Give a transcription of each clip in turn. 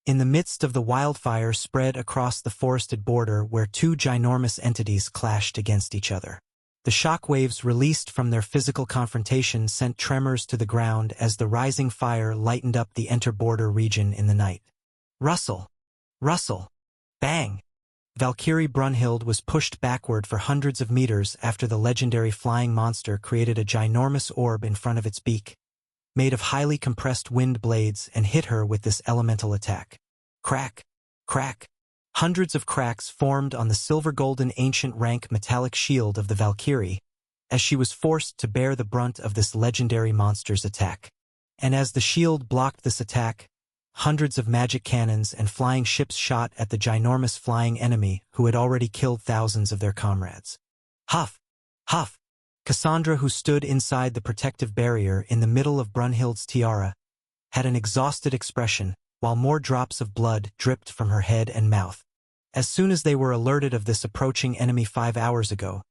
In the midst of the wildfire spread across the forested border where two ginormous entities clashed against each other. The shock waves released from their physical confrontation sent tremors to the ground as the rising fire lightened up the inter-border region in the night. Rustle! Rustle! Bang! Valkyrie Brunhild was pushed backward for hundreds of meters after the legendary flying monster created a ginormous orb in front of its beak, made of highly compressed wind blades, and hit her with this elemental attack. Crack! Crack! Hundreds of cracks formed on the silver-golden ancient rank metallic shield of the Valkyrie, as she was forced to bear the brunt of this legendary monster's attack. And as the shield blocked this attack, hundreds of magic cannons and flying ships shot at the ginormous flying enemy who had already killed thousands of their comrades. Huff! Huff! Cassandra, who stood inside the protective barrier in the middle of Brunhild's tiara, had an exhausted expression, while more drops of blood dripped from her head and mouth. As soon as they were alerted of this approaching enemy 5 hours ago,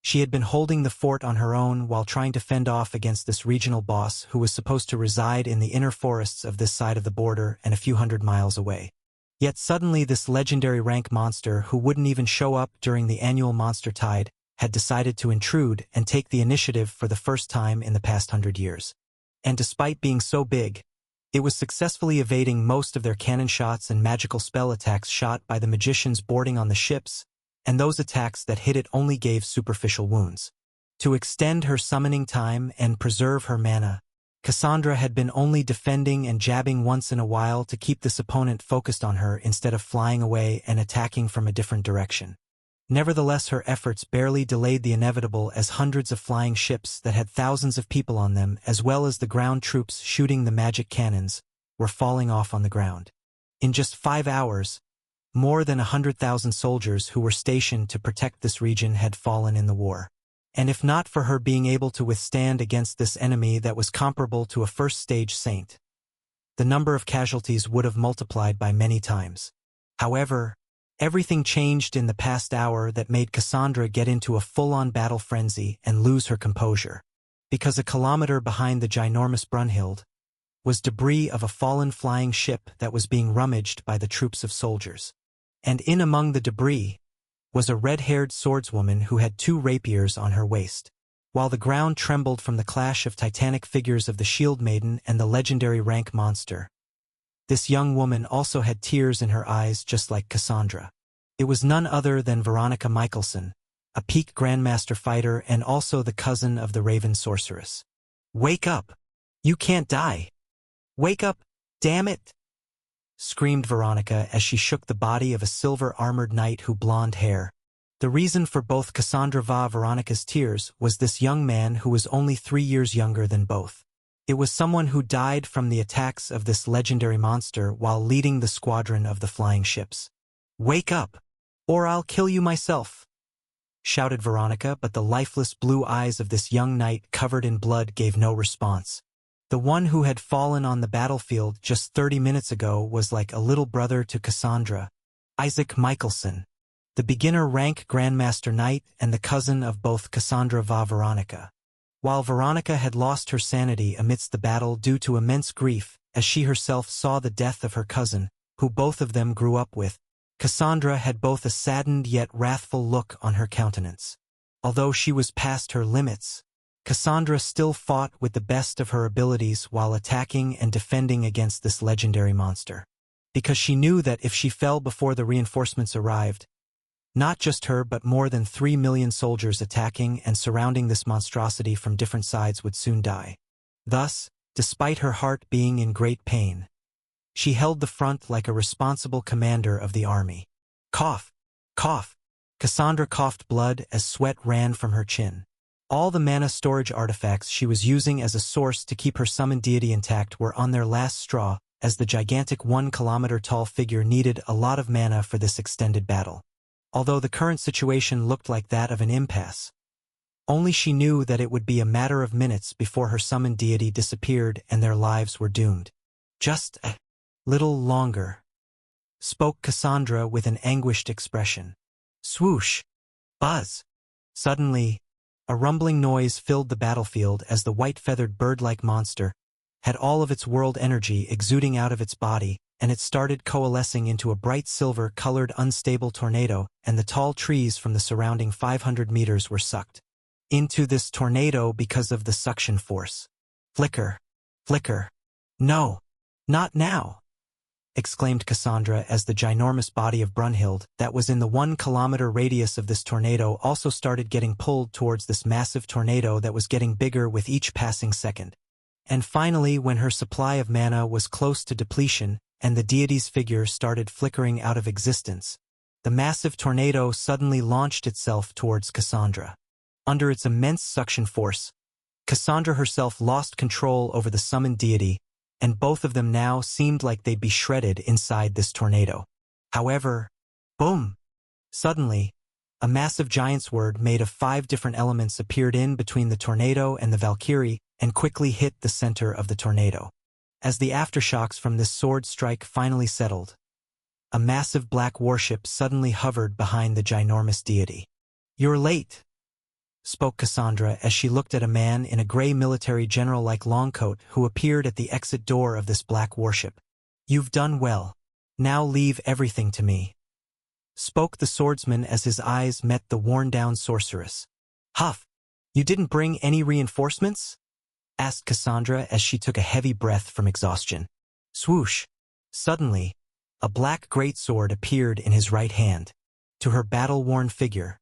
she had been holding the fort on her own while trying to fend off against this regional boss who was supposed to reside in the inner forests of this side of the border and a few hundred miles away. Yet suddenly this legendary rank monster, who wouldn't even show up during the annual monster tide, had decided to intrude and take the initiative for the first time in the past 100 years. And despite being so big, it was successfully evading most of their cannon shots and magical spell attacks shot by the magicians boarding on the ships, and those attacks that hit it only gave superficial wounds. To extend her summoning time and preserve her mana, Cassandra had been only defending and jabbing once in a while to keep this opponent focused on her instead of flying away and attacking from a different direction. Nevertheless, her efforts barely delayed the inevitable, as hundreds of flying ships that had thousands of people on them, as well as the ground troops shooting the magic cannons, were falling off on the ground. In just 5 hours, more than 100,000 soldiers who were stationed to protect this region had fallen in the war. And if not for her being able to withstand against this enemy that was comparable to a first-stage saint, the number of casualties would have multiplied by many times. However, everything changed in the past hour that made Cassandra get into a full-on battle frenzy and lose her composure. Because a kilometer behind the ginormous Brunhild was debris of a fallen flying ship that was being rummaged by the troops of soldiers. And in among the debris was a red-haired swordswoman who had 2 rapiers on her waist. While the ground trembled from the clash of titanic figures of the Shield Maiden and the legendary rank monster, this young woman also had tears in her eyes just like Cassandra. It was none other than Veronica Michelson, a peak Grandmaster fighter and also the cousin of the Raven Sorceress. "Wake up! You can't die! Wake up, damn it!" screamed Veronica as she shook the body of a silver-armored knight who blonde hair. The reason for both Cassandra Veronica's tears was this young man who was only 3 years younger than both. It was someone who died from the attacks of this legendary monster while leading the squadron of the flying ships. "Wake up, or I'll kill you myself!" shouted Veronica, but the lifeless blue eyes of this young knight covered in blood gave no response. The one who had fallen on the battlefield just 30 minutes ago was like a little brother to Cassandra, Isaac Michelson, the beginner rank Grandmaster Knight and the cousin of both Cassandra Veronica. While Veronica had lost her sanity amidst the battle due to immense grief, as she herself saw the death of her cousin, who both of them grew up with, Cassandra had both a saddened yet wrathful look on her countenance. Although she was past her limits, Cassandra still fought with the best of her abilities while attacking and defending against this legendary monster. Because she knew that if she fell before the reinforcements arrived, not just her but more than 3 million soldiers attacking and surrounding this monstrosity from different sides would soon die. Thus, despite her heart being in great pain, she held the front like a responsible commander of the army. Cough! Cough! Cassandra coughed blood as sweat ran from her chin. All the mana storage artifacts she was using as a source to keep her summoned deity intact were on their last straw, as the gigantic 1-kilometer-tall figure needed a lot of mana for this extended battle. Although the current situation looked like that of an impasse, only she knew that it would be a matter of minutes before her summoned deity disappeared and their lives were doomed. "Just a little longer," spoke Cassandra with an anguished expression. Swoosh! Buzz! Suddenly, a rumbling noise filled the battlefield as the white-feathered bird-like monster had all of its world energy exuding out of its body, and it started coalescing into a bright silver-colored unstable tornado, and the tall trees from the surrounding 500 meters were sucked into this tornado because of the suction force. Flicker! Flicker! No! Not now! Exclaimed Cassandra as the ginormous body of Brunhild that was in the 1-kilometer radius of this tornado also started getting pulled towards this massive tornado that was getting bigger with each passing second. And finally, when her supply of mana was close to depletion and the deity's figure started flickering out of existence, the massive tornado suddenly launched itself towards Cassandra. Under its immense suction force, Cassandra herself lost control over the summoned deity, and both of them now seemed like they'd be shredded inside this tornado. However, boom! Suddenly, a massive giant's word made of 5 different elements appeared in between the tornado and the Valkyrie and quickly hit the center of the tornado. As the aftershocks from this sword strike finally settled, a massive black warship suddenly hovered behind the ginormous deity. "You're late," spoke Cassandra as she looked at a man in a gray military general-like longcoat who appeared at the exit door of this black warship. "You've done well. Now leave everything to me," spoke the swordsman as his eyes met the worn-down sorceress. "Huff, you didn't bring any reinforcements?" asked Cassandra as she took a heavy breath from exhaustion. Swoosh! Suddenly, a black greatsword appeared in his right hand. To her battle-worn figure,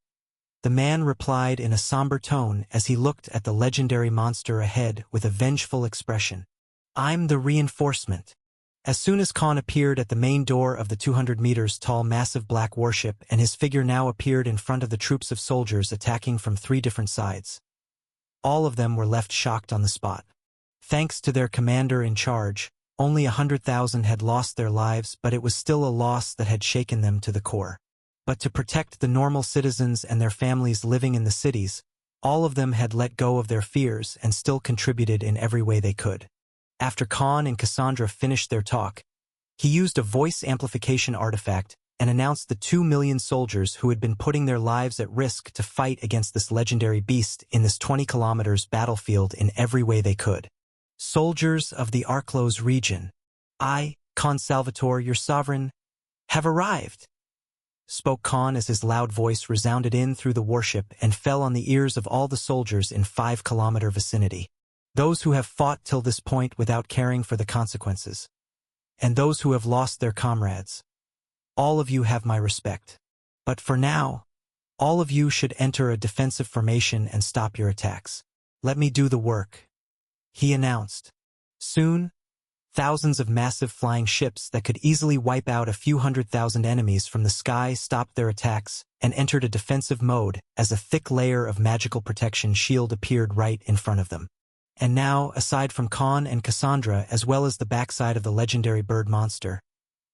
the man replied in a somber tone as he looked at the legendary monster ahead with a vengeful expression. "I'm the reinforcement." As soon as Khan appeared at the main door of the 200 meters tall massive black warship and his figure now appeared in front of the troops of soldiers attacking from 3 different sides. All of them were left shocked on the spot. Thanks to their commander in charge, only 100,000 had lost their lives, but it was still a loss that had shaken them to the core. But to protect the normal citizens and their families living in the cities, all of them had let go of their fears and still contributed in every way they could. After Khan and Cassandra finished their talk, he used a voice amplification artifact and announced the 2 million soldiers who had been putting their lives at risk to fight against this legendary beast in this 20 kilometers battlefield in every way they could. "Soldiers of the Arklos region, I, Khan Salvatore, your sovereign, have arrived," spoke Khan as his loud voice resounded in through the warship and fell on the ears of all the soldiers in 5-kilometer vicinity. "Those who have fought till this point without caring for the consequences, and those who have lost their comrades, all of you have my respect. But for now, all of you should enter a defensive formation and stop your attacks. Let me do the work," he announced. Soon, thousands of massive flying ships that could easily wipe out a few 100,000 enemies from the sky stopped their attacks and entered a defensive mode as a thick layer of magical protection shield appeared right in front of them. And now, aside from Khan and Cassandra as well as the backside of the legendary bird monster,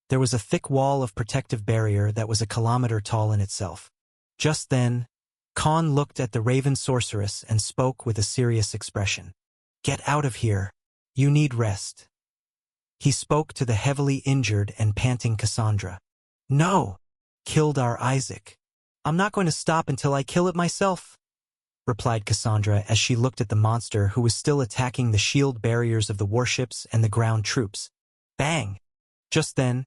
there was a thick wall of protective barrier that was a kilometer tall in itself. Just then, Khan looked at the raven sorceress and spoke with a serious expression. "Get out of here. You need rest." He spoke to the heavily injured and panting Cassandra. "No! Killed our Isaac. I'm not going to stop until I kill it myself," replied Cassandra as she looked at the monster who was still attacking the shield barriers of the warships and the ground troops. Bang! Just then,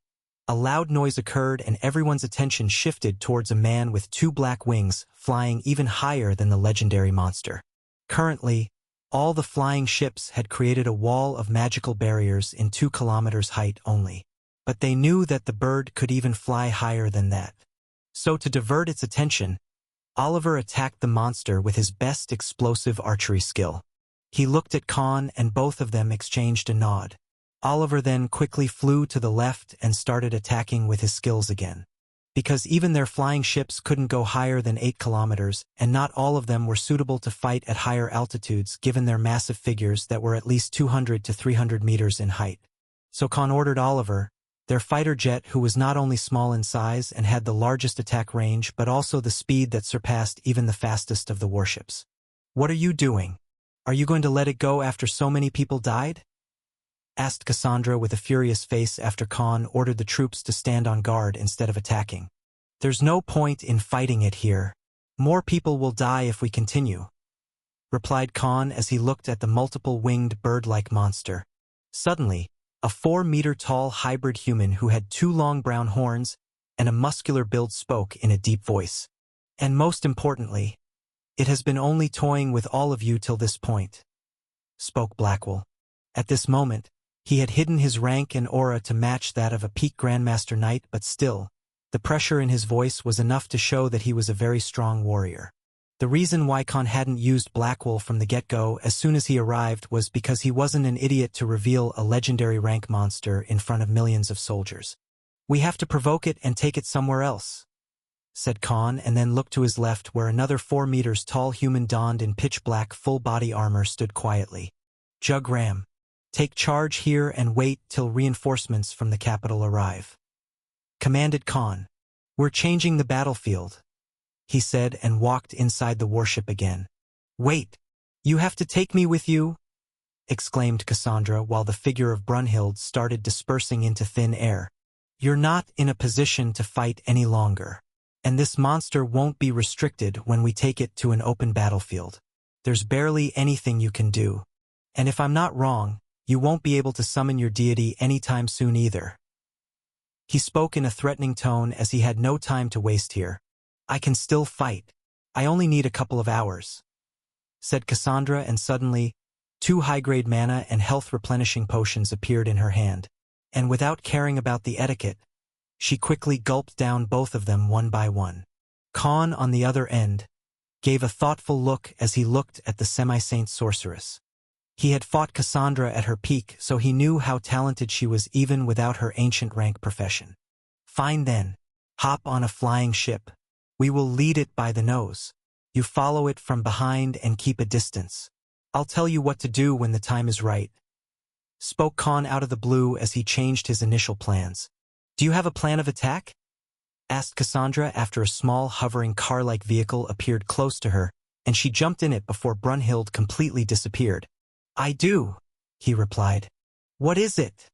a loud noise occurred and everyone's attention shifted towards a man with 2 black wings flying even higher than the legendary monster. Currently, all the flying ships had created a wall of magical barriers in 2 kilometers height only. But they knew that the bird could even fly higher than that. So to divert its attention, Oliver attacked the monster with his best explosive archery skill. He looked at Khan and both of them exchanged a nod. Oliver then quickly flew to the left and started attacking with his skills again. Because even their flying ships couldn't go higher than 8 kilometers, and not all of them were suitable to fight at higher altitudes given their massive figures that were at least 200 to 300 meters in height. So Khan ordered Oliver, their fighter jet who was not only small in size and had the largest attack range but also the speed that surpassed even the fastest of the warships. "What are you doing? Are you going to let it go after so many people died?" asked Cassandra with a furious face after Khan ordered the troops to stand on guard instead of attacking. "There's no point in fighting it here. More people will die if we continue," replied Khan as he looked at the multiple winged bird-like monster. Suddenly, a 4-meter-tall hybrid human who had 2 long brown horns and a muscular build spoke in a deep voice. And most importantly, "It has been only toying with all of you till this point," spoke Blackwell. At this moment, he had hidden his rank and aura to match that of a peak Grandmaster Knight, but still, the pressure in his voice was enough to show that he was a very strong warrior. The reason why Khan hadn't used Blackwell from the get-go as soon as he arrived was because he wasn't an idiot to reveal a legendary rank monster in front of millions of soldiers. "We have to provoke it and take it somewhere else," said Khan, and then looked to his left where another 4 meters tall human donned in pitch-black full-body armor stood quietly. "Jug Ram, take charge here and wait till reinforcements from the capital arrive," commanded Khan. "We're changing the battlefield," he said, and walked inside the warship again. "Wait! You have to take me with you?" exclaimed Cassandra while the figure of Brunhild started dispersing into thin air. "You're not in a position to fight any longer. And this monster won't be restricted when we take it to an open battlefield. There's barely anything you can do. And if I'm not wrong, you won't be able to summon your deity anytime soon either." He spoke in a threatening tone as he had no time to waste here. "I can still fight. I only need a couple of hours," said Cassandra, and suddenly, 2 high-grade mana and health-replenishing potions appeared in her hand. And without caring about the etiquette, she quickly gulped down both of them one by one. Khan, on the other end, gave a thoughtful look as he looked at the semi-saint sorceress. He had fought Cassandra at her peak, so he knew how talented she was even without her ancient rank profession. "Fine then. Hop on a flying ship. We will lead it by the nose. You follow it from behind and keep a distance. I'll tell you what to do when the time is right," spoke Khan out of the blue as he changed his initial plans. "Do you have a plan of attack?" asked Cassandra after a small hovering car-like vehicle appeared close to her, and she jumped in it before Brunhild completely disappeared. "I do," he replied. "What is it?"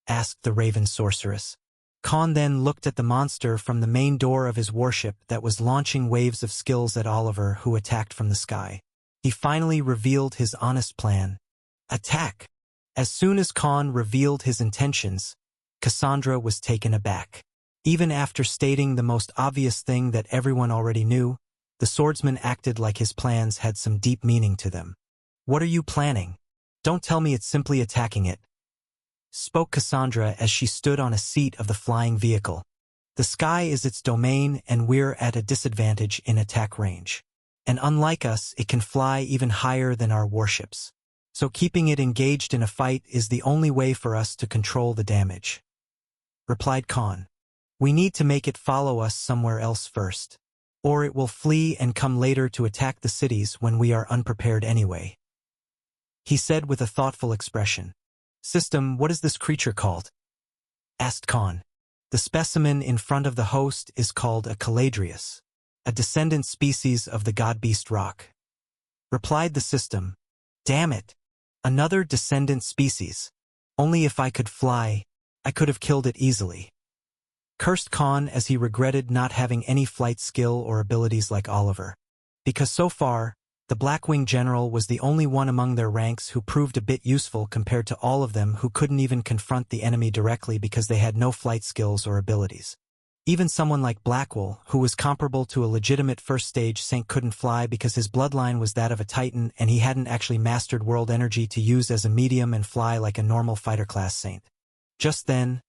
asked the Raven sorceress. Khan then looked at the monster from the main door of his warship that was launching waves of skills at Oliver, who attacked from the sky. He finally revealed his honest plan. Attack! As soon as Khan revealed his intentions, Cassandra was taken aback. Even after stating the most obvious thing that everyone already knew, the swordsman acted like his plans had some deep meaning to them. "What are you planning? Don't tell me it's simply attacking it," spoke Cassandra as she stood on a seat of the flying vehicle. "The sky is its domain and we're at a disadvantage in attack range. And unlike us, it can fly even higher than our warships. So keeping it engaged in a fight is the only way for us to control the damage," replied Khan. "We need to make it follow us somewhere else first, or it will flee and come later to attack the cities when we are unprepared anyway," he said with a thoughtful expression. "System, what is this creature called?" asked Khan. "The specimen in front of the host is called a Caladrius, a descendant species of the god-beast rock," replied the system. "Damn it! Another descendant species. Only if I could fly, I could have killed it easily," cursed Khan as he regretted not having any flight skill or abilities like Oliver. Because so far, the Blackwing General was the only one among their ranks who proved a bit useful compared to all of them who couldn't even confront the enemy directly because they had no flight skills or abilities. Even someone like Blackwell, who was comparable to a legitimate first-stage saint, couldn't fly because his bloodline was that of a Titan and he hadn't actually mastered world energy to use as a medium and fly like a normal fighter-class saint. Just then,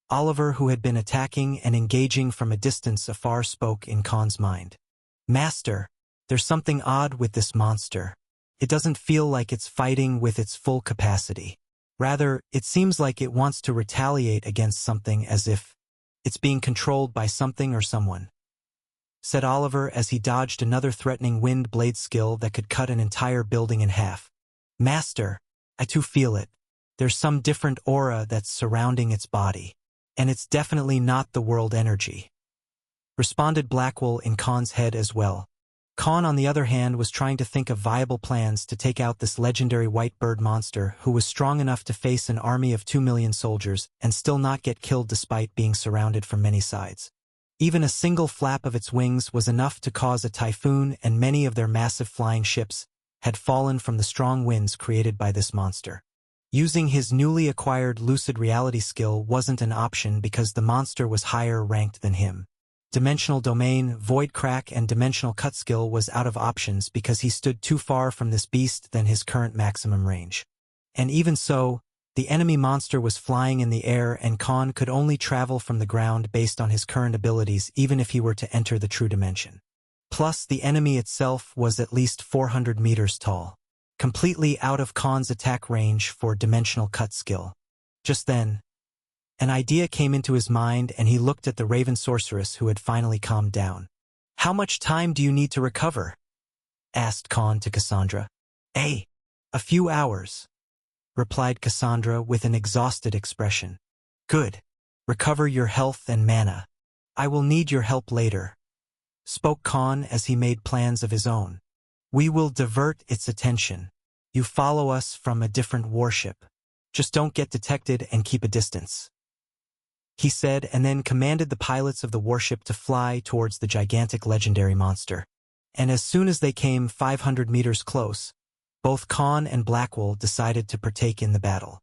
Oliver, who had been attacking and engaging from a distance afar, spoke in Khan's mind. "Master, there's something odd with this monster. It doesn't feel like it's fighting with its full capacity. Rather, it seems like it wants to retaliate against something, as if it's being controlled by something or someone," said Oliver as he dodged another threatening wind blade skill that could cut an entire building in half. "Master, I too feel it. There's some different aura that's surrounding its body. And it's definitely not the world energy," responded Blackwell in Khan's head as well. Khan, on the other hand, was trying to think of viable plans to take out this legendary white bird monster who was strong enough to face an army of 2 million soldiers and still not get killed despite being surrounded from many sides. Even a single flap of its wings was enough to cause a typhoon, and many of their massive flying ships had fallen from the strong winds created by this monster. Using his newly acquired lucid reality skill wasn't an option because the monster was higher ranked than him. Dimensional Domain, Void Crack, and Dimensional Cut skill was out of options because he stood too far from this beast than his current maximum range. And even so, the enemy monster was flying in the air and Khan could only travel from the ground based on his current abilities even if he were to enter the true dimension. Plus, the enemy itself was at least 400 meters tall, completely out of Khan's attack range for Dimensional Cut skill. Just then, an idea came into his mind and he looked at the Raven Sorceress who had finally calmed down. "How much time do you need to recover?" asked Khan to Cassandra. "A few hours," replied Cassandra with an exhausted expression. "Good. Recover your health and mana. I will need your help later," spoke Khan as he made plans of his own. "We will divert its attention. You follow us from a different warship. Just don't get detected and keep a distance," he said, and then commanded the pilots of the warship to fly towards the gigantic legendary monster. And as soon as they came 500 meters close, both Khan and Blackwell decided to partake in the battle.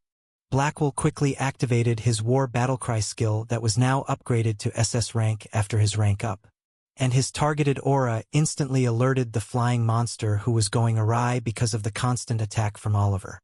Blackwell quickly activated his War Battlecry skill that was now upgraded to SS rank after his rank up, and his targeted aura instantly alerted the flying monster who was going awry because of the constant attack from Oliver.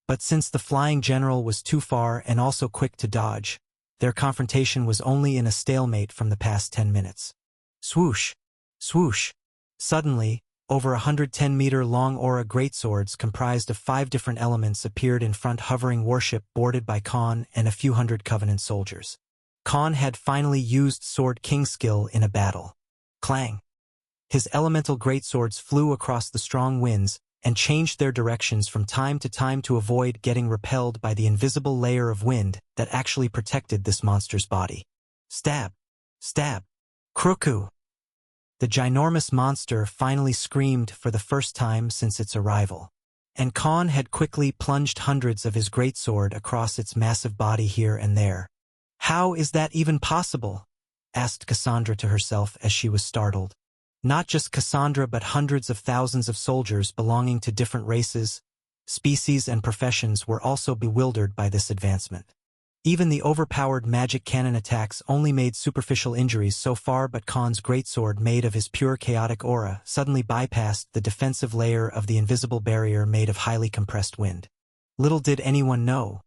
But since the flying general was too far and also quick to dodge, their confrontation was only in a stalemate from the past 10 minutes. Swoosh! Swoosh! Suddenly, over 110-meter-long aura greatswords comprised of 5 different elements appeared in front hovering warship boarded by Khan and a few hundred Covenant soldiers. Khan had finally used Sword King skill in a battle. Clang! His elemental greatswords flew across the strong winds and changed their directions from time to time to avoid getting repelled by the invisible layer of wind that actually protected this monster's body. Stab! Stab! Kruku! The ginormous monster finally screamed for the first time since its arrival, and Khan had quickly plunged hundreds of his greatsword across its massive body here and there. "How is that even possible?" asked Cassandra to herself as she was startled. Not just Cassandra but hundreds of thousands of soldiers belonging to different races, species and professions were also bewildered by this advancement. Even the overpowered magic cannon attacks only made superficial injuries so far, but Khan's greatsword made of his pure chaotic aura suddenly bypassed the defensive layer of the invisible barrier made of highly compressed wind. Little did anyone know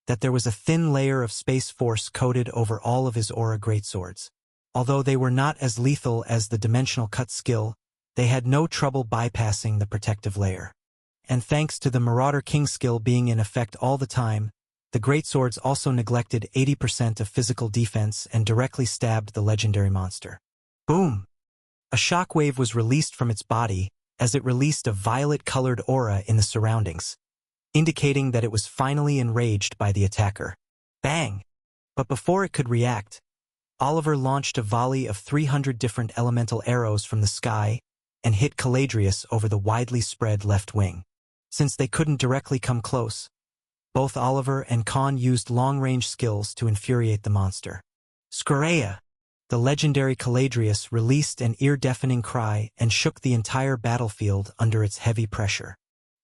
that there was a thin layer of space force coated over all of his aura greatswords. Although they were not as lethal as the Dimensional Cut skill, they had no trouble bypassing the protective layer. And thanks to the Marauder King skill being in effect all the time, the greatswords also neglected 80% of physical defense and directly stabbed the legendary monster. Boom! A shockwave was released from its body as it released a violet-colored aura in the surroundings, indicating that it was finally enraged by the attacker. Bang! But before it could react, Oliver launched a volley of 300 different elemental arrows from the sky and hit Caladrius over the widely spread left wing. Since they couldn't directly come close, both Oliver and Khan used long-range skills to infuriate the monster. Scorea! The legendary Caladrius released an ear-deafening cry and shook the entire battlefield under its heavy pressure.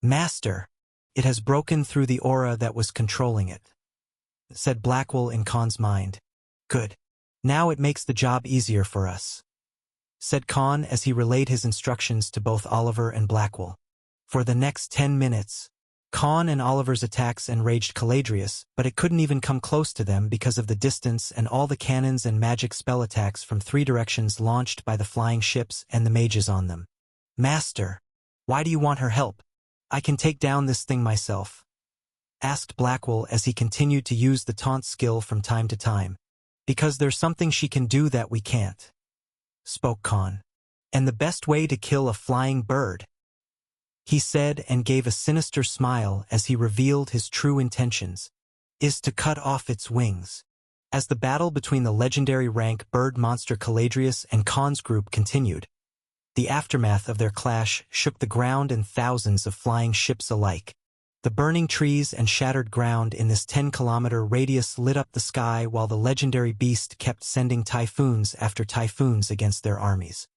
"Master! It has broken through the aura that was controlling it," said Blackwell in Khan's mind. "Good. Now it makes the job easier for us," said Khan as he relayed his instructions to both Oliver and Blackwell. For the next 10 minutes, Khan and Oliver's attacks enraged Caladrius, but it couldn't even come close to them because of the distance and all the cannons and magic spell attacks from 3 directions launched by the flying ships and the mages on them. "Master, why do you want her help? I can take down this thing myself," asked Blackwell as he continued to use the taunt skill from time to time. "Because there's something she can do that we can't," spoke Khan. "And the best way to kill a flying bird," he said and gave a sinister smile as he revealed his true intentions, "is to cut off its wings." As the battle between the legendary rank bird monster Caladrius and Khan's group continued, the aftermath of their clash shook the ground and thousands of flying ships alike. The burning trees and shattered ground in this 10-kilometer radius lit up the sky while the legendary beast kept sending typhoons after typhoons against their armies.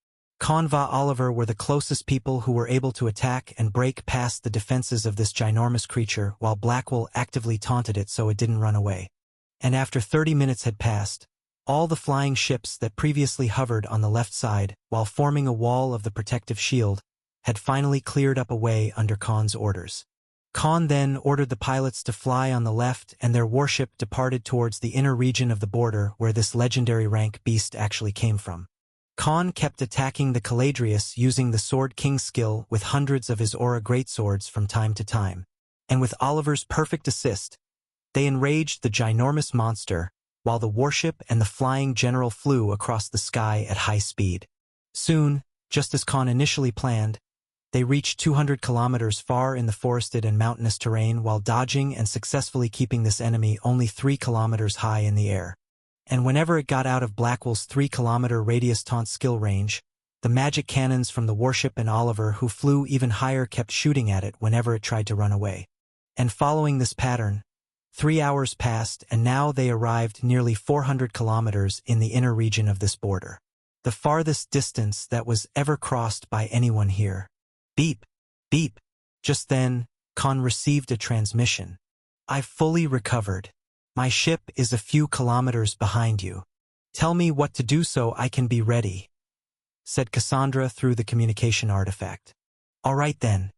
Conva Oliver were the closest people who were able to attack and break past the defenses of this ginormous creature, while Blackwell actively taunted it so it didn't run away. And after 30 minutes had passed, all the flying ships that previously hovered on the left side, while forming a wall of the protective shield, had finally cleared up a way under Khan's orders. Khan then ordered the pilots to fly on the left, and their warship departed towards the inner region of the border where this legendary rank beast actually came from. Khan kept attacking the Caladrius using the Sword King skill with hundreds of his aura greatswords from time to time, and with Oliver's perfect assist, they enraged the ginormous monster, while the warship and the flying general flew across the sky at high speed. Soon, just as Khan initially planned, they reached 200 kilometers far in the forested and mountainous terrain while dodging and successfully keeping this enemy only 3 kilometers high in the air. And whenever it got out of Blackwell's 3-kilometer radius taunt skill range, the magic cannons from the warship and Oliver, who flew even higher, kept shooting at it whenever it tried to run away. And following this pattern, 3 hours passed, and now they arrived nearly 400 kilometers in the inner region of this border. The farthest distance that was ever crossed by anyone here. Beep, beep. Just then, Khan received a transmission. "I've fully recovered. My ship is a few kilometers behind you. Tell me what to do so I can be ready," said Cassandra through the communication artifact. "All right then.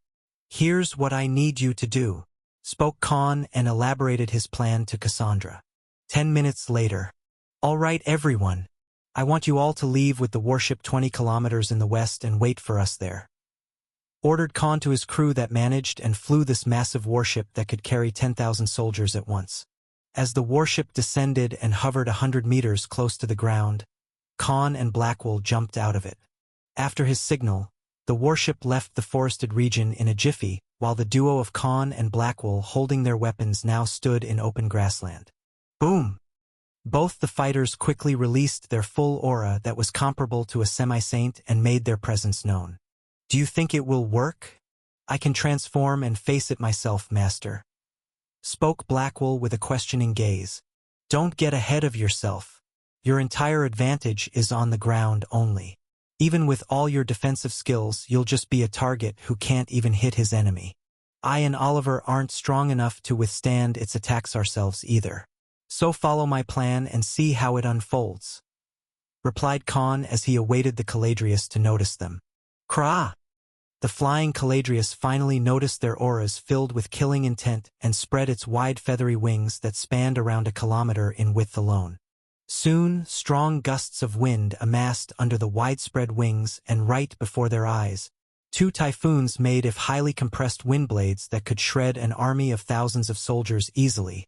Here's what I need you to do," spoke Khan and elaborated his plan to Cassandra. 10 minutes later. "All right, everyone. I want you all to leave with the warship 20 kilometers in the west and wait for us there," ordered Khan to his crew that managed and flew this massive warship that could carry 10,000 soldiers at once. As the warship descended and hovered 100 meters close to the ground, Khan and Blackwell jumped out of it. After his signal, the warship left the forested region in a jiffy, while the duo of Khan and Blackwell holding their weapons now stood in open grassland. Boom! Both the fighters quickly released their full aura that was comparable to a semi-saint and made their presence known. "Do you think it will work? I can transform and face it myself, Master," spoke Blackwell with a questioning gaze. "Don't get ahead of yourself. Your entire advantage is on the ground only. Even with all your defensive skills, you'll just be a target who can't even hit his enemy. I and Oliver aren't strong enough to withstand its attacks ourselves either. So follow my plan and see how it unfolds," replied Khan as he awaited the Caladrius to notice them. Krah! The flying Caladrius finally noticed their auras filled with killing intent and spread its wide feathery wings that spanned around a kilometer in width alone. Soon, strong gusts of wind amassed under the widespread wings, and right before their eyes, 2 typhoons made of highly compressed wind blades that could shred an army of thousands of soldiers easily,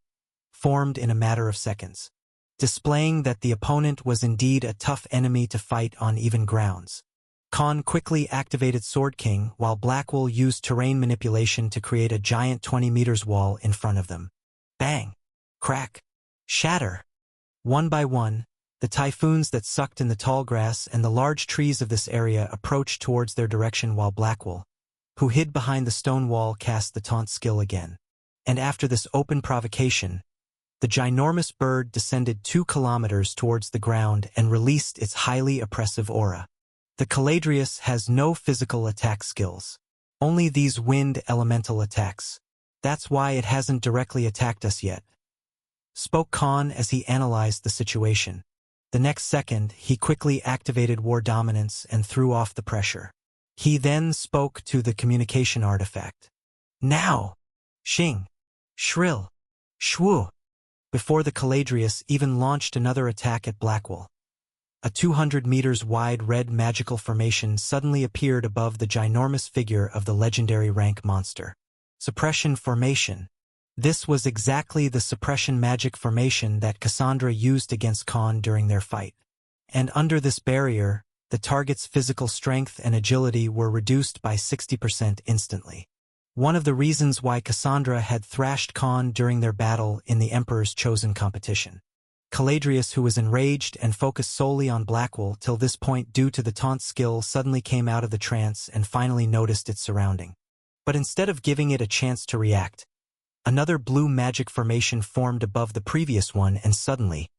formed in a matter of seconds, displaying that the opponent was indeed a tough enemy to fight on even grounds. Khan quickly activated Sword King, while Blackwell used terrain manipulation to create a giant 20 meters wall in front of them. Bang! Crack! Shatter! One by one, the typhoons that sucked in the tall grass and the large trees of this area approached towards their direction, while Blackwell, who hid behind the stone wall, cast the taunt skill again. And after this open provocation, the ginormous bird descended 2 kilometers towards the ground and released its highly oppressive aura. The Caladrius has no physical attack skills, only these wind elemental attacks. That's why it hasn't directly attacked us yet, spoke Khan as he analyzed the situation. The next second, he quickly activated War Dominance and threw off the pressure. He then spoke to the communication artifact. "Now! Xing! Shrill! Shwu!" Before the Caladrius even launched another attack at Blackwell, a 200 meters wide red magical formation suddenly appeared above the ginormous figure of the legendary rank monster. Suppression Formation. This was exactly the suppression magic formation that Cassandra used against Khan during their fight. And under this barrier, the target's physical strength and agility were reduced by 60% instantly. One of the reasons why Cassandra had thrashed Khan during their battle in the Emperor's Chosen competition. Caladrius, who was enraged and focused solely on Blackwell till this point due to the taunt skill, suddenly came out of the trance and finally noticed its surrounding. But instead of giving it a chance to react, another blue magic formation formed above the previous one, and suddenly,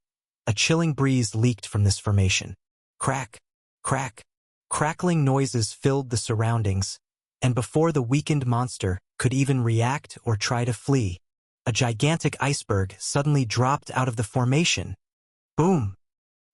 a chilling breeze leaked from this formation. Crack! Crack! Crackling noises filled the surroundings, and before the weakened monster could even react or try to flee, a gigantic iceberg suddenly dropped out of the formation. Boom!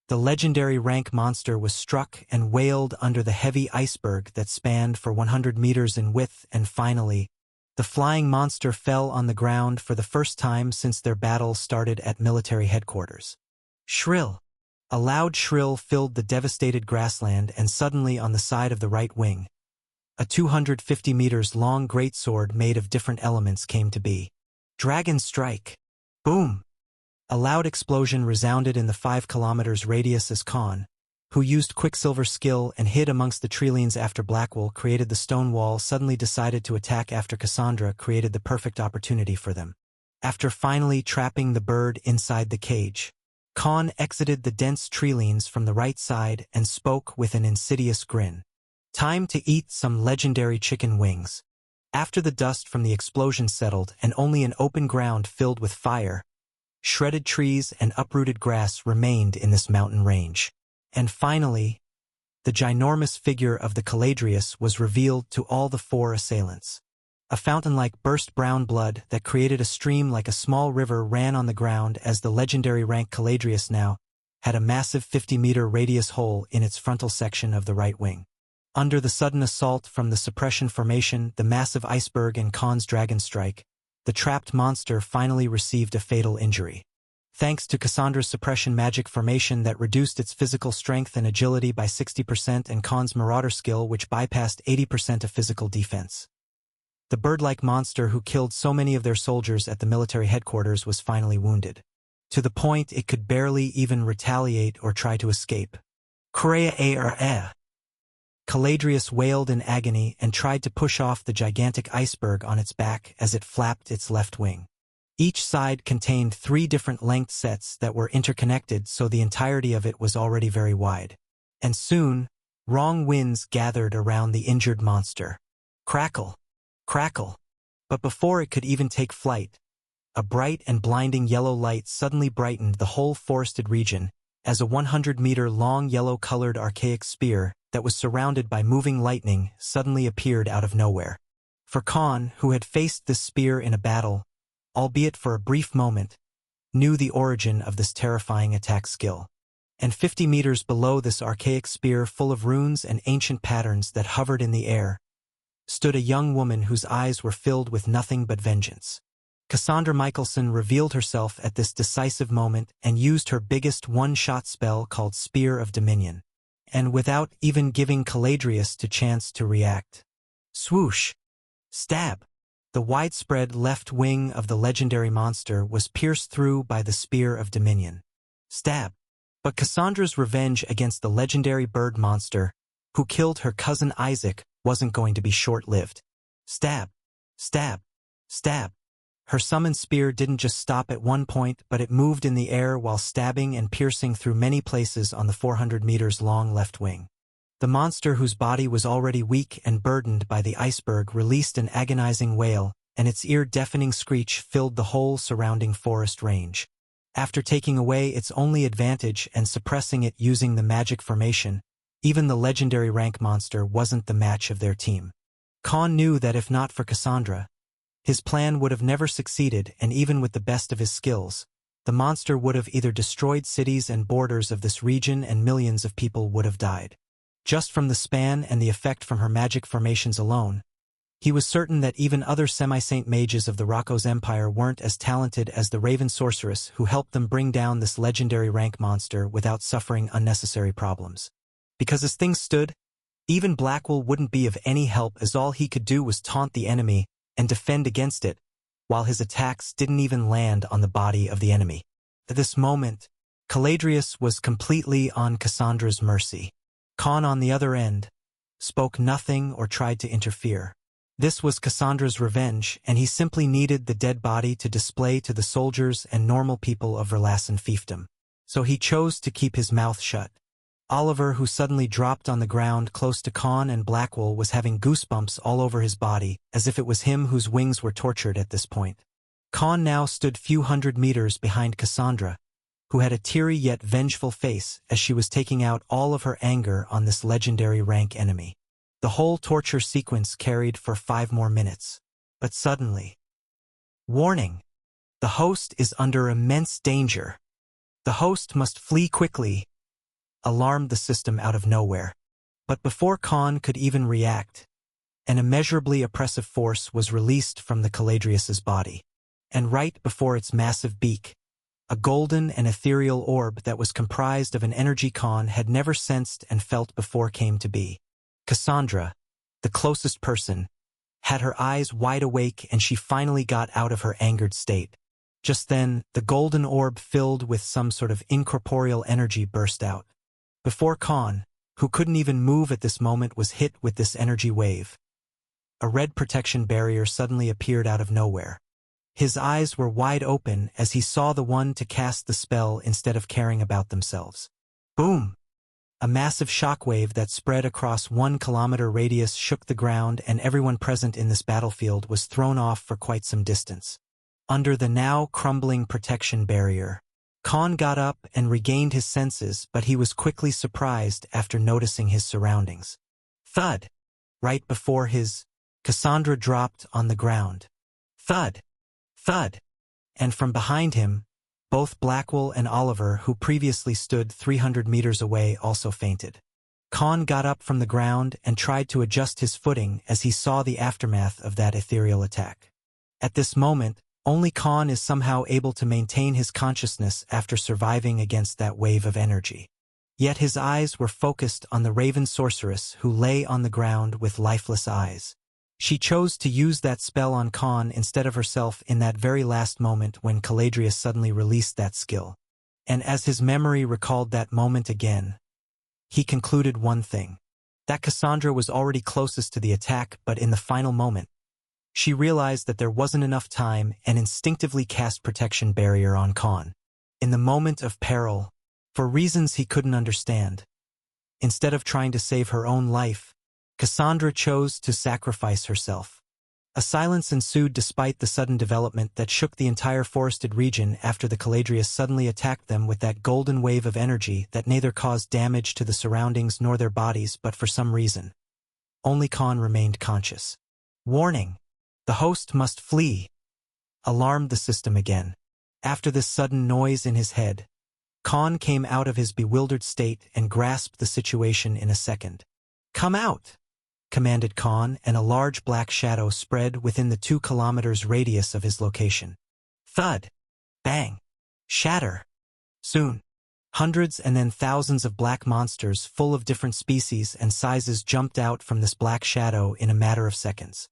The legendary rank monster was struck and wailed under the heavy iceberg that spanned for 100 meters in width, and finally, the flying monster fell on the ground for the first time since their battle started at military headquarters. Shrill! A loud shrill filled the devastated grassland, and suddenly on the side of the right wing, a 250 meters long greatsword made of different elements came to be. Dragon strike! Boom! A loud explosion resounded in the 5 kilometers radius as Khan, who used Quicksilver's skill and hid amongst the treelines after Blackwell created the stone wall, suddenly decided to attack after Cassandra created the perfect opportunity for them. After finally trapping the bird inside the cage, Khan exited the dense treelines from the right side and spoke with an insidious grin. Time to eat some legendary chicken wings. After the dust from the explosion settled and only an open ground filled with fire, shredded trees and uprooted grass remained in this mountain range. And finally, the ginormous figure of the Caladrius was revealed to all the 4 assailants. A fountain-like burst brown blood that created a stream like a small river ran on the ground as the legendary rank Caladrius now had a massive 50-meter radius hole in its frontal section of the right wing. Under the sudden assault from the suppression formation, the massive iceberg and Khan's dragon strike, the trapped monster finally received a fatal injury. Thanks to Cassandra's suppression magic formation that reduced its physical strength and agility by 60% and Khan's marauder skill which bypassed 80% of physical defense, the bird-like monster who killed so many of their soldiers at the military headquarters was finally wounded, to the point it could barely even retaliate or try to escape. Caladrius wailed in agony and tried to push off the gigantic iceberg on its back as it flapped its left wing. Each side contained 3 different length sets that were interconnected, so the entirety of it was already very wide. And soon, wrong winds gathered around the injured monster. Crackle! Crackle! But before it could even take flight, a bright and blinding yellow light suddenly brightened the whole forested region as a 100-meter-long yellow-colored archaic spear that was surrounded by moving lightning suddenly appeared out of nowhere. For Khan, who had faced this spear in a battle, albeit for a brief moment, knew the origin of this terrifying attack skill. And 50 meters below this archaic spear full of runes and ancient patterns that hovered in the air, stood a young woman whose eyes were filled with nothing but vengeance. Cassandra Michelson revealed herself at this decisive moment and used her biggest one-shot spell called Spear of Dominion, and without even giving Caladrius a chance to react. Swoosh! Stab! The widespread left wing of the legendary monster was pierced through by the Spear of Dominion. Stab! But Cassandra's revenge against the legendary bird monster, who killed her cousin Isaac, wasn't going to be short-lived. Stab! Stab! Stab! Her summoned spear didn't just stop at one point, but it moved in the air while stabbing and piercing through many places on the 400 meters long left wing. The monster, whose body was already weak and burdened by the iceberg, released an agonizing wail, and its ear-deafening screech filled the whole surrounding forest range. After taking away its only advantage and suppressing it using the magic formation, even the legendary rank monster wasn't the match of their team. Khan knew that if not for Cassandra, his plan would have never succeeded, and even with the best of his skills, the monster would have either destroyed cities and borders of this region and millions of people would have died. Just from the span and the effect from her magic formations alone, he was certain that even other semi-saint mages of the Rocco's Empire weren't as talented as the Raven Sorceress who helped them bring down this legendary rank monster without suffering unnecessary problems. Because as things stood, even Blackwell wouldn't be of any help, as all he could do was taunt the enemy and defend against it, while his attacks didn't even land on the body of the enemy. At this moment, Caladrius was completely on Cassandra's mercy. Khan, on the other end, spoke nothing or tried to interfere. This was Cassandra's revenge, and he simply needed the dead body to display to the soldiers and normal people of Verlassen fiefdom. So he chose to keep his mouth shut. Oliver, who suddenly dropped on the ground close to Khan and Blackwell, was having goosebumps all over his body, as if it was him whose wings were tortured at this point. Khan now stood few hundred meters behind Cassandra, who had a teary yet vengeful face as she was taking out all of her anger on this legendary rank enemy. The whole torture sequence carried for 5 more minutes. But suddenly, warning! The host is under immense danger. The host must flee quickly, alarmed the system out of nowhere. But before Khan could even react, an immeasurably oppressive force was released from the Caladrius's body. And right before its massive beak, a golden and ethereal orb that was comprised of an energy Khan had never sensed and felt before came to be. Cassandra, the closest person, had her eyes wide awake and she finally got out of her angered state. Just then, the golden orb filled with some sort of incorporeal energy burst out. Before Khan, who couldn't even move at this moment, was hit with this energy wave, a red protection barrier suddenly appeared out of nowhere. His eyes were wide open as he saw the one to cast the spell instead of caring about themselves. Boom! A massive shockwave that spread across 1 kilometer radius shook the ground, and everyone present in this battlefield was thrown off for quite some distance. Under the now crumbling protection barrier, Khan got up and regained his senses, but he was quickly surprised after noticing his surroundings. Thud! Right before Cassandra dropped on the ground. Thud! Thud! And from behind him, both Blackwell and Oliver, who previously stood 300 meters away, also fainted. Khan got up from the ground and tried to adjust his footing as he saw the aftermath of that ethereal attack. At this moment, only Khan is somehow able to maintain his consciousness after surviving against that wave of energy. Yet his eyes were focused on the Raven sorceress who lay on the ground with lifeless eyes. She chose to use that spell on Khan instead of herself in that very last moment when Caladrius suddenly released that skill. And as his memory recalled that moment again, he concluded one thing: that Cassandra was already closest to the attack, but in the final moment, she realized that there wasn't enough time and instinctively cast protection barrier on Khan. In the moment of peril, for reasons he couldn't understand, instead of trying to save her own life, Cassandra chose to sacrifice herself. A silence ensued despite the sudden development that shook the entire forested region after the Caladrius suddenly attacked them with that golden wave of energy that neither caused damage to the surroundings nor their bodies, but for some reason, only Khan remained conscious. Warning! The host must flee! Alarmed the system again. After this sudden noise in his head, Khan came out of his bewildered state and grasped the situation in a second. Come out! Commanded Khan, and a large black shadow spread within the 2 kilometers radius of his location. Thud! Bang! Shatter! Soon, hundreds and then thousands of black monsters full of different species and sizes jumped out from this black shadow in a matter of seconds.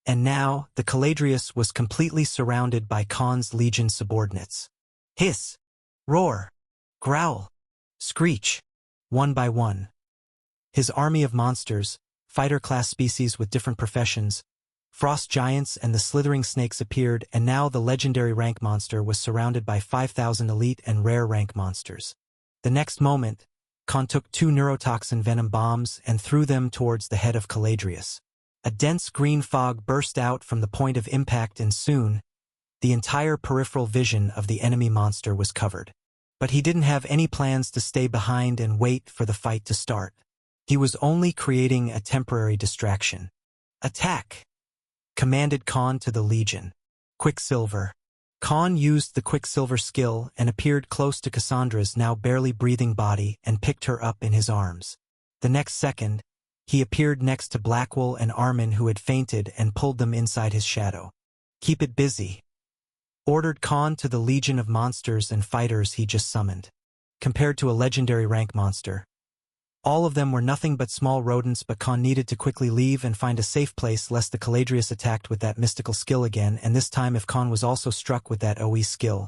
And now, the Caladrius was completely surrounded by Khan's legion subordinates. Hiss! Roar! Growl! Screech! One by one, his army of monsters, fighter-class species with different professions, frost giants and the slithering snakes appeared, and now the legendary rank monster was surrounded by 5,000 elite and rare rank monsters. The next moment, Khan took 2 neurotoxin venom bombs and threw them towards the head of Caladrius. A dense green fog burst out from the point of impact, and soon, the entire peripheral vision of the enemy monster was covered. But he didn't have any plans to stay behind and wait for the fight to start. He was only creating a temporary distraction. Attack! Commanded Khan to the Legion. Quicksilver. Khan used the Quicksilver skill and appeared close to Cassandra's now barely breathing body and picked her up in his arms. The next second, he appeared next to Blackwell and Armin, who had fainted, and pulled them inside his shadow. Keep it busy, ordered Khan to the legion of monsters and fighters he just summoned. Compared to a legendary rank monster, all of them were nothing but small rodents, but Khan needed to quickly leave and find a safe place lest the Caladrius attacked with that mystical skill again, and this time if Khan was also struck with that OE skill,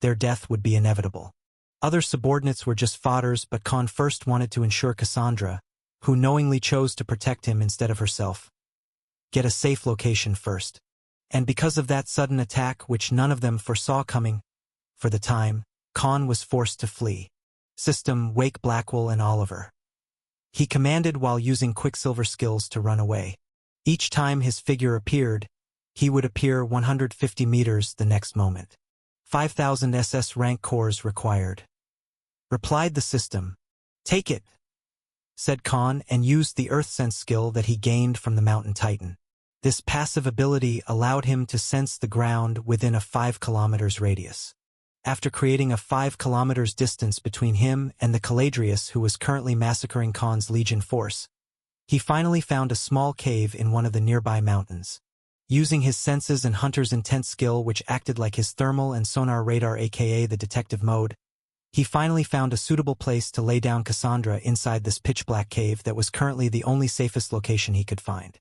their death would be inevitable. Other subordinates were just fodders, but Khan first wanted to ensure Cassandra, who knowingly chose to protect him instead of herself, get a safe location first. And because of that sudden attack, which none of them foresaw coming, for the time, Khan was forced to flee. System, wake Blackwell and Oliver. He commanded while using Quicksilver skills to run away. Each time his figure appeared, he would appear 150 meters the next moment. 5,000 SS rank cores required. Replied the system. Take it, said Khan, and used the Earth Sense skill that he gained from the Mountain Titan. This passive ability allowed him to sense the ground within a 5 kilometers radius. After creating a 5 kilometers distance between him and the Caladrius who was currently massacring Khan's Legion force, he finally found a small cave in one of the nearby mountains. Using his senses and Hunter's intent skill, which acted like his thermal and sonar radar aka the detective mode, he finally found a suitable place to lay down Cassandra inside this pitch-black cave that was currently the only safest location he could find.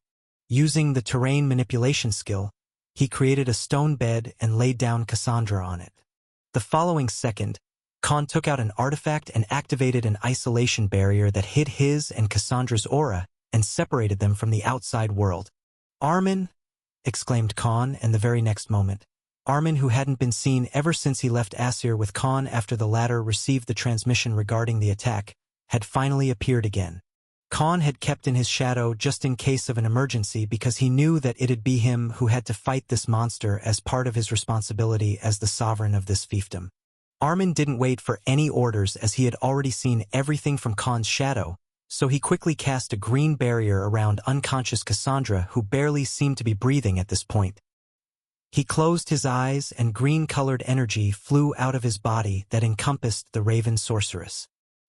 Using the terrain manipulation skill, he created a stone bed and laid down Cassandra on it. The following second, Khan took out an artifact and activated an isolation barrier that hid his and Cassandra's aura and separated them from the outside world. "Armin!" exclaimed Khan, and the very next moment, Armin, who hadn't been seen ever since he left Asir with Khan after the latter received the transmission regarding the attack, had finally appeared again. Khan had kept in his shadow just in case of an emergency because he knew that it'd be him who had to fight this monster as part of his responsibility as the sovereign of this fiefdom. Armin didn't wait for any orders as he had already seen everything from Khan's shadow, so he quickly cast a green barrier around unconscious Cassandra, who barely seemed to be breathing at this point. He closed his eyes and green-colored energy flew out of his body that encompassed the Raven Sorceress.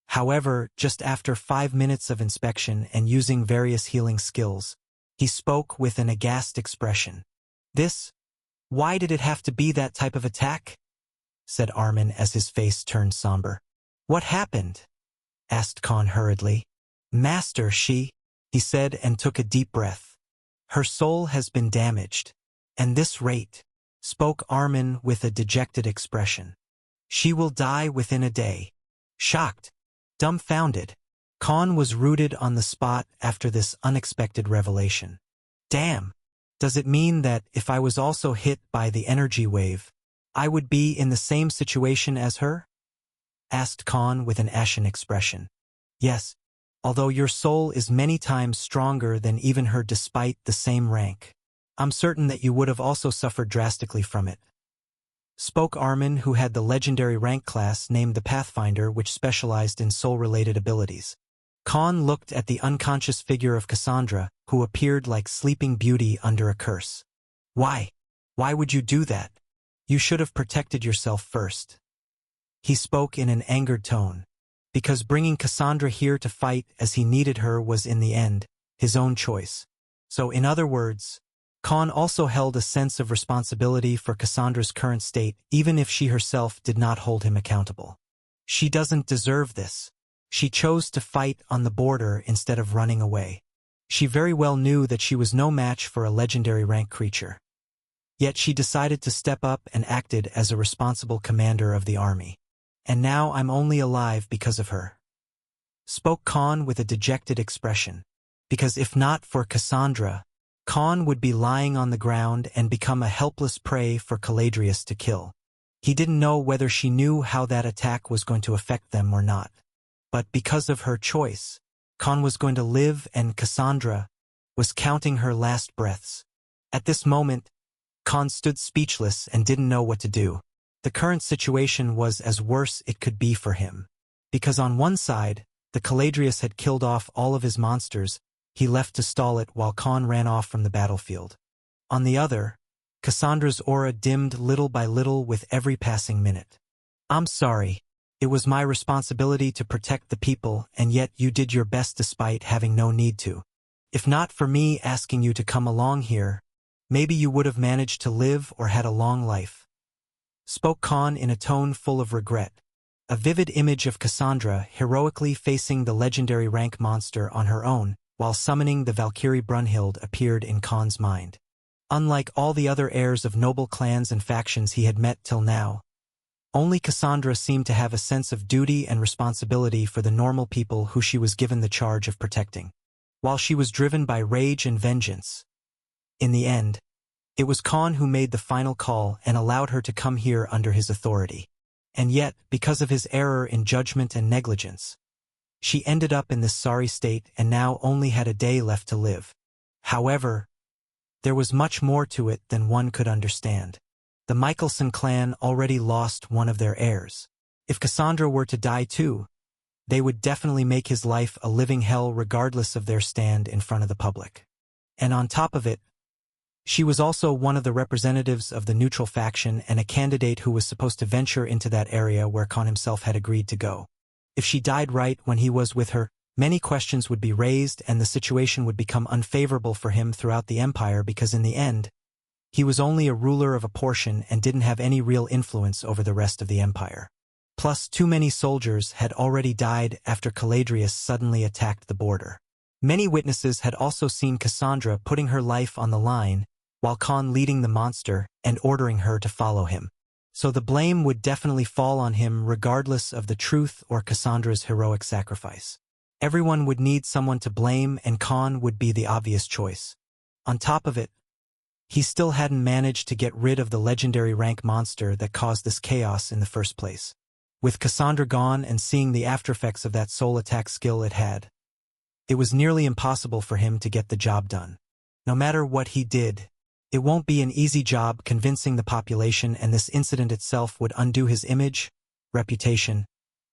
However, just after 5 minutes of inspection and using various healing skills, he spoke with an aghast expression. Why did it have to be that type of attack?" said Armin as his face turned somber. "What happened?" asked Khan hurriedly. "Master, he said and took a deep breath. "Her soul has been damaged. And this rate," spoke Armin with a dejected expression. "She will die within a day." Shocked, dumbfounded, Khan was rooted on the spot after this unexpected revelation. "Damn! Does it mean that if I was also hit by the energy wave, I would be in the same situation as her?" asked Khan with an ashen expression. "Yes, although your soul is many times stronger than even her despite the same rank. I'm certain that you would have also suffered drastically from it," spoke Armin, who had the legendary rank class named the Pathfinder, which specialized in soul-related abilities. Khan looked at the unconscious figure of Cassandra, who appeared like Sleeping Beauty under a curse. Why would you do that? You should have protected yourself first." He spoke in an angered tone, because bringing Cassandra here to fight as he needed her was in the end his own choice. So in other words, Khan also held a sense of responsibility for Cassandra's current state, even if she herself did not hold him accountable. "She doesn't deserve this. She chose to fight on the border instead of running away. She very well knew that she was no match for a legendary rank creature. Yet she decided to step up and acted as a responsible commander of the army. And now I'm only alive because of her," spoke Khan with a dejected expression. Because if not for Cassandra, Khan would be lying on the ground and become a helpless prey for Caladrius to kill. He didn't know whether she knew how that attack was going to affect them or not. But because of her choice, Khan was going to live and Cassandra was counting her last breaths. At this moment, Khan stood speechless and didn't know what to do. The current situation was as worse it could be for him. Because on one side, the Caladrius had killed off all of his monsters, he left to stall it while Khan ran off from the battlefield. On the other, Cassandra's aura dimmed little by little with every passing minute. "I'm sorry. It was my responsibility to protect the people, and yet you did your best despite having no need to. If not for me asking you to come along here, maybe you would have managed to live or had a long life," spoke Khan in a tone full of regret. A vivid image of Cassandra heroically facing the legendary rank monster on her own, while summoning the Valkyrie Brunhild, appeared in Khan's mind. Unlike all the other heirs of noble clans and factions he had met till now, only Cassandra seemed to have a sense of duty and responsibility for the normal people who she was given the charge of protecting. While she was driven by rage and vengeance, in the end, it was Khan who made the final call and allowed her to come here under his authority. And yet, because of his error in judgment and negligence, she ended up in this sorry state and now only had a day left to live. However, there was much more to it than one could understand. The Michelson clan already lost one of their heirs. If Cassandra were to die too, they would definitely make his life a living hell regardless of their stand in front of the public. And on top of it, she was also one of the representatives of the neutral faction and a candidate who was supposed to venture into that area where Khan himself had agreed to go. If she died right when he was with her, many questions would be raised and the situation would become unfavorable for him throughout the empire because in the end, he was only a ruler of a portion and didn't have any real influence over the rest of the empire. Plus, too many soldiers had already died after Caladrius suddenly attacked the border. Many witnesses had also seen Cassandra putting her life on the line while Khan leading the monster and ordering her to follow him. So the blame would definitely fall on him regardless of the truth or Cassandra's heroic sacrifice. Everyone would need someone to blame and Khan would be the obvious choice. On top of it, he still hadn't managed to get rid of the legendary rank monster that caused this chaos in the first place. With Cassandra gone and seeing the aftereffects of that soul attack skill it had, it was nearly impossible for him to get the job done. No matter what he did, it won't be an easy job convincing the population, and this incident itself would undo his image, reputation,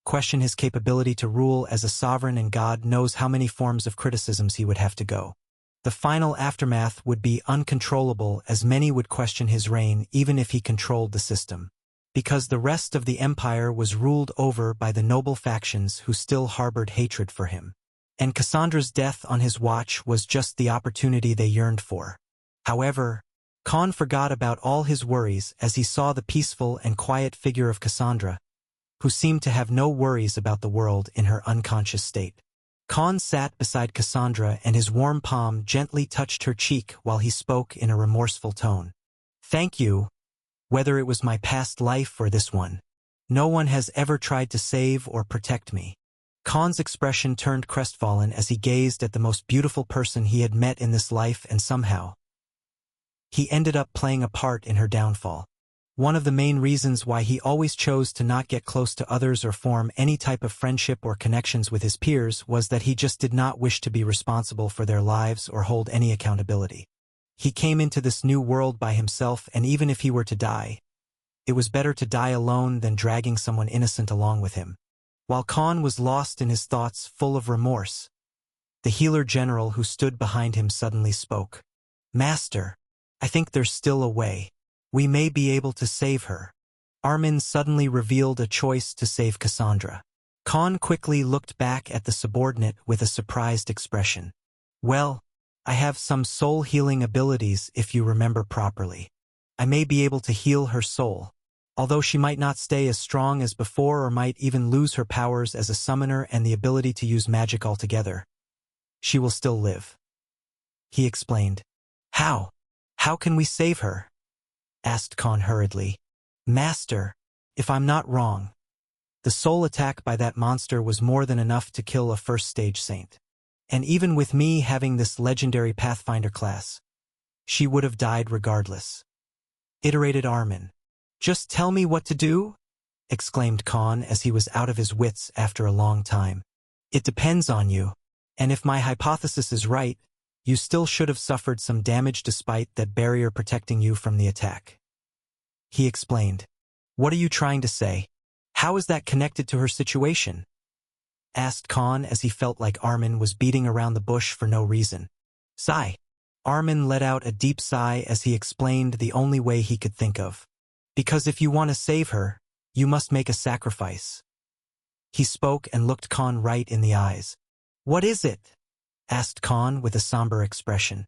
question his capability to rule as a sovereign, and God knows how many forms of criticisms he would have to go. The final aftermath would be uncontrollable as many would question his reign even if he controlled the system. Because the rest of the empire was ruled over by the noble factions who still harbored hatred for him. And Cassandra's death on his watch was just the opportunity they yearned for. However, Khan forgot about all his worries as he saw the peaceful and quiet figure of Cassandra, who seemed to have no worries about the world in her unconscious state. Khan sat beside Cassandra and his warm palm gently touched her cheek while he spoke in a remorseful tone. "Thank you. Whether it was my past life or this one, no one has ever tried to save or protect me." Khan's expression turned crestfallen as he gazed at the most beautiful person he had met in this life, and somehow, he ended up playing a part in her downfall. One of the main reasons why he always chose to not get close to others or form any type of friendship or connections with his peers was that he just did not wish to be responsible for their lives or hold any accountability. He came into this new world by himself, and even if he were to die, it was better to die alone than dragging someone innocent along with him. While Khan was lost in his thoughts full of remorse, the healer general who stood behind him suddenly spoke. "Master, I think there's still a way. We may be able to save her." Armin suddenly revealed a choice to save Cassandra. Khan quickly looked back at the subordinate with a surprised expression. "Well, I have some soul-healing abilities if you remember properly. I may be able to heal her soul. Although she might not stay as strong as before or might even lose her powers as a summoner and the ability to use magic altogether, she will still live," he explained. "How? How can we save her?" asked Khan hurriedly. "Master, if I'm not wrong, the soul attack by that monster was more than enough to kill a first-stage saint. And even with me having this legendary Pathfinder class, she would have died regardless," iterated Armin. "Just tell me what to do?" exclaimed Khan as he was out of his wits after a long time. "It depends on you, and if my hypothesis is right, you still should have suffered some damage despite that barrier protecting you from the attack," he explained. "What are you trying to say? How is that connected to her situation?" asked Khan as he felt like Armin was beating around the bush for no reason. "Sigh." Armin let out a deep sigh as he explained the only way he could think of. "Because if you want to save her, you must make a sacrifice." He spoke and looked Khan right in the eyes. "What is it?" asked Khan with a somber expression.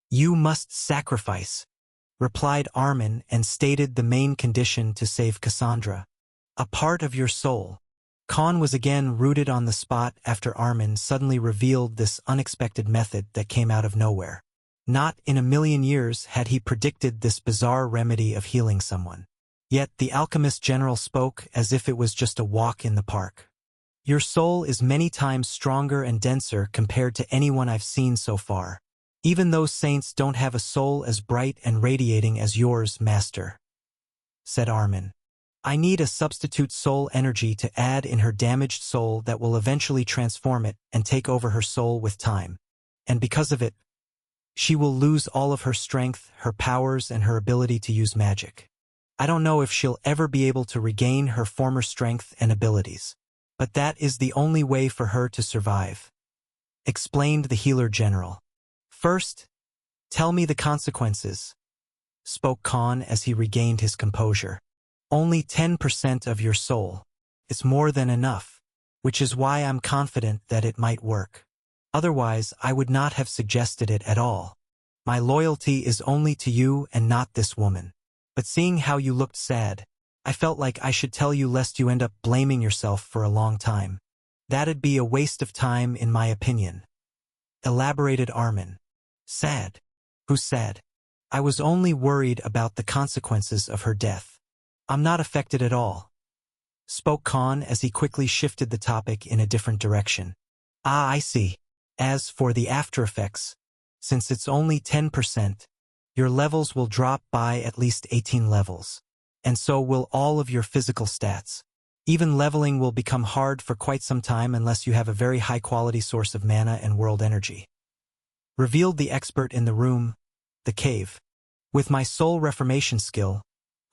"You must sacrifice," replied Armin and stated the main condition to save Cassandra. "A part of your soul." Khan was again rooted on the spot after Armin suddenly revealed this unexpected method that came out of nowhere. Not in a million years had he predicted this bizarre remedy of healing someone. Yet the alchemist general spoke as if it was just a walk in the park. "Your soul is many times stronger and denser compared to anyone I've seen so far. Even those saints don't have a soul as bright and radiating as yours, Master," said Armin. "I need a substitute soul energy to add in her damaged soul that will eventually transform it and take over her soul with time. And because of it, she will lose all of her strength, her powers, and her ability to use magic. I don't know if she'll ever be able to regain her former strength and abilities. But that is the only way for her to survive," explained the healer general. "First, tell me the consequences," spoke Khan as he regained his composure. "Only 10% of your soul. It's more than enough, which is why I'm confident that it might work. Otherwise, I would not have suggested it at all. My loyalty is only to you and not this woman. But seeing how you looked sad, I felt like I should tell you lest you end up blaming yourself for a long time. That'd be a waste of time in my opinion," elaborated Armin. "Sad? Who's sad? I was only worried about the consequences of her death. I'm not affected at all," spoke Khan as he quickly shifted the topic in a different direction. "Ah, I see. As for the after effects, since it's only 10%, your levels will drop by at least 18 levels. And so will all of your physical stats. Even leveling will become hard for quite some time unless you have a very high-quality source of mana and world energy," revealed the expert in the room, the cave. "With my soul reformation skill,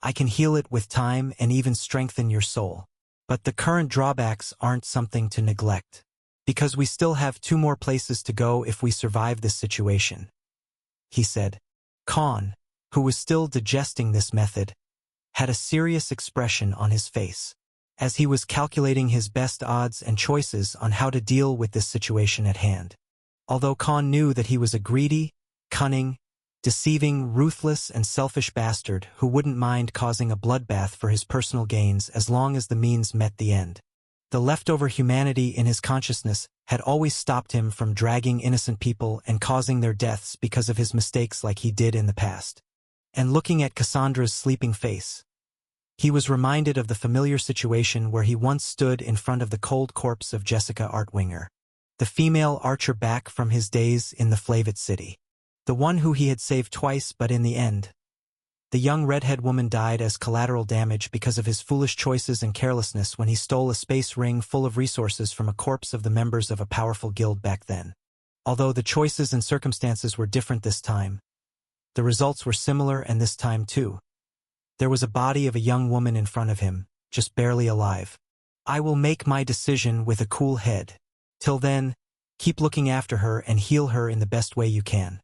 I can heal it with time and even strengthen your soul. But the current drawbacks aren't something to neglect, because we still have 2 more places to go if we survive this situation," he said. Khan, who was still digesting this method, had a serious expression on his face, as he was calculating his best odds and choices on how to deal with this situation at hand. Although Khan knew that he was a greedy, cunning, deceiving, ruthless, and selfish bastard who wouldn't mind causing a bloodbath for his personal gains as long as the means met the end. The leftover humanity in his consciousness had always stopped him from dragging innocent people and causing their deaths because of his mistakes like he did in the past. And looking at Cassandra's sleeping face, he was reminded of the familiar situation where he once stood in front of the cold corpse of Jessica Artwinger, the female archer back from his days in the Flavit City. The one who he had saved twice, but in the end, the young redhead woman died as collateral damage because of his foolish choices and carelessness when he stole a space ring full of resources from a corpse of the members of a powerful guild back then. Although the choices and circumstances were different this time, the results were similar, and this time too. There was a body of a young woman in front of him, just barely alive. "I will make my decision with a cool head. Till then, keep looking after her and heal her in the best way you can,"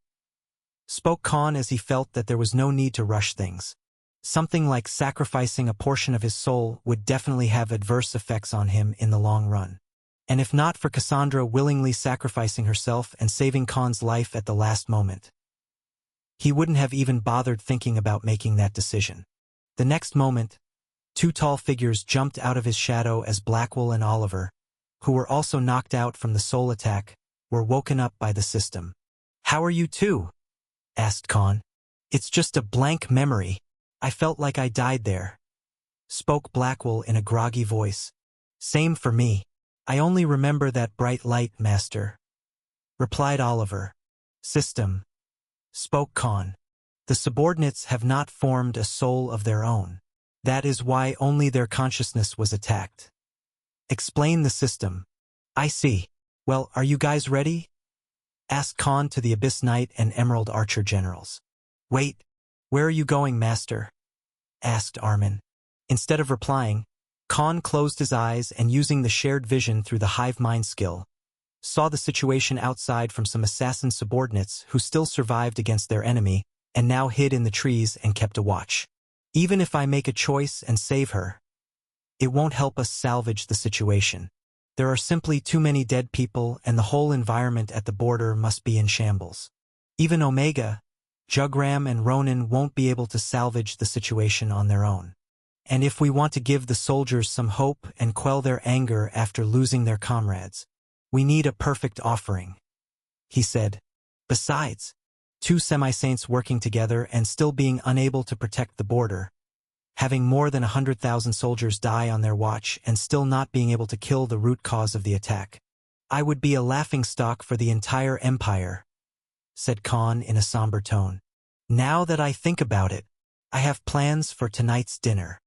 spoke Khan as he felt that there was no need to rush things. Something like sacrificing a portion of his soul would definitely have adverse effects on him in the long run. And if not for Cassandra willingly sacrificing herself and saving Khan's life at the last moment, he wouldn't have even bothered thinking about making that decision. The next moment, 2 tall figures jumped out of his shadow as Blackwell and Oliver, who were also knocked out from the soul attack, were woken up by the system. "How are you two?" asked Khan. "It's just a blank memory. I felt like I died there," spoke Blackwell in a groggy voice. "Same for me. I only remember that bright light, Master," replied Oliver. "System," spoke Khan. "The subordinates have not formed a soul of their own. That is why only their consciousness was attacked," explained the system. "I see. Well, are you guys ready?" asked Khan to the Abyss Knight and Emerald Archer generals. "Wait, where are you going, Master?" asked Armin. Instead of replying, Khan closed his eyes and, using the shared vision through the hive mind skill, saw the situation outside from some assassin subordinates who still survived against their enemy and now hid in the trees and kept a watch. "Even if I make a choice and save her, it won't help us salvage the situation. There are simply too many dead people, and the whole environment at the border must be in shambles. Even Omega, Jugram, and Ronin won't be able to salvage the situation on their own. And if we want to give the soldiers some hope and quell their anger after losing their comrades, we need a perfect offering," he said. "Besides, 2 semi-saints working together and still being unable to protect the border, having more than 100,000 soldiers die on their watch and still not being able to kill the root cause of the attack. I would be a laughingstock for the entire empire," said Khan in a somber tone. "Now that I think about it, I have plans for tonight's dinner.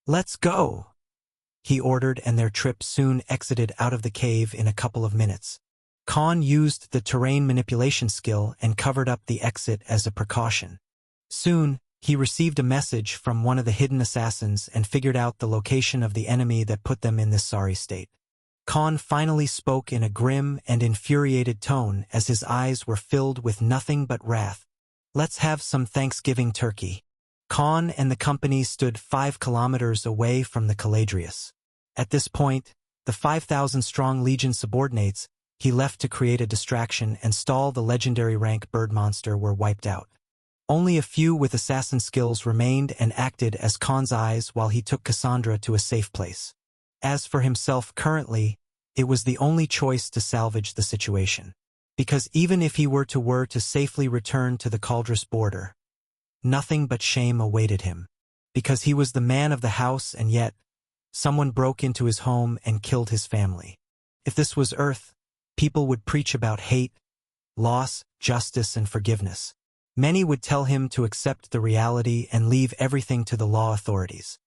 Let's go," he ordered, and their trip soon exited out of the cave in a couple of minutes. Khan used the terrain manipulation skill and covered up the exit as a precaution. Soon, He received a message from one of the hidden assassins and figured out the location of the enemy that put them in this sorry state. Khan finally spoke in a grim and infuriated tone as his eyes were filled with nothing but wrath. "Let's have some Thanksgiving turkey." Khan and the company stood 5 kilometers away from the Caladrius. At this point, the 5,000-strong Legion subordinates he left to create a distraction and stall the legendary rank bird monster were wiped out. Only a few with assassin skills remained and acted as Khan's eyes while he took Cassandra to a safe place. As for himself currently, it was the only choice to salvage the situation. Because even if he were to safely return to the Caldrus border, nothing but shame awaited him. Because he was the man of the house and yet, someone broke into his home and killed his family. If this was Earth, people would preach about hate, loss, justice, and forgiveness. Many would tell him to accept the reality and leave everything to the law authorities.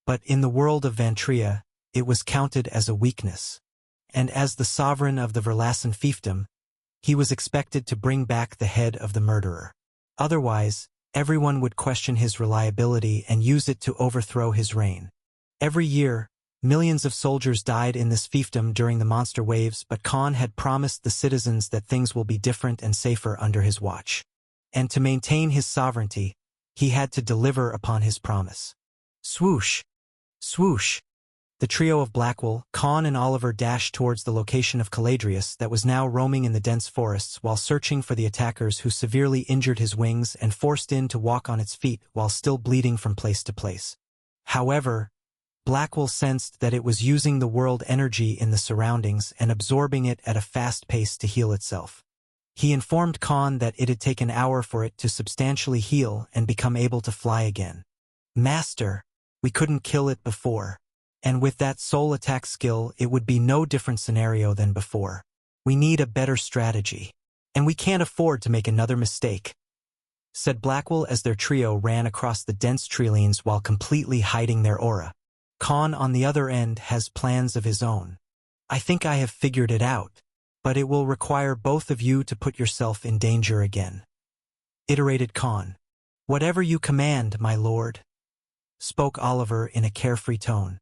But in the world of Vantria, it was counted as a weakness. And as the sovereign of the Verlassen fiefdom, he was expected to bring back the head of the murderer. Otherwise, everyone would question his reliability and use it to overthrow his reign. Every year, millions of soldiers died in this fiefdom during the monster waves, but Khan had promised the citizens that things will be different and safer under his watch. And to maintain his sovereignty, he had to deliver upon his promise. Swoosh! Swoosh! The trio of Blackwell, Khan and Oliver dashed towards the location of Caladrius that was now roaming in the dense forests while searching for the attackers who severely injured his wings and forced in to walk on its feet while still bleeding from place to place. However, Blackwell sensed that it was using the world energy in the surroundings and absorbing it at a fast pace to heal itself. He informed Khan that it had taken an hour for it to substantially heal and become able to fly again. "Master, we couldn't kill it before. And with that soul attack skill, it would be no different scenario than before. We need a better strategy. And we can't afford to make another mistake," said Blackwell as their trio ran across the dense treelines while completely hiding their aura. Khan, on the other end, has plans of his own. "I think I have figured it out, but it will require both of you to put yourself in danger again," iterated Khan. "Whatever you command, my lord," spoke Oliver in a carefree tone.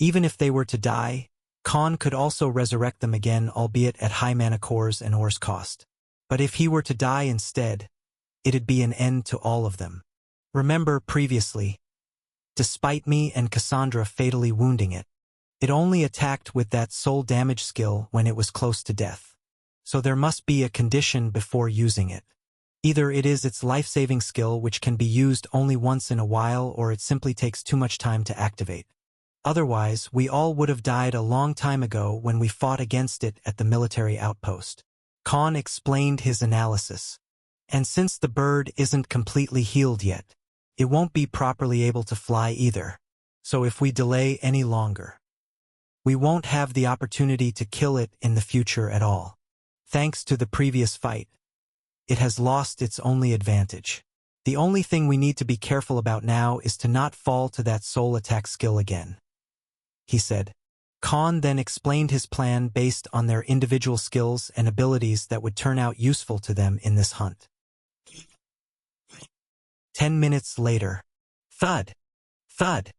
Even if they were to die, Khan could also resurrect them again, albeit at high mana cores and ores cost. But if he were to die instead, it'd be an end to all of them. Remember previously, despite me and Cassandra fatally wounding it, it only attacked with that soul damage skill when it was close to death. So there must be a condition before using it. Either it is its life-saving skill which can be used only once in a while, or it simply takes too much time to activate. Otherwise, we all would have died a long time ago when we fought against it at the military outpost. Khan explained his analysis. And since the bird isn't completely healed yet, it won't be properly able to fly either. So if we delay any longer, we won't have the opportunity to kill it in the future at all. Thanks to the previous fight, it has lost its only advantage. The only thing we need to be careful about now is to not fall to that soul attack skill again," he said. Khan then explained his plan based on their individual skills and abilities that would turn out useful to them in this hunt. 10 minutes later. Thud! Thud!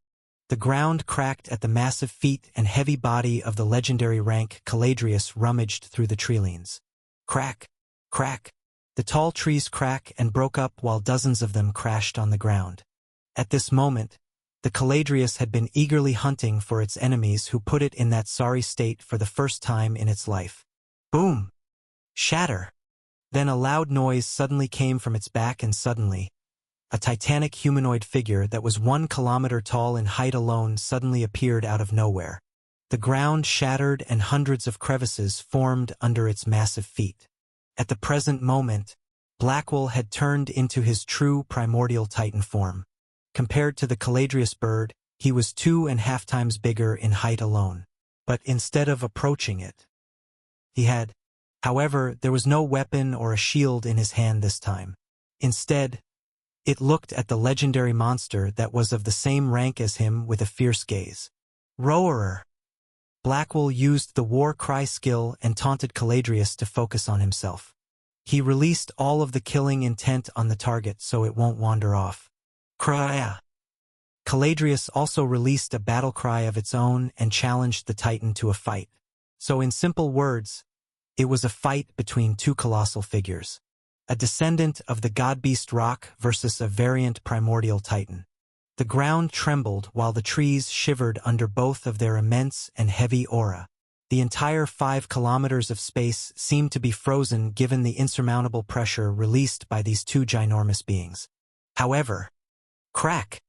The ground cracked at the massive feet and heavy body of the legendary rank Caladrius rummaged through the treelines. Crack! Crack! The tall trees cracked and broke up while dozens of them crashed on the ground. At this moment, the Caladrius had been eagerly hunting for its enemies who put it in that sorry state for the first time in its life. Boom! Shatter! Then a loud noise suddenly came from its back, and suddenly, a titanic humanoid figure that was 1 kilometer tall in height alone suddenly appeared out of nowhere. The ground shattered and hundreds of crevices formed under its massive feet. At the present moment, Blackwell had turned into his true primordial titan form. Compared to the Caladrius bird, he was 2.5 times bigger in height alone. But instead of approaching it, he had. However, there was no weapon or a shield in his hand this time. Instead, it looked at the legendary monster that was of the same rank as him with a fierce gaze. Roarer! Blackwell used the war cry skill and taunted Caladrius to focus on himself. He released all of the killing intent on the target so it won't wander off. Cry! Caladrius also released a battle cry of its own and challenged the Titan to a fight. So in simple words, it was a fight between two colossal figures. A descendant of the god-beast rock versus a variant primordial Titan. The ground trembled while the trees shivered under both of their immense and heavy aura. The entire 5 kilometers of space seemed to be frozen given the insurmountable pressure released by these two ginormous beings. However, crack!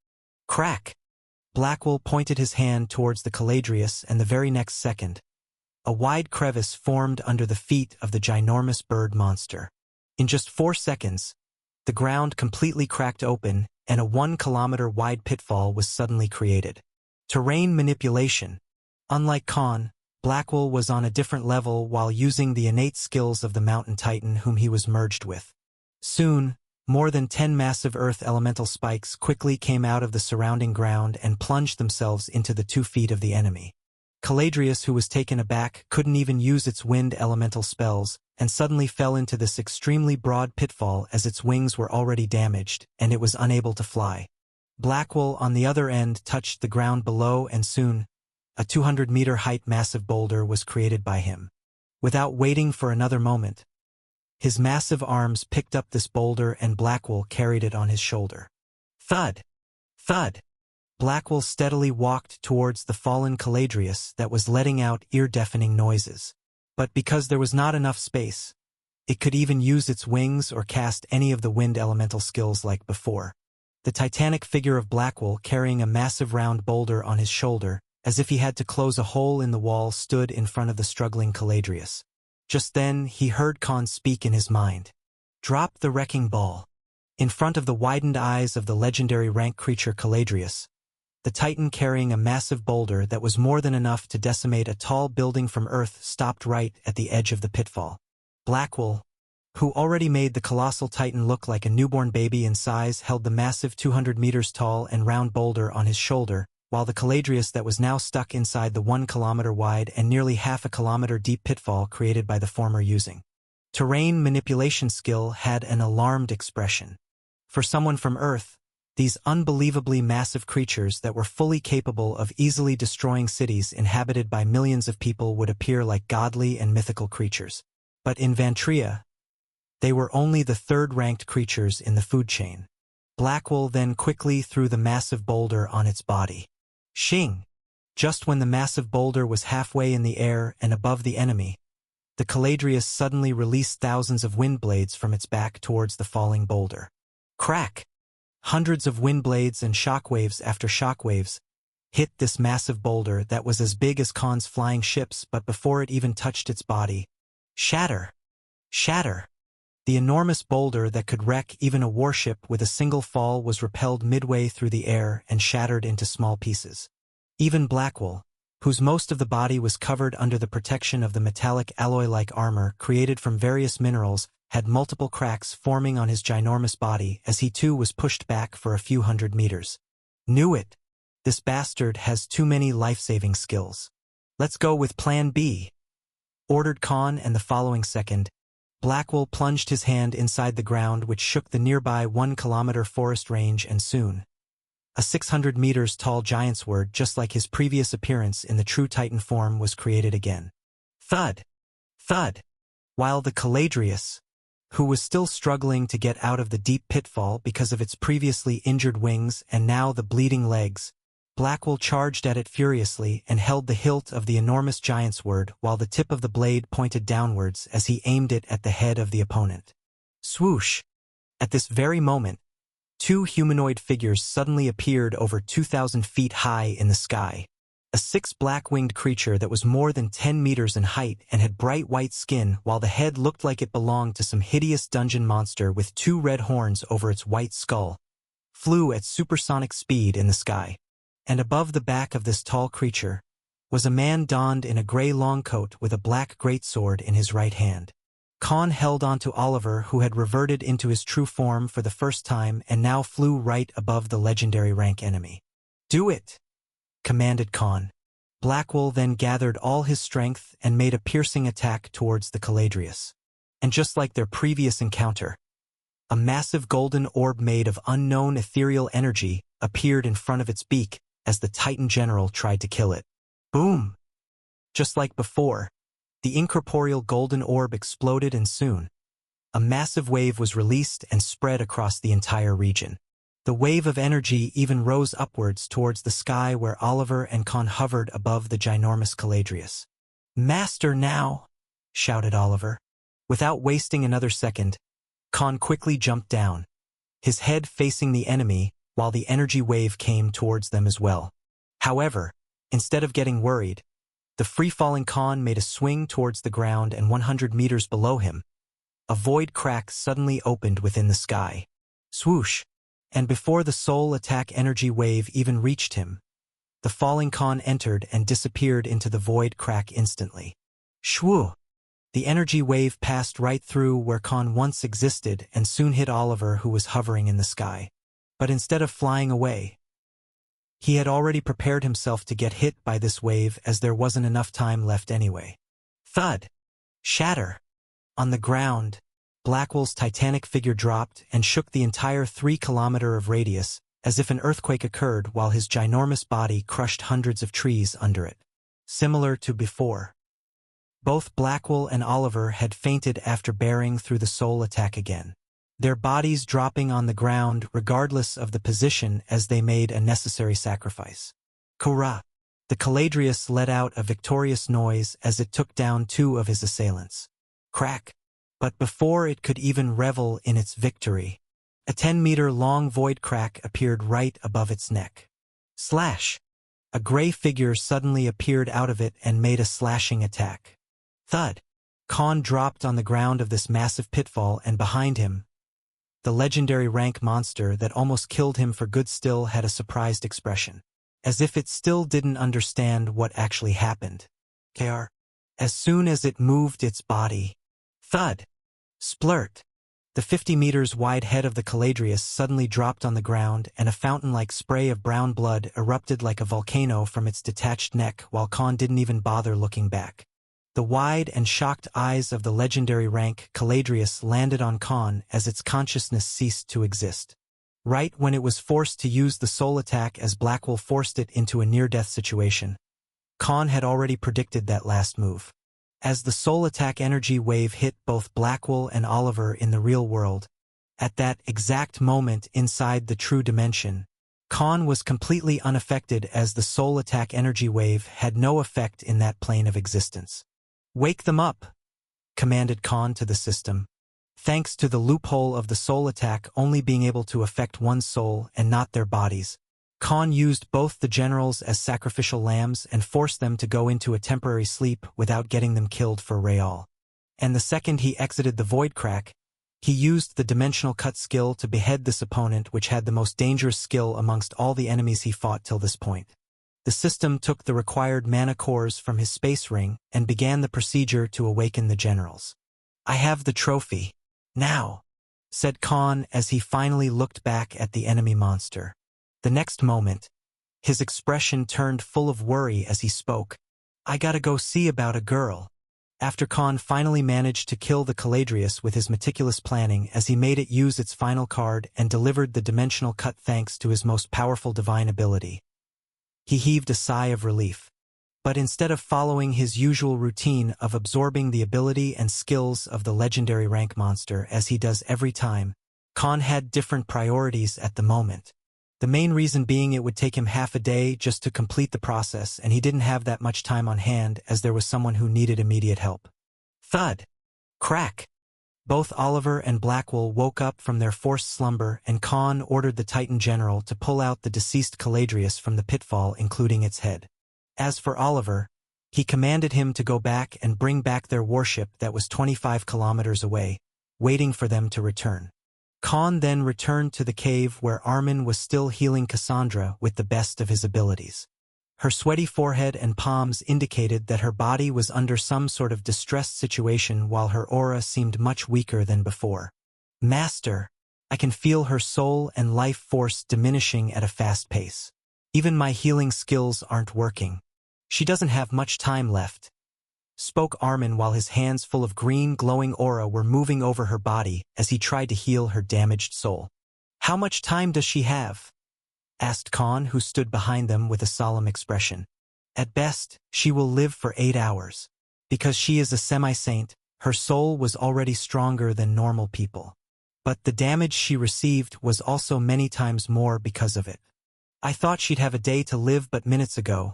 Crack! Blackwell pointed his hand towards the Caladrius, and the very next second, a wide crevice formed under the feet of the ginormous bird monster. In just 4 seconds, the ground completely cracked open, and a 1-kilometer-wide pitfall was suddenly created. Terrain manipulation. Unlike Khan, Blackwell was on a different level while using the innate skills of the mountain titan whom he was merged with. Soon, more than 10 massive earth elemental spikes quickly came out of the surrounding ground and plunged themselves into the 2 feet of the enemy. Caladrius, who was taken aback, couldn't even use its wind elemental spells, and suddenly fell into this extremely broad pitfall as its wings were already damaged, and it was unable to fly. Blackwell, on the other end, touched the ground below, and soon, a 200-meter-height massive boulder was created by him. Without waiting for another moment, his massive arms picked up this boulder and Blackwell carried it on his shoulder. Thud! Thud! Blackwell steadily walked towards the fallen Caladrius that was letting out ear-deafening noises. But because there was not enough space, it could even use its wings or cast any of the wind elemental skills like before. The titanic figure of Blackwell carrying a massive round boulder on his shoulder, as if he had to close a hole in the wall, stood in front of the struggling Caladrius. Just then, he heard Khan speak in his mind. Drop the wrecking ball. In front of the widened eyes of the legendary rank creature Caladrius, the titan carrying a massive boulder that was more than enough to decimate a tall building from Earth stopped right at the edge of the pitfall. Blackwell, who already made the colossal titan look like a newborn baby in size, held the massive 200 meters tall and round boulder on his shoulder, while the Caladrius that was now stuck inside the 1 kilometer wide and nearly half a kilometer deep pitfall created by the former using. Terrain manipulation skill had an alarmed expression. For someone from Earth, these unbelievably massive creatures that were fully capable of easily destroying cities inhabited by millions of people would appear like godly and mythical creatures. But in Vantria, they were only the 3rd-ranked creatures in the food chain. Blackwell then quickly threw the massive boulder on its body. Shing! Just when the massive boulder was halfway in the air and above the enemy, the Caladrius suddenly released thousands of wind blades from its back towards the falling boulder. Crack! Hundreds of wind blades and shockwaves after shockwaves hit this massive boulder that was as big as Khan's flying ships, but before it even touched its body. Shatter! Shatter! The enormous boulder that could wreck even a warship with a single fall was repelled midway through the air and shattered into small pieces. Even Blackwell, whose most of the body was covered under the protection of the metallic alloy-like armor created from various minerals, had multiple cracks forming on his ginormous body as he too was pushed back for a few hundred meters. Knew it! This bastard has too many life-saving skills. Let's go with Plan B, ordered Khan, and the following second, Blackwell plunged his hand inside the ground, which shook the nearby 1-kilometer forest range, and soon, a 600 meters tall giant sword, just like his previous appearance in the true Titan form, was created again. Thud! Thud! While the Caladrius, who was still struggling to get out of the deep pitfall because of its previously injured wings and now the bleeding legs, Blackwell charged at it furiously and held the hilt of the enormous giant sword while the tip of the blade pointed downwards as he aimed it at the head of the opponent. Swoosh! At this very moment, 2 humanoid figures suddenly appeared over 2,000 feet high in the sky. A 6 black-winged creature that was more than 10 meters in height and had bright white skin, while the head looked like it belonged to some hideous dungeon monster with 2 red horns over its white skull, flew at supersonic speed in the sky. And above the back of this tall creature was a man donned in a gray long coat with a black greatsword in his right hand. Khan held on to Oliver, who had reverted into his true form for the first time and now flew right above the legendary rank enemy. Do it! Commanded Khan. Blackwell then gathered all his strength and made a piercing attack towards the Caladrius. And just like their previous encounter, A massive golden orb made of unknown ethereal energy appeared in front of its beak as the Titan General tried to kill it. Boom! Just like before, the incorporeal golden orb exploded, and soon, a massive wave was released and spread across the entire region. The wave of energy even rose upwards towards the sky where Oliver and Khan hovered above the ginormous Caladrius. "Master now!" shouted Oliver. Without wasting another second, Khan quickly jumped down, his head facing the enemy while the energy wave came towards them as well. However, instead of getting worried, the free-falling Khan made a swing towards the ground, and 100 meters below him, a void crack suddenly opened within the sky. Swoosh! And before the soul attack energy wave even reached him, the falling Khan entered and disappeared into the void crack instantly. Shwoo! The energy wave passed right through where Khan once existed and soon hit Oliver, who was hovering in the sky. But instead of flying away, he had already prepared himself to get hit by this wave, as there wasn't enough time left anyway. Thud! Shatter! On the ground, Blackwell's titanic figure dropped and shook the entire 3-kilometer of radius, as if an earthquake occurred, while his ginormous body crushed hundreds of trees under it. Similar to before, both Blackwell and Oliver had fainted after bearing through the soul attack again, their bodies dropping on the ground regardless of the position as they made a necessary sacrifice. Hurrah! The Caladrius let out a victorious noise as it took down 2 of his assailants. Crack! But before it could even revel in its victory, a 10-meter-long void crack appeared right above its neck. Slash! A gray figure suddenly appeared out of it and made a slashing attack. Thud! Khan dropped on the ground of this massive pitfall, and behind him, the legendary rank monster that almost killed him for good still had a surprised expression, as if it still didn't understand what actually happened. KR. As soon as it moved its body, thud! Splurt! The 50 meters wide head of the Caladrius suddenly dropped on the ground, and a fountain-like spray of brown blood erupted like a volcano from its detached neck, while Khan didn't even bother looking back. The wide and shocked eyes of the legendary rank Caladrius landed on Khan as its consciousness ceased to exist. Right when it was forced to use the soul attack, as Blackwell forced it into a near-death situation, Khan had already predicted that last move. As the soul attack energy wave hit both Blackwell and Oliver in the real world, at that exact moment inside the true dimension, Khan was completely unaffected, as the soul attack energy wave had no effect in that plane of existence. "Wake them up," commanded Khan to the system. Thanks to the loophole of the soul attack only being able to affect one soul and not their bodies, Khan used both the generals as sacrificial lambs and forced them to go into a temporary sleep without getting them killed for Real. And the second he exited the void crack, he used the dimensional cut skill to behead this opponent, which had the most dangerous skill amongst all the enemies he fought till this point. The system took the required mana cores from his space ring and began the procedure to awaken the generals. "I have the trophy. Now," said Khan as he finally looked back at the enemy monster. The next moment, his expression turned full of worry as he spoke. "I gotta go see about a girl." After Khan finally managed to kill the Caladrius with his meticulous planning, as he made it use its final card and delivered the dimensional cut thanks to his most powerful divine ability, he heaved a sigh of relief. But instead of following his usual routine of absorbing the ability and skills of the legendary rank monster as he does every time, Khan had different priorities at the moment. The main reason being it would take him half a day just to complete the process, and he didn't have that much time on hand as there was someone who needed immediate help. Thud! Crack! Both Oliver and Blackwell woke up from their forced slumber, and Khan ordered the Titan General to pull out the deceased Caladrius from the pitfall, including its head. As for Oliver, he commanded him to go back and bring back their warship that was 25 kilometers away, waiting for them to return. Khan then returned to the cave where Armin was still healing Cassandra with the best of his abilities. Her sweaty forehead and palms indicated that her body was under some sort of distressed situation, while her aura seemed much weaker than before. "Master, I can feel her soul and life force diminishing at a fast pace. Even my healing skills aren't working. She doesn't have much time left. spoke Armin while his hands full of green glowing aura were moving over her body as he tried to heal her damaged soul. How much time does she have? Asked Khan, who stood behind them with a solemn expression. At best, she will live for 8 hours. Because she is a semi-saint, her soul was already stronger than normal people. But the damage she received was also many times more because of it. I thought she'd have a day to live, but minutes ago,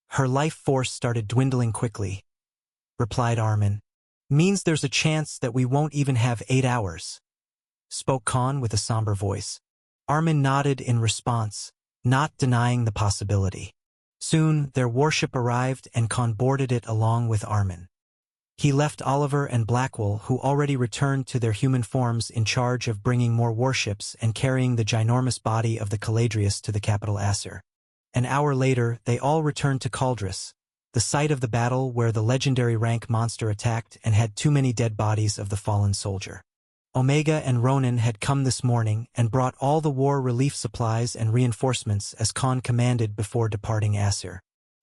her life force started dwindling quickly, replied Armin. Means there's a chance that we won't even have 8 hours, spoke Khan with a somber voice. Armin nodded in response, not denying the possibility. Soon, their warship arrived and Khan boarded it along with Armin. He left Oliver and Blackwell, who already returned to their human forms, in charge of bringing more warships and carrying the ginormous body of the Caladrius to the capital Acer. An hour later, they all returned to Caldris, the site of the battle where the legendary rank monster attacked and had too many dead bodies of the fallen soldier. Omega and Ronan had come this morning and brought all the war relief supplies and reinforcements as Khan commanded before departing Acer.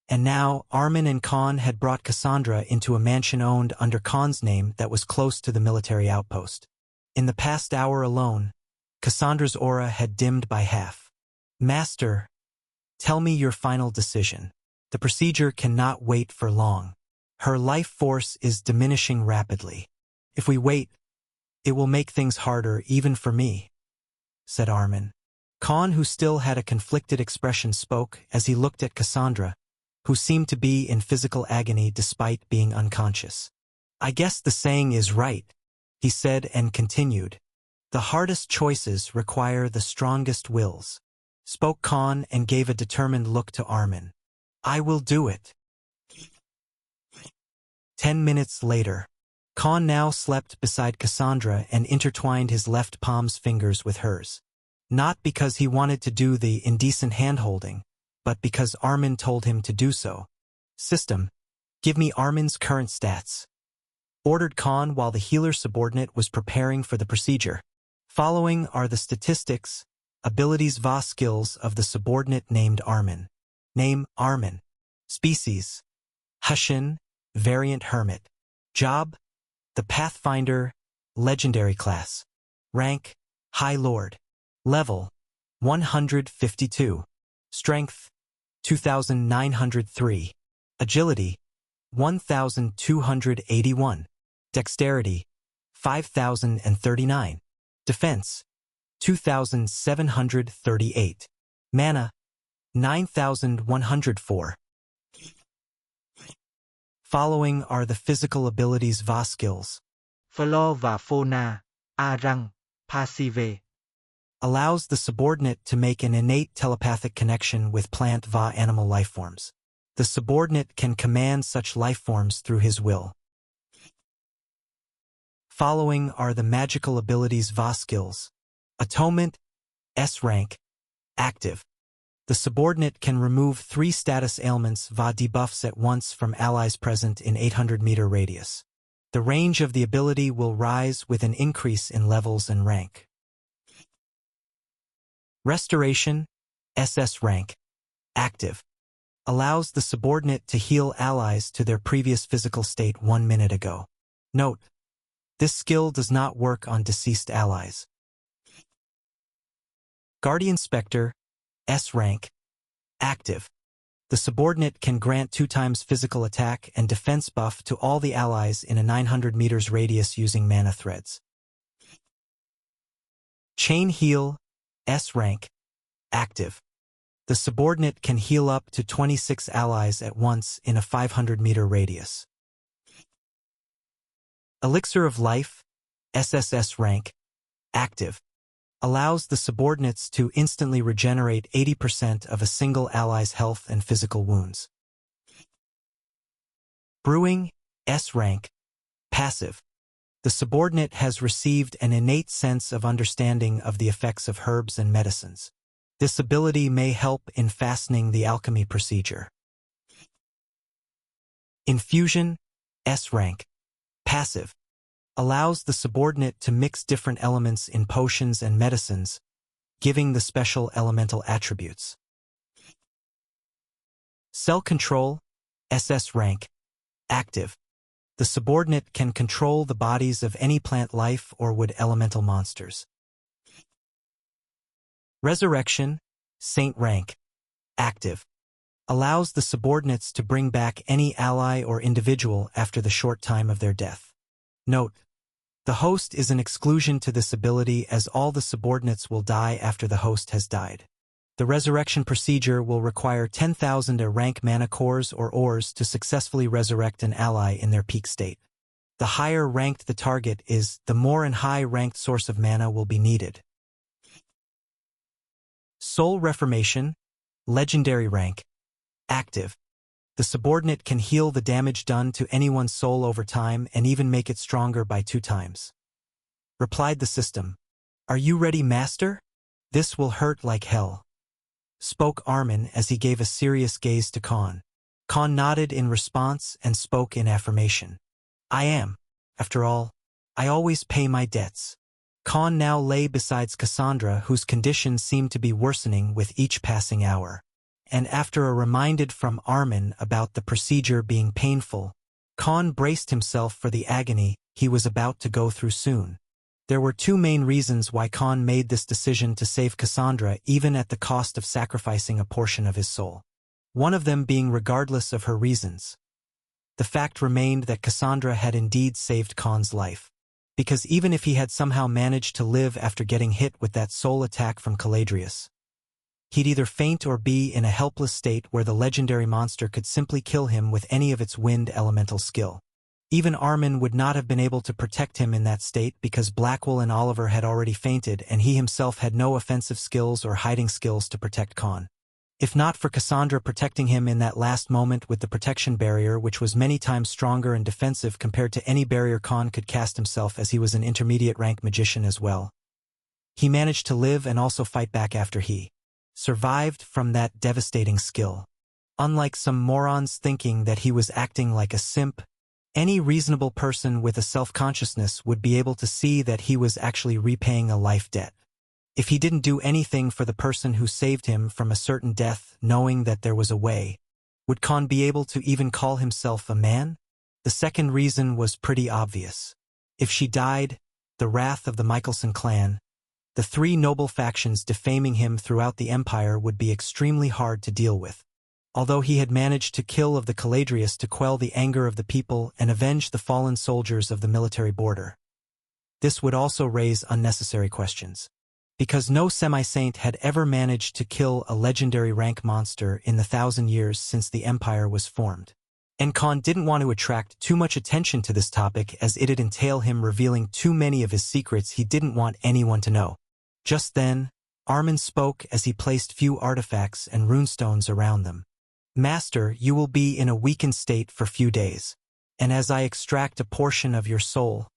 And now, Armin and Khan had brought Cassandra into a mansion owned under Khan's name that was close to the military outpost. In the past hour alone, Cassandra's aura had dimmed by half. Master, tell me your final decision. The procedure cannot wait for long. Her life force is diminishing rapidly. If we wait, it will make things harder even for me, said Armin. Khan, who still had a conflicted expression, spoke as he looked at Cassandra, who seemed to be in physical agony despite being unconscious. I guess the saying is right, he said and continued. The hardest choices require the strongest wills, spoke Khan and gave a determined look to Armin. I will do it. 10 minutes later, Khan now slept beside Cassandra and intertwined his left palm's fingers with hers. Not because he wanted to do the indecent hand-holding, but because Armin told him to do so. System, give me Armin's current stats, ordered Khan while the healer subordinate was preparing for the procedure. Following are the statistics, abilities, va skills of the subordinate named Armin. Name, Armin. Species, Hushin, variant Hermit. Job, the Pathfinder, legendary class. Rank, High Lord. Level, 152. Strength, 2,903. Agility, 1,281. Dexterity, 5,039. Defense, 2,738. Mana, 9,104. Following are the physical abilities va skills. Flora và fauna, arang, passive. Allows the subordinate to make an innate telepathic connection with plant va animal lifeforms. The subordinate can command such lifeforms through his will. Following are the magical abilities va skills. Atonement, S rank, active. The subordinate can remove 3 status ailments va debuffs at once from allies present in 800-meter radius. The range of the ability will rise with an increase in levels and rank. Restoration, SS rank, active. Allows the subordinate to heal allies to their previous physical state 1 minute ago. Note, this skill does not work on deceased allies. Guardian Spectre, S rank, active. The subordinate can grant 2 times physical attack and defense buff to all the allies in a 900 meters radius using mana threads. Chain Heal, S rank, active. The subordinate can heal up to 26 allies at once in a 500-meter radius. Elixir of Life, SSS rank, active. Allows the subordinates to instantly regenerate 80% of a single ally's health and physical wounds. Brewing, S rank, passive. The subordinate has received an innate sense of understanding of the effects of herbs and medicines. This ability may help in fastening the alchemy procedure. Infusion, S rank, passive. Allows the subordinate to mix different elements in potions and medicines, giving the special elemental attributes. Cell Control, SS rank, active. The subordinate can control the bodies of any plant life or wood elemental monsters. Resurrection, Saint rank, active. Allows the subordinates to bring back any ally or individual after the short time of their death. Note: the host is an exclusion to this ability, as all the subordinates will die after the host has died. The resurrection procedure will require 10,000 rank mana cores or ores to successfully resurrect an ally in their peak state. The higher ranked the target is, the more and high-ranked source of mana will be needed. Soul Reformation, legendary rank, active. The subordinate can heal the damage done to anyone's soul over time and even make it stronger by 2 times. Replied the system. Are you ready, master? This will hurt like hell. Spoke Armin as he gave a serious gaze to Khan. Khan nodded in response and spoke in affirmation. I am. After all, I always pay my debts. Khan now lay beside Cassandra, whose condition seemed to be worsening with each passing hour. And after a reminder from Armin about the procedure being painful, Khan braced himself for the agony he was about to go through soon. There were 2 main reasons why Khan made this decision to save Cassandra, even at the cost of sacrificing a portion of his soul. One of them being regardless of her reasons. The fact remained that Cassandra had indeed saved Khan's life. Because even if he had somehow managed to live after getting hit with that soul attack from Caladrius, he'd either faint or be in a helpless state where the legendary monster could simply kill him with any of its wind elemental skill. Even Armin would not have been able to protect him in that state, because Blackwell and Oliver had already fainted and he himself had no offensive skills or hiding skills to protect Khan. If not for Cassandra protecting him in that last moment with the protection barrier, which was many times stronger and defensive compared to any barrier Khan could cast himself, as he was an intermediate rank magician as well. He managed to live and also fight back after he survived from that devastating skill. Unlike some morons thinking that he was acting like a simp, any reasonable person with a self-consciousness would be able to see that he was actually repaying a life debt. If he didn't do anything for the person who saved him from a certain death, knowing that there was a way, would Khan be able to even call himself a man? The second reason was pretty obvious. If she died, the wrath of the Michelson clan, the 3 noble factions defaming him throughout the Empire, would be extremely hard to deal with. Although he had managed to kill of the Caladrius to quell the anger of the people and avenge the fallen soldiers of the military border, this would also raise unnecessary questions. Because no semi-saint had ever managed to kill a legendary rank monster in the 1,000 years since the Empire was formed. And Khan didn't want to attract too much attention to this topic, as it'd entail him revealing too many of his secrets he didn't want anyone to know. Just then, Armin spoke as he placed few artifacts and runestones around them. Master, you will be in a weakened state for few days, and as I extract a portion of your soul,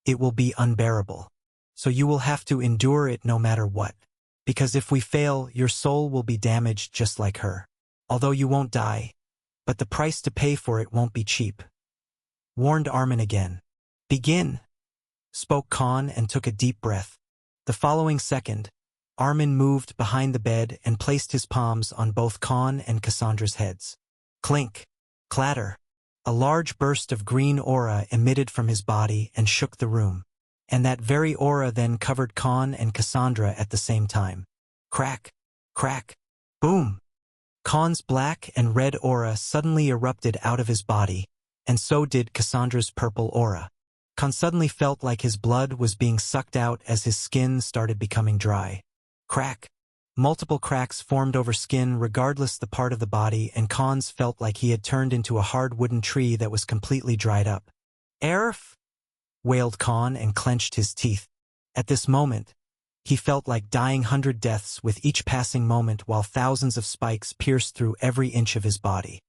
it will be unbearable. So you will have to endure it no matter what. Because if we fail, your soul will be damaged just like her. Although you won't die, but the price to pay for it won't be cheap. Warned Armin again. Begin, spoke Khan and took a deep breath. The following second, Armin moved behind the bed and placed his palms on both Khan and Cassandra's heads. Clink, clatter. A large burst of green aura emitted from his body and shook the room. And that very aura then covered Khan and Cassandra at the same time. Crack, crack, boom. Khan's black and red aura suddenly erupted out of his body, and so did Cassandra's purple aura. Khan suddenly felt like his blood was being sucked out as his skin started becoming dry. Crack. Multiple cracks formed over skin regardless the part of the body, and Khan's felt like he had turned into a hard wooden tree that was completely dried up. Erf! Wailed Khan and clenched his teeth. At this moment, he felt like dying 100 deaths with each passing moment, while thousands of spikes pierced through every inch of his body.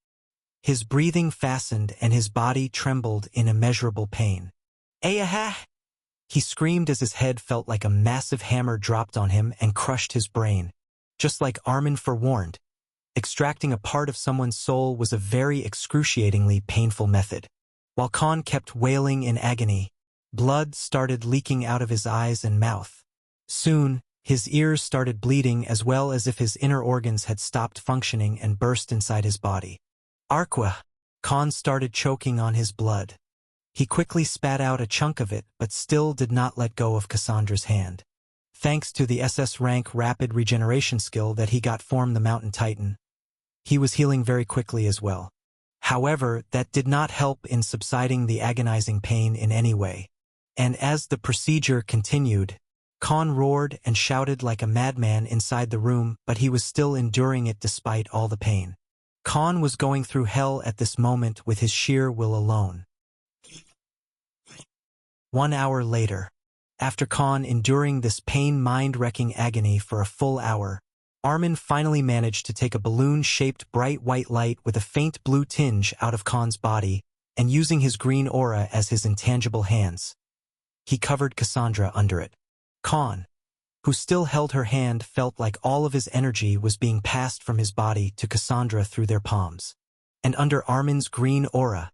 His breathing fastened and his body trembled in immeasurable pain. Ayaha! He screamed as his head felt like a massive hammer dropped on him and crushed his brain. Just like Armin forewarned, extracting a part of someone's soul was a very excruciatingly painful method. While Khan kept wailing in agony, blood started leaking out of his eyes and mouth. Soon, his ears started bleeding, as well as if his inner organs had stopped functioning and burst inside his body. Arqua! Khan started choking on his blood. He quickly spat out a chunk of it but still did not let go of Cassandra's hand. Thanks to the SS rank rapid regeneration skill that he got from the Mountain Titan, he was healing very quickly as well. However, that did not help in subsiding the agonizing pain in any way. And as the procedure continued, Khan roared and shouted like a madman inside the room, but he was still enduring it despite all the pain. Khan was going through hell at this moment with his sheer will alone. 1 hour later, after Khan enduring this pain-mind-wrecking agony for a full hour, Armin finally managed to take a balloon-shaped bright white light with a faint blue tinge out of Khan's body, and using his green aura as his intangible hands, he covered Cassandra under it. Khan, who still held her hand, felt like all of his energy was being passed from his body to Cassandra through their palms. And under Armin's green aura,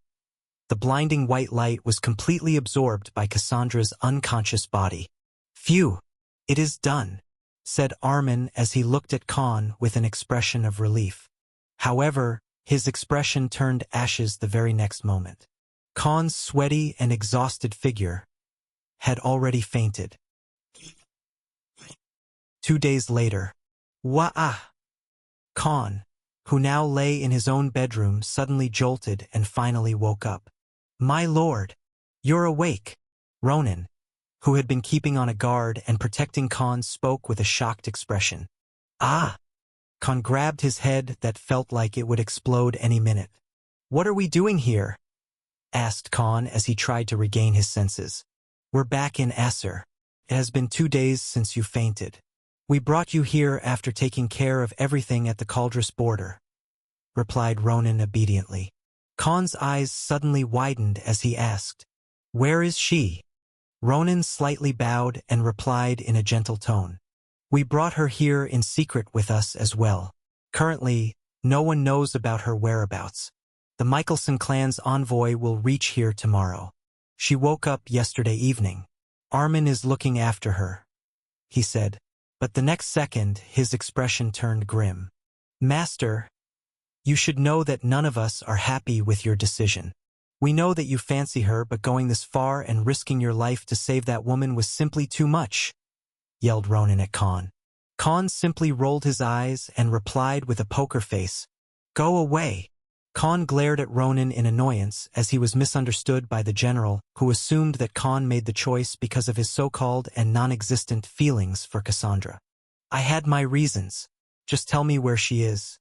the blinding white light was completely absorbed by Cassandra's unconscious body. "Phew, it is done," said Armin as he looked at Khan with an expression of relief. However, his expression turned ashes the very next moment. Khan's sweaty and exhausted figure had already fainted. 2 days later, Khan, who now lay in his own bedroom, suddenly jolted and finally woke up. "My lord, you're awake," Ronan, who had been keeping on a guard and protecting Khan, spoke with a shocked expression. "Ah!" Khan grabbed his head that felt like it would explode any minute. "What are we doing here?" asked Khan as he tried to regain his senses. "We're back in Aser. It has been 2 days since you fainted. We brought you here after taking care of everything at the Caldrus border," replied Ronan obediently. Khan's eyes suddenly widened as he asked, "Where is she?" Ronan slightly bowed and replied in a gentle tone, "We brought her here in secret with us as well. Currently, no one knows about her whereabouts. The Michelson clan's envoy will reach here tomorrow. She woke up yesterday evening. Armin is looking after her," he said, but the next second his expression turned grim. "Master, you should know that none of us are happy with your decision. We know that you fancy her, but going this far and risking your life to save that woman was simply too much," yelled Ronan at Khan. Khan simply rolled his eyes and replied with a poker face, "Go away." Khan glared at Ronan in annoyance as he was misunderstood by the general, who assumed that Khan made the choice because of his so-called and non-existent feelings for Cassandra. "I had my reasons. Just tell me where she is,"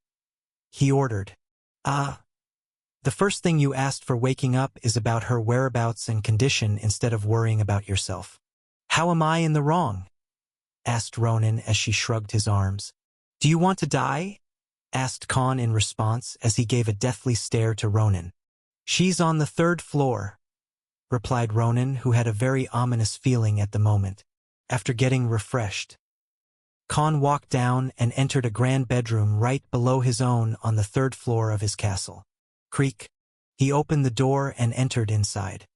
he ordered. The first thing you asked for waking up is about her whereabouts and condition instead of worrying about yourself." "How am I in the wrong?" asked Ronan as she shrugged his arms. "Do you want to die?" asked Khan in response as he gave a deathly stare to Ronan. "She's on the 3rd floor," replied Ronan, who had a very ominous feeling at the moment. After getting refreshed, Khan walked down and entered a grand bedroom right below his own on the 3rd floor of his castle. Creak. He opened the door and entered inside.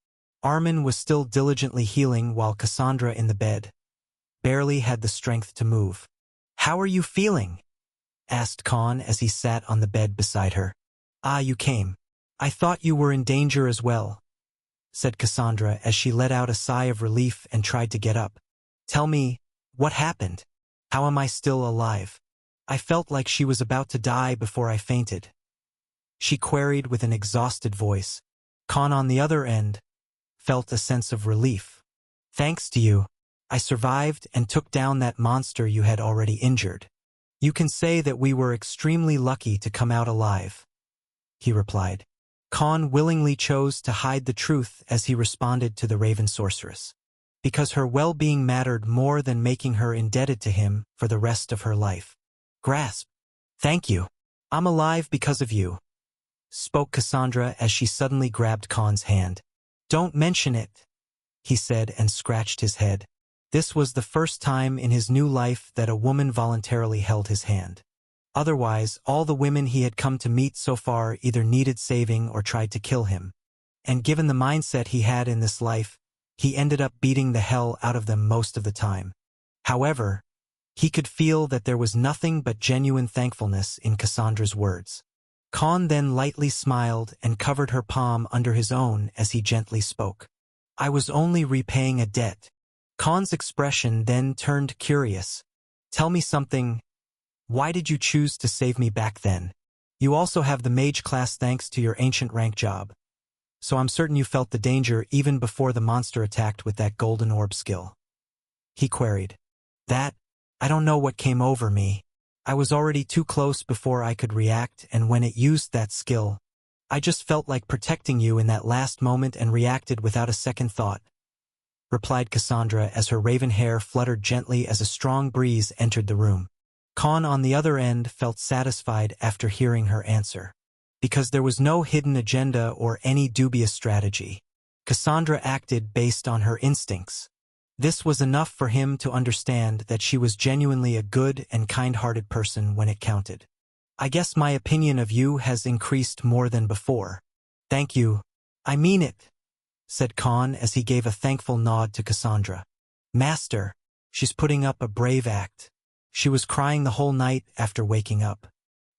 Armin was still diligently healing while Cassandra in the bed barely had the strength to move. "How are you feeling?" asked Khan as he sat on the bed beside her. "Ah, you came. I thought you were in danger as well," said Cassandra as she let out a sigh of relief and tried to get up. "Tell me, what happened? How am I still alive? I felt like she was about to die before I fainted," she queried with an exhausted voice. Khan, on the other end, felt a sense of relief. "Thanks to you, I survived and took down that monster you had already injured. You can say that we were extremely lucky to come out alive," he replied. Khan willingly chose to hide the truth as he responded to the Raven Sorceress, because her well-being mattered more than making her indebted to him for the rest of her life. "Grasp. Thank you. I'm alive because of you," spoke Cassandra as she suddenly grabbed Khan's hand. "Don't mention it," he said and scratched his head. This was the first time in his new life that a woman voluntarily held his hand. Otherwise, all the women he had come to meet so far either needed saving or tried to kill him. And given the mindset he had in this life, he ended up beating the hell out of them most of the time. However, he could feel that there was nothing but genuine thankfulness in Cassandra's words. Khan then lightly smiled and covered her palm under his own as he gently spoke. I was only repaying a debt. Khan's expression then turned curious. Tell me something. Why did you choose to save me back then? You also have the mage class thanks to your ancient rank job. So I'm certain you felt the danger even before the monster attacked with that golden orb skill. He queried. I don't know what came over me. I was already too close before I could react, and when it used that skill, I just felt like protecting you in that last moment and reacted without a second thought, replied Cassandra as her raven hair fluttered gently as a strong breeze entered the room. Khan on the other end felt satisfied after hearing her answer. Because there was no hidden agenda or any dubious strategy. Cassandra acted based on her instincts. This was enough for him to understand that she was genuinely a good and kind-hearted person when it counted. I guess my opinion of you has increased more than before. Thank you. I mean it, said Khan as he gave a thankful nod to Cassandra. Master, she's putting up a brave act. She was crying the whole night after waking up.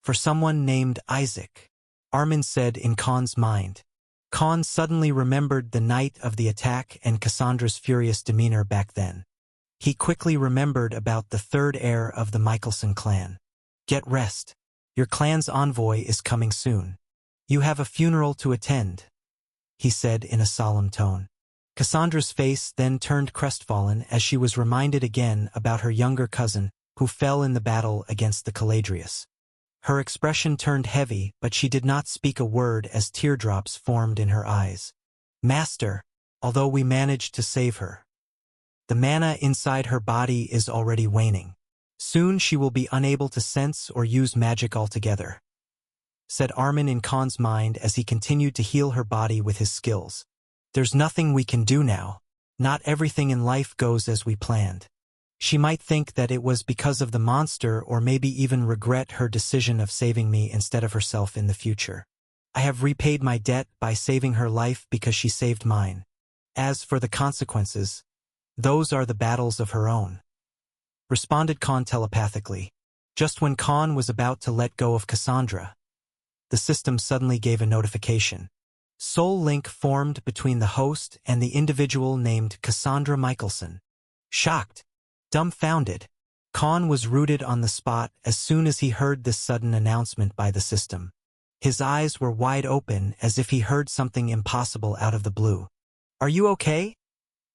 For someone named Isaac, Armin said in Khan's mind. Khan suddenly remembered the night of the attack and Cassandra's furious demeanor back then. He quickly remembered about the third heir of the Michelson clan. Get rest. Your clan's envoy is coming soon. You have a funeral to attend, he said in a solemn tone. Cassandra's face then turned crestfallen as she was reminded again about her younger cousin who fell in the battle against the Caladrius. Her expression turned heavy, but she did not speak a word as teardrops formed in her eyes. Master, although we managed to save her, the mana inside her body is already waning. Soon she will be unable to sense or use magic altogether, said Armin in Khan's mind as he continued to heal her body with his skills. There's nothing we can do now. Not everything in life goes as we planned. She might think that it was because of the monster or maybe even regret her decision of saving me instead of herself in the future. I have repaid my debt by saving her life because she saved mine. As for the consequences, those are the battles of her own, responded Khan telepathically. Just when Khan was about to let go of Cassandra, the system suddenly gave a notification. Soul link formed between the host and the individual named Cassandra Michelson. Shocked, dumbfounded, Khan was rooted on the spot as soon as he heard this sudden announcement by the system. His eyes were wide open as if he heard something impossible out of the blue. Are you okay?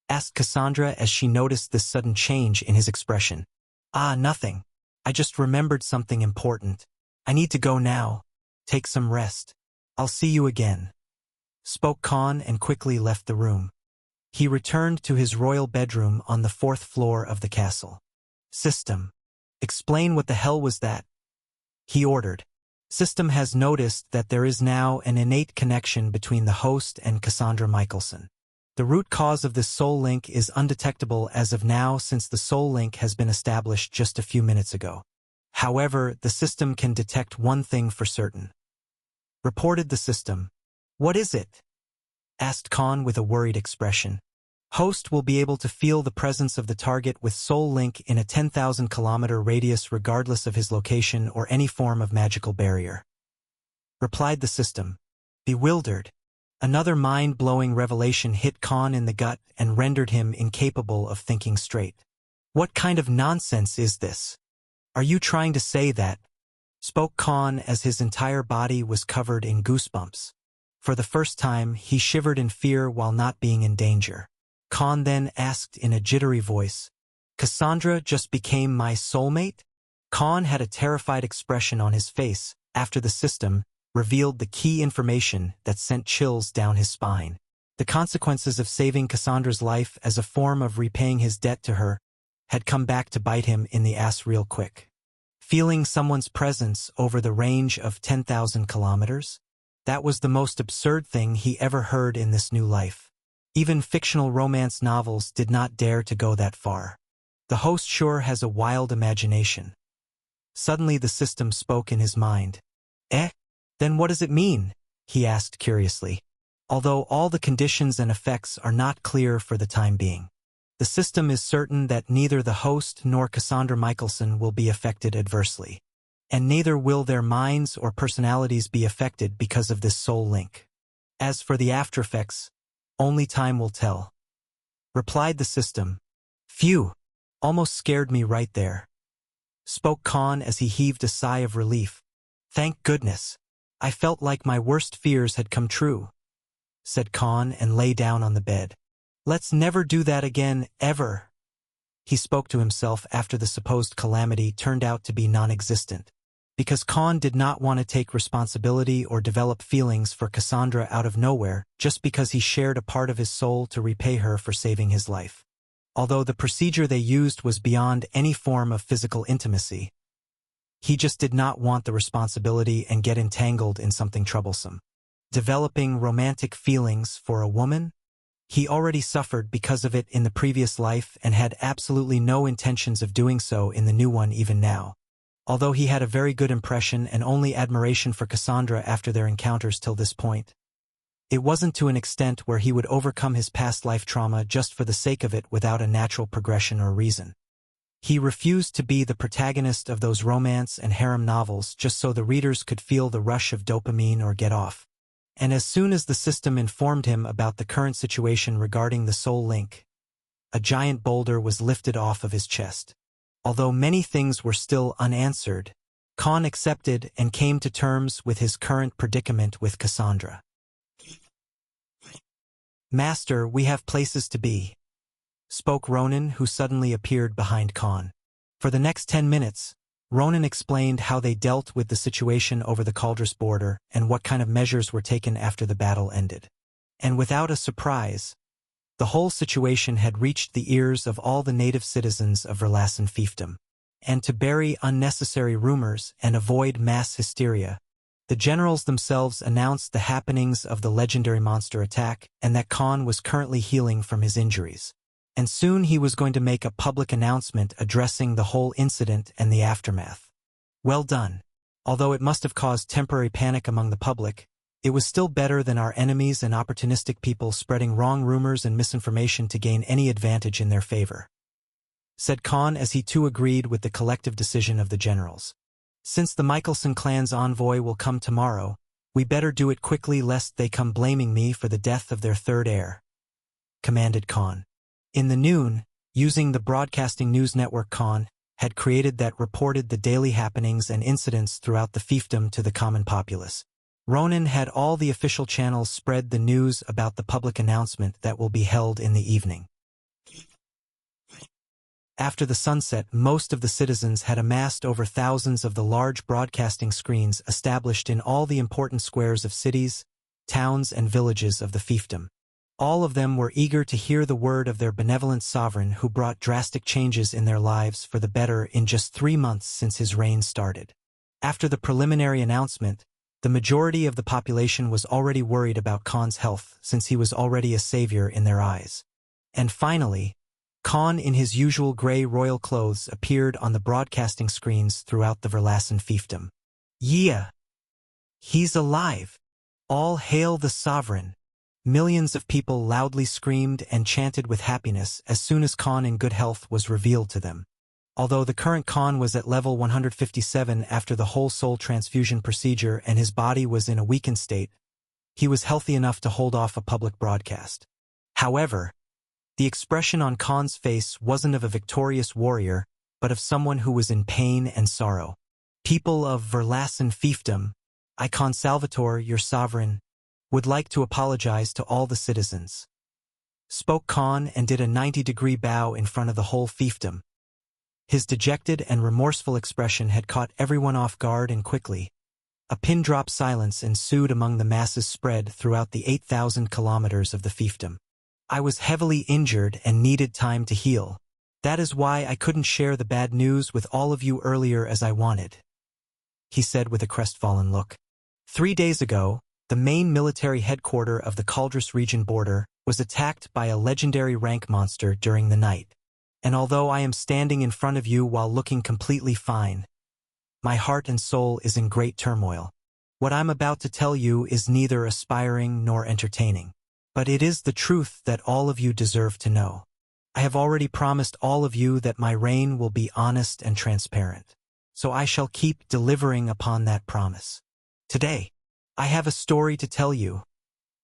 Asked Cassandra as she noticed this sudden change in his expression. Nothing. I just remembered something important. I need to go now. Take some rest. I'll see you again, spoke Khan and quickly left the room. He returned to his royal bedroom on the 4th floor of the castle. System, explain what the hell was that? He ordered. System has noticed that there is now an innate connection between the host and Cassandra Michelson. The root cause of this soul link is undetectable as of now since the soul link has been established just a few minutes ago. However, the system can detect one thing for certain, reported the system. What is it? Asked Khan with a worried expression. Host will be able to feel the presence of the target with Soul Link in a 10,000-kilometer radius regardless of his location or any form of magical barrier, replied the system. Bewildered, another mind-blowing revelation hit Khan in the gut and rendered him incapable of thinking straight. What kind of nonsense is this? Are you trying to say that? Spoke Khan as his entire body was covered in goosebumps. For the first time, he shivered in fear while not being in danger. Khan then asked in a jittery voice, Cassandra just became my soulmate? Khan had a terrified expression on his face after the system revealed the key information that sent chills down his spine. The consequences of saving Cassandra's life as a form of repaying his debt to her had come back to bite him in the ass real quick. Feeling someone's presence over the range of 10,000 kilometers? That was the most absurd thing he ever heard in this new life. Even fictional romance novels did not dare to go that far. The host sure has a wild imagination. Suddenly the system spoke in his mind. Then what does it mean? He asked curiously. Although all the conditions and effects are not clear for the time being. The system is certain that neither the host nor Cassandra Michelson will be affected adversely. and neither will their minds or personalities be affected because of this soul link. As for the aftereffects, only time will tell. Replied the system. Phew, almost scared me right there. Spoke Khan as he heaved a sigh of relief. Thank goodness. I felt like my worst fears had come true, said Khan and lay down on the bed. Let's never do that again, ever. He spoke to himself after the supposed calamity turned out to be non-existent, because Khan did not want to take responsibility or develop feelings for Cassandra out of nowhere just because he shared a part of his soul to repay her for saving his life. Although the procedure they used was beyond any form of physical intimacy, he just did not want the responsibility and get entangled in something troublesome. Developing romantic feelings for a woman? He already suffered because of it in the previous life and had absolutely no intentions of doing so in the new one even now. Although he had a very good impression and only admiration for Cassandra after their encounters till this point, it wasn't to an extent where he would overcome his past life trauma just for the sake of it without a natural progression or reason. He refused to be the protagonist of those romance and harem novels just so the readers could feel the rush of dopamine or get off. And as soon as the system informed him about the current situation regarding the soul link, a giant boulder was lifted off of his chest. Although many things were still unanswered, Khan accepted and came to terms with his current predicament with Cassandra. Master, we have places to be, spoke Ronan, who suddenly appeared behind Khan. For the next 10 minutes, Ronan explained how they dealt with the situation over the Caldrus border and what kind of measures were taken after the battle ended. And without a surprise, the whole situation had reached the ears of all the native citizens of Verlassen fiefdom. And to bury unnecessary rumors and avoid mass hysteria, the generals themselves announced the happenings of the legendary monster attack and that Khan was currently healing from his injuries. And soon he was going to make a public announcement addressing the whole incident and the aftermath. Well done. Although it must have caused temporary panic among the public, it was still better than our enemies and opportunistic people spreading wrong rumors and misinformation to gain any advantage in their favor, said Khan as he too agreed with the collective decision of the generals. Since the Michelson clan's envoy will come tomorrow, we better do it quickly lest they come blaming me for the death of their third heir, commanded Khan. In the noon, using the broadcasting news network Khan had created that reported the daily happenings and incidents throughout the fiefdom to the common populace, Ronan had all the official channels spread the news about the public announcement that will be held in the evening. After the sunset, most of the citizens had amassed over thousands of the large broadcasting screens established in all the important squares of cities, towns, and villages of the fiefdom. All of them were eager to hear the word of their benevolent sovereign who brought drastic changes in their lives for the better in just 3 months since his reign started. After the preliminary announcement, the majority of the population was already worried about Khan's health since he was already a savior in their eyes. And finally, Khan in his usual gray royal clothes appeared on the broadcasting screens throughout the Verlassen fiefdom. Yeah! He's alive! All hail the sovereign! Millions of people loudly screamed and chanted with happiness as soon as Khan in good health was revealed to them. Although the current Khan was at level 157 after the whole soul transfusion procedure and his body was in a weakened state, he was healthy enough to hold off a public broadcast. However, the expression on Khan's face wasn't of a victorious warrior, but of someone who was in pain and sorrow. People of Verlassen fiefdom, I, Khan Salvatore, your sovereign, would like to apologize to all the citizens, spoke Khan and did a 90-degree bow in front of the whole fiefdom. His dejected and remorseful expression had caught everyone off guard, and quickly, a pin-drop silence ensued among the masses spread throughout the 8,000 kilometers of the fiefdom. I was heavily injured and needed time to heal. That is why I couldn't share the bad news with all of you earlier as I wanted, he said with a crestfallen look. 3 days ago, the main military headquarters of the Caldrus region border was attacked by a legendary rank monster during the night. And although I am standing in front of you while looking completely fine, my heart and soul is in great turmoil. What I'm about to tell you is neither aspiring nor entertaining, but it is the truth that all of you deserve to know. I have already promised all of you that my reign will be honest and transparent. so I shall keep delivering upon that promise. Today, I have a story to tell you,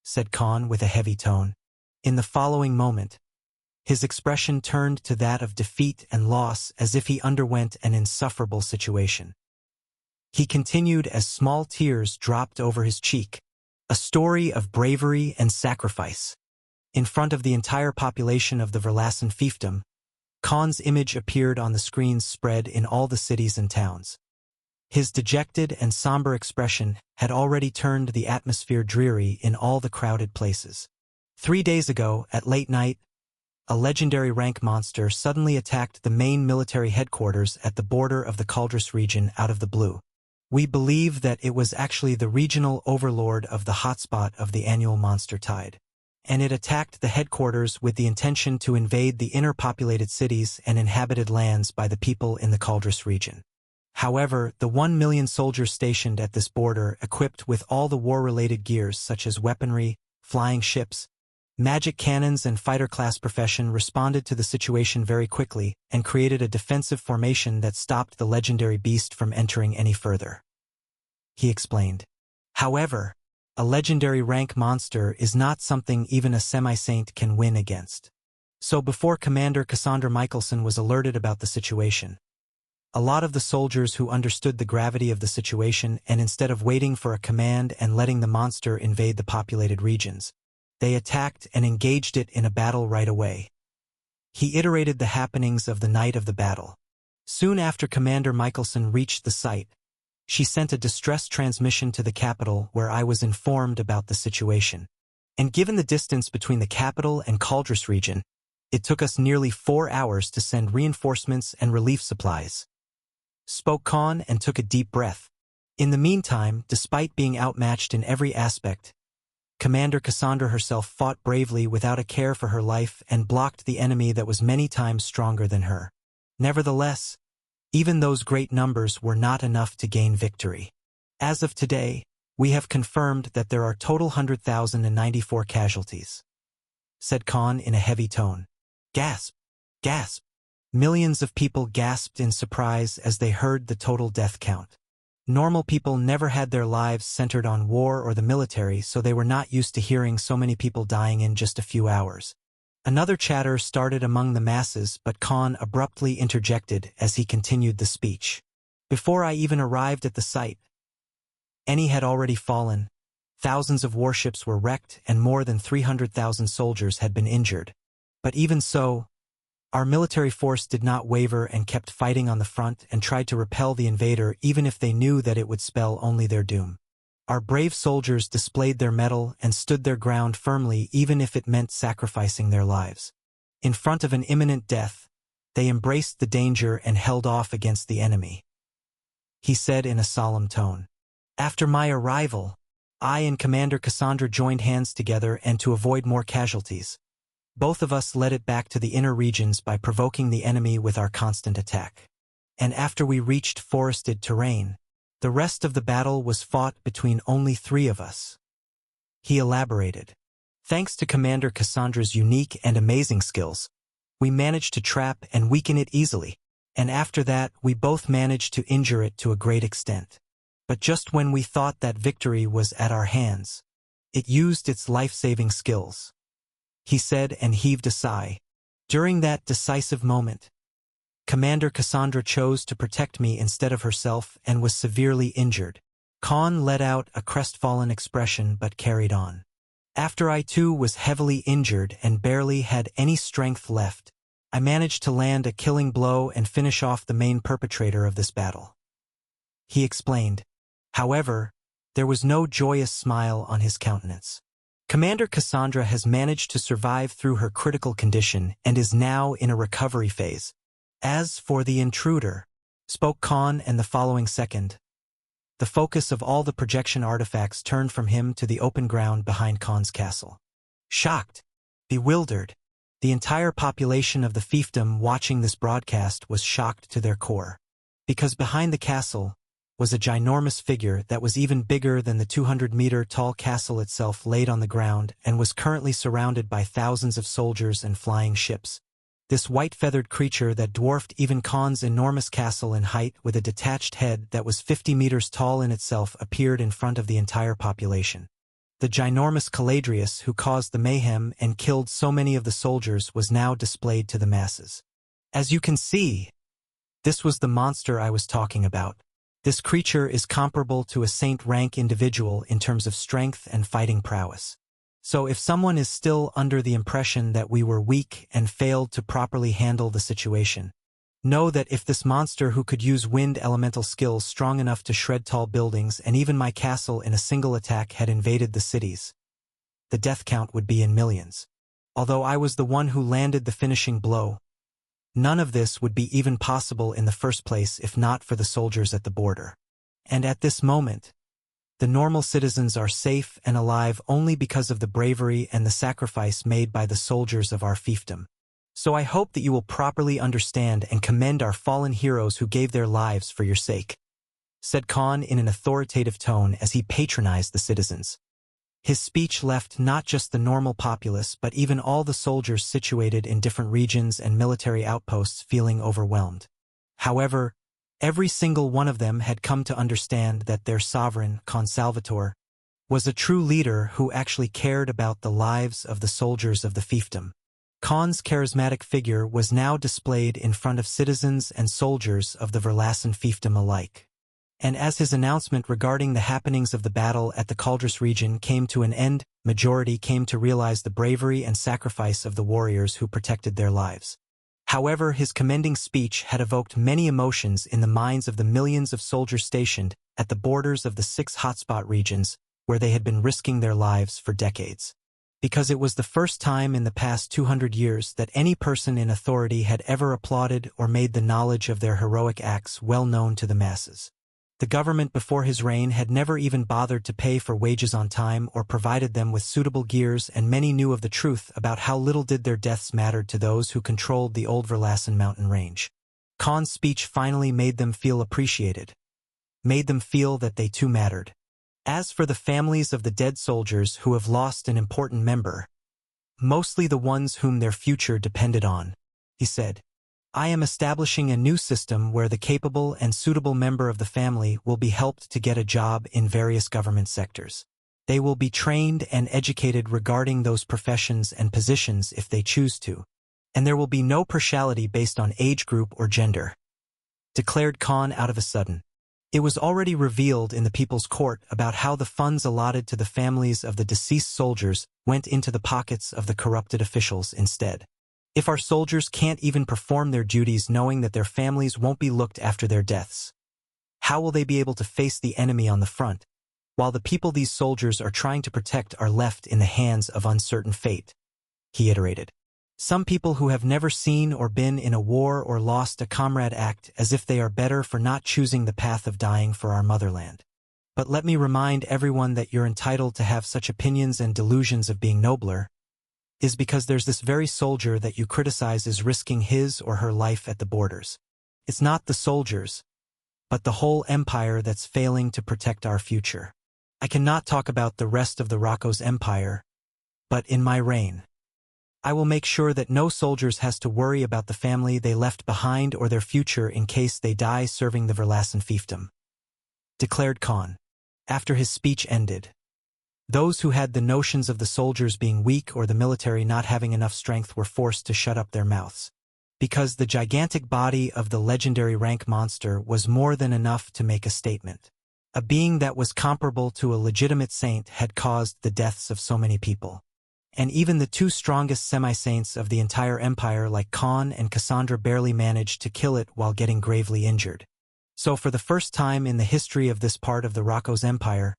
said Khan with a heavy tone. In the following moment, his expression turned to that of defeat and loss as if he underwent an insufferable situation. He continued as small tears dropped over his cheek, a story of bravery and sacrifice. In front of the entire population of the Verlassen fiefdom, Khan's image appeared on the screens spread in all the cities and towns. His dejected and somber expression had already turned the atmosphere dreary in all the crowded places. 3 days ago, at late night, a legendary rank monster suddenly attacked the main military headquarters at the border of the Caldrus region out of the blue. We believe that it was actually the regional overlord of the hotspot of the annual monster tide, and it attacked the headquarters with the intention to invade the inner populated cities and inhabited lands by the people in the Caldrus region. However, the 1 million soldiers stationed at this border, equipped with all the war-related gears such as weaponry, flying ships, magic cannons and fighter-class profession, responded to the situation very quickly and created a defensive formation that stopped the legendary beast from entering any further. He explained. However, a legendary rank monster is not something even a semi-saint can win against. So before Commander Cassandra Michelson was alerted about the situation, a lot of the soldiers who understood the gravity of the situation, and instead of waiting for a command and letting the monster invade the populated regions, they attacked and engaged it in a battle right away. He iterated the happenings of the night of the battle. Soon after Commander Michelson reached the site, she sent a distress transmission to the capital where I was informed about the situation. And given the distance between the capital and Caldrus region, it took us nearly 4 hours to send reinforcements and relief supplies. Spoke Khan and took a deep breath. In the meantime, despite being outmatched in every aspect, Commander Cassandra herself fought bravely without a care for her life and blocked the enemy that was many times stronger than her. Nevertheless, even those great numbers were not enough to gain victory. As of today, we have confirmed that there are total 100,094 casualties, said Khan in a heavy tone. Gasp! Gasp! Millions of people gasped in surprise as they heard the total death count. Normal people never had their lives centered on war or the military, so they were not used to hearing so many people dying in just a few hours. Another chatter started among the masses, but Khan abruptly interjected as he continued the speech. Before I even arrived at the site, any had already fallen, thousands of warships were wrecked, and more than 300,000 soldiers had been injured. But even so, our military force did not waver and kept fighting on the front and tried to repel the invader even if they knew that it would spell only their doom. Our brave soldiers displayed their mettle and stood their ground firmly even if it meant sacrificing their lives. In front of an imminent death, they embraced the danger and held off against the enemy. He said in a solemn tone. After my arrival, I and Commander Cassandra joined hands together, and to avoid more casualties, both of us led it back to the inner regions by provoking the enemy with our constant attack. And after we reached forested terrain, the rest of the battle was fought between only 3 of us. He elaborated. Thanks to Commander Cassandra's unique and amazing skills, we managed to trap and weaken it easily, and after that we both managed to injure it to a great extent. But just when we thought that victory was at our hands, it used its life-saving skills, he said and heaved a sigh. During that decisive moment, Commander Cassandra chose to protect me instead of herself and was severely injured. Khan let out a crestfallen expression but carried on. After I too was heavily injured and barely had any strength left, I managed to land a killing blow and finish off the main perpetrator of this battle. He explained. However, there was no joyous smile on his countenance. Commander Cassandra has managed to survive through her critical condition and is now in a recovery phase. As for the intruder, spoke Khan, and the following second, the focus of all the projection artifacts turned from him to the open ground behind Khan's castle. Shocked, bewildered, the entire population of the fiefdom watching this broadcast was shocked to their core. Because behind the castle was a ginormous figure that was even bigger than the 200-meter-tall castle itself, laid on the ground and was currently surrounded by thousands of soldiers and flying ships. This white-feathered creature that dwarfed even Khan's enormous castle in height with a detached head that was 50 meters tall in itself appeared in front of the entire population. The ginormous Caladrius who caused the mayhem and killed so many of the soldiers was now displayed to the masses. As you can see, this was the monster I was talking about. This creature is comparable to a saint-rank individual in terms of strength and fighting prowess. So if someone is still under the impression that we were weak and failed to properly handle the situation, know that if this monster who could use wind elemental skills strong enough to shred tall buildings and even my castle in a single attack had invaded the cities, the death count would be in millions. Although I was the one who landed the finishing blow, none of this would be even possible in the first place if not for the soldiers at the border. And at this moment, the normal citizens are safe and alive only because of the bravery and the sacrifice made by the soldiers of our fiefdom. So I hope that you will properly understand and commend our fallen heroes who gave their lives for your sake," said Khan in an authoritative tone as he patronized the citizens. His speech left not just the normal populace but even all the soldiers situated in different regions and military outposts feeling overwhelmed. However, every single one of them had come to understand that their sovereign, Khan Salvatore, was a true leader who actually cared about the lives of the soldiers of the fiefdom. Khan's charismatic figure was now displayed in front of citizens and soldiers of the Verlassen fiefdom alike. And as his announcement regarding the happenings of the battle at the Caldrus region came to an end, majority came to realize the bravery and sacrifice of the warriors who protected their lives. However, his commending speech had evoked many emotions in the minds of the millions of soldiers stationed at the borders of the 6 hotspot regions where they had been risking their lives for decades. Because it was the first time in the past 200 years that any person in authority had ever applauded or made the knowledge of their heroic acts well known to the masses. The government before his reign had never even bothered to pay for wages on time or provided them with suitable gears, and many knew of the truth about how little did their deaths matter to those who controlled the old Verlassen mountain range. Khan's speech finally made them feel appreciated, made them feel that they too mattered. As for the families of the dead soldiers who have lost an important member, mostly the ones whom their future depended on, he said, I am establishing a new system where the capable and suitable member of the family will be helped to get a job in various government sectors. They will be trained and educated regarding those professions and positions if they choose to, and there will be no partiality based on age group or gender, declared Khan out of a sudden. It was already revealed in the people's court about how the funds allotted to the families of the deceased soldiers went into the pockets of the corrupted officials instead. If our soldiers can't even perform their duties knowing that their families won't be looked after their deaths, how will they be able to face the enemy on the front, while the people these soldiers are trying to protect are left in the hands of uncertain fate? He iterated. Some people who have never seen or been in a war or lost a comrade act as if they are better for not choosing the path of dying for our motherland. But let me remind everyone that you're entitled to have such opinions, and delusions of being nobler is because there's this very soldier that you criticize is risking his or her life at the borders. It's not the soldiers, but the whole empire that's failing to protect our future. I cannot talk about the rest of the Rocco's empire, but in my reign, I will make sure that no soldiers has to worry about the family they left behind or their future in case they die serving the Verlassen fiefdom, declared Khan. After his speech ended, those who had the notions of the soldiers being weak or the military not having enough strength were forced to shut up their mouths, because the gigantic body of the legendary rank monster was more than enough to make a statement. A being that was comparable to a legitimate saint had caused the deaths of so many people. And even the 2 strongest semi-saints of the entire empire like Khan and Cassandra barely managed to kill it while getting gravely injured. So for the first time in the history of this part of the Rocco's empire,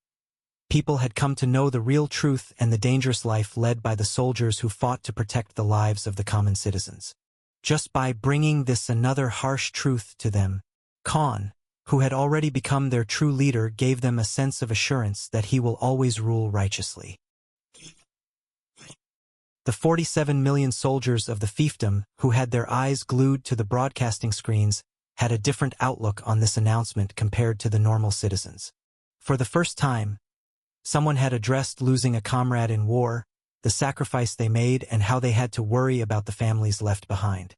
people had come to know the real truth and the dangerous life led by the soldiers who fought to protect the lives of the common citizens. Just by bringing this another harsh truth to them, Khan, who had already become their true leader, gave them a sense of assurance that he will always rule righteously. The 47 million soldiers of the fiefdom, who had their eyes glued to the broadcasting screens, had a different outlook on this announcement compared to the normal citizens. For the first time, someone had addressed losing a comrade in war, the sacrifice they made, and how they had to worry about the families left behind.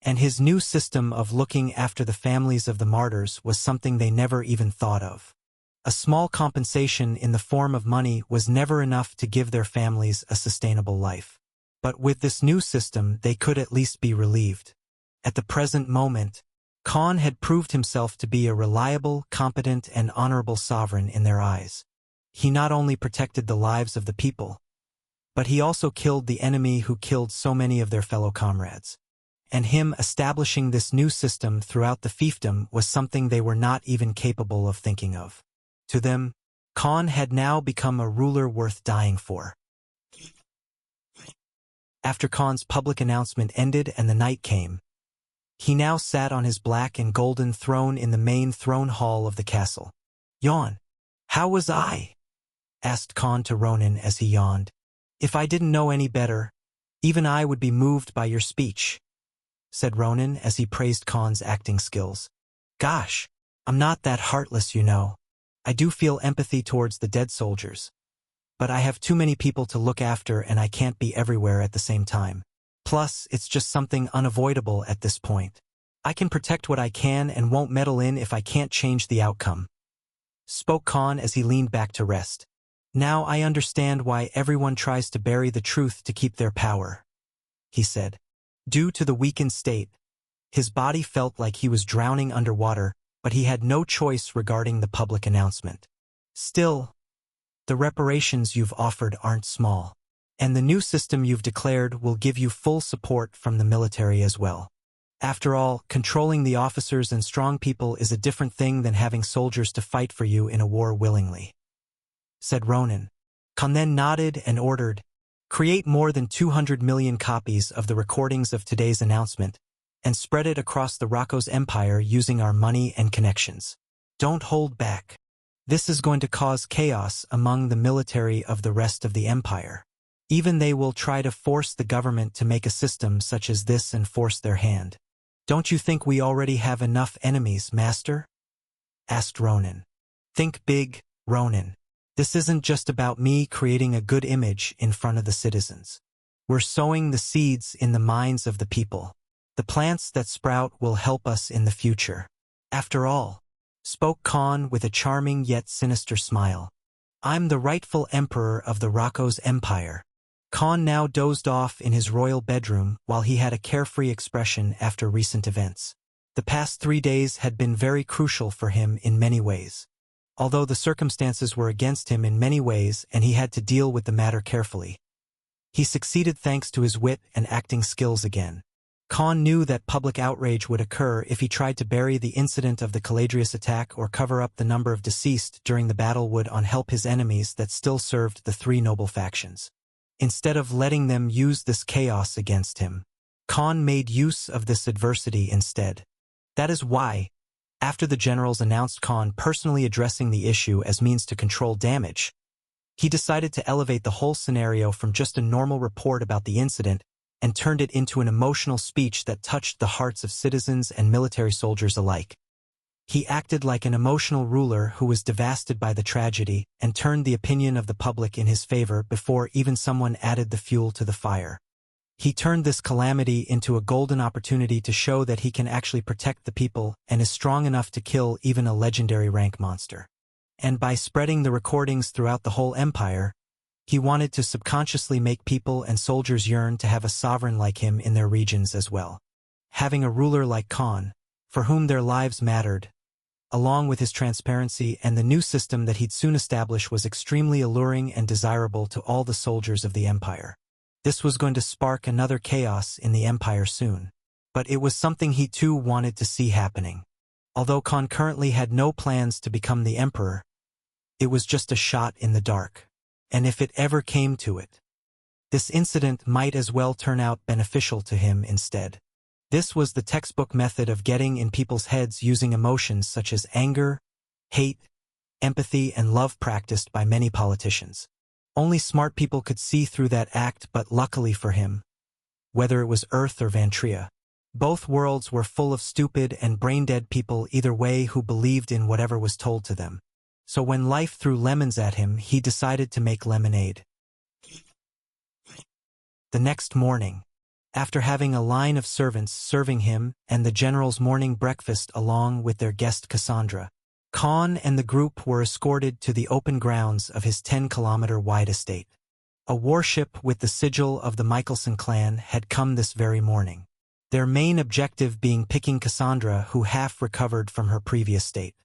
And his new system of looking after the families of the martyrs was something they never even thought of. A small compensation in the form of money was never enough to give their families a sustainable life. But with this new system, they could at least be relieved. At the present moment, Khan had proved himself to be a reliable, competent, and honorable sovereign in their eyes. He not only protected the lives of the people, but he also killed the enemy who killed so many of their fellow comrades. And him establishing this new system throughout the fiefdom was something they were not even capable of thinking of. To them, Khan had now become a ruler worth dying for. After Khan's public announcement ended and the night came, he now sat on his black and golden throne in the main throne hall of the castle. "Yawn. How was I?" asked Khan to Ronan as he yawned. "If I didn't know any better, even I would be moved by your speech," said Ronan as he praised Khan's acting skills. "Gosh, I'm not that heartless, you know. I do feel empathy towards the dead soldiers. But I have too many people to look after and I can't be everywhere at the same time. Plus, it's just something unavoidable at this point. I can protect what I can and won't meddle in if I can't change the outcome," spoke Khan as he leaned back to rest. "Now I understand why everyone tries to bury the truth to keep their power," he said. Due to the weakened state, his body felt like he was drowning underwater, but he had no choice regarding the public announcement. "Still, the reparations you've offered aren't small. And the new system you've declared will give you full support from the military as well. After all, controlling the officers and strong people is a different thing than having soldiers to fight for you in a war willingly," said Ronan. Khan then nodded and ordered, "Create more than 200 million copies of the recordings of today's announcement and spread it across the Rakos Empire using our money and connections. Don't hold back. This is going to cause chaos among the military of the rest of the empire. Even they will try to force the government to make a system such as this and force their hand." "Don't you think we already have enough enemies, Master?" asked Ronan. "Think big, Ronan. This isn't just about me creating a good image in front of the citizens. We're sowing the seeds in the minds of the people. The plants that sprout will help us in the future. After all," spoke Khan with a charming yet sinister smile, "I'm the rightful emperor of the Rakos Empire." Khan now dozed off in his royal bedroom while he had a carefree expression after recent events. The past 3 days had been very crucial for him in many ways. Although the circumstances were against him in many ways and he had to deal with the matter carefully, he succeeded thanks to his wit and acting skills again. Khan knew that public outrage would occur if he tried to bury the incident of the Caladrius attack or cover up the number of deceased during the battle would help his enemies that still served the 3 noble factions. Instead of letting them use this chaos against him, Khan made use of this adversity instead. That is why, after the generals announced Khan personally addressing the issue as means to control damage, he decided to elevate the whole scenario from just a normal report about the incident and turned it into an emotional speech that touched the hearts of citizens and military soldiers alike. He acted like an emotional ruler who was devastated by the tragedy and turned the opinion of the public in his favor before even someone added the fuel to the fire. He turned this calamity into a golden opportunity to show that he can actually protect the people and is strong enough to kill even a legendary rank monster. And by spreading the recordings throughout the whole empire, he wanted to subconsciously make people and soldiers yearn to have a sovereign like him in their regions as well. Having a ruler like Khan, for whom their lives mattered, along with his transparency and the new system that he'd soon establish was extremely alluring and desirable to all the soldiers of the empire. This was going to spark another chaos in the empire soon. But it was something he too wanted to see happening. Although Khan currently had no plans to become the emperor, it was just a shot in the dark. And if it ever came to it, this incident might as well turn out beneficial to him instead. This was the textbook method of getting in people's heads using emotions such as anger, hate, empathy, and love practiced by many politicians. Only smart people could see through that act, but luckily for him, whether it was Earth or Vantria, both worlds were full of stupid and brain-dead people either way who believed in whatever was told to them. So when life threw lemons at him, he decided to make lemonade. The next morning, After having a line of servants serving him and the general's morning breakfast along with their guest Cassandra, Khan and the group were escorted to the open grounds of his 10-kilometer-wide estate. A warship with the sigil of the Michelson clan had come this very morning, their main objective being picking Cassandra, who half recovered from her previous state.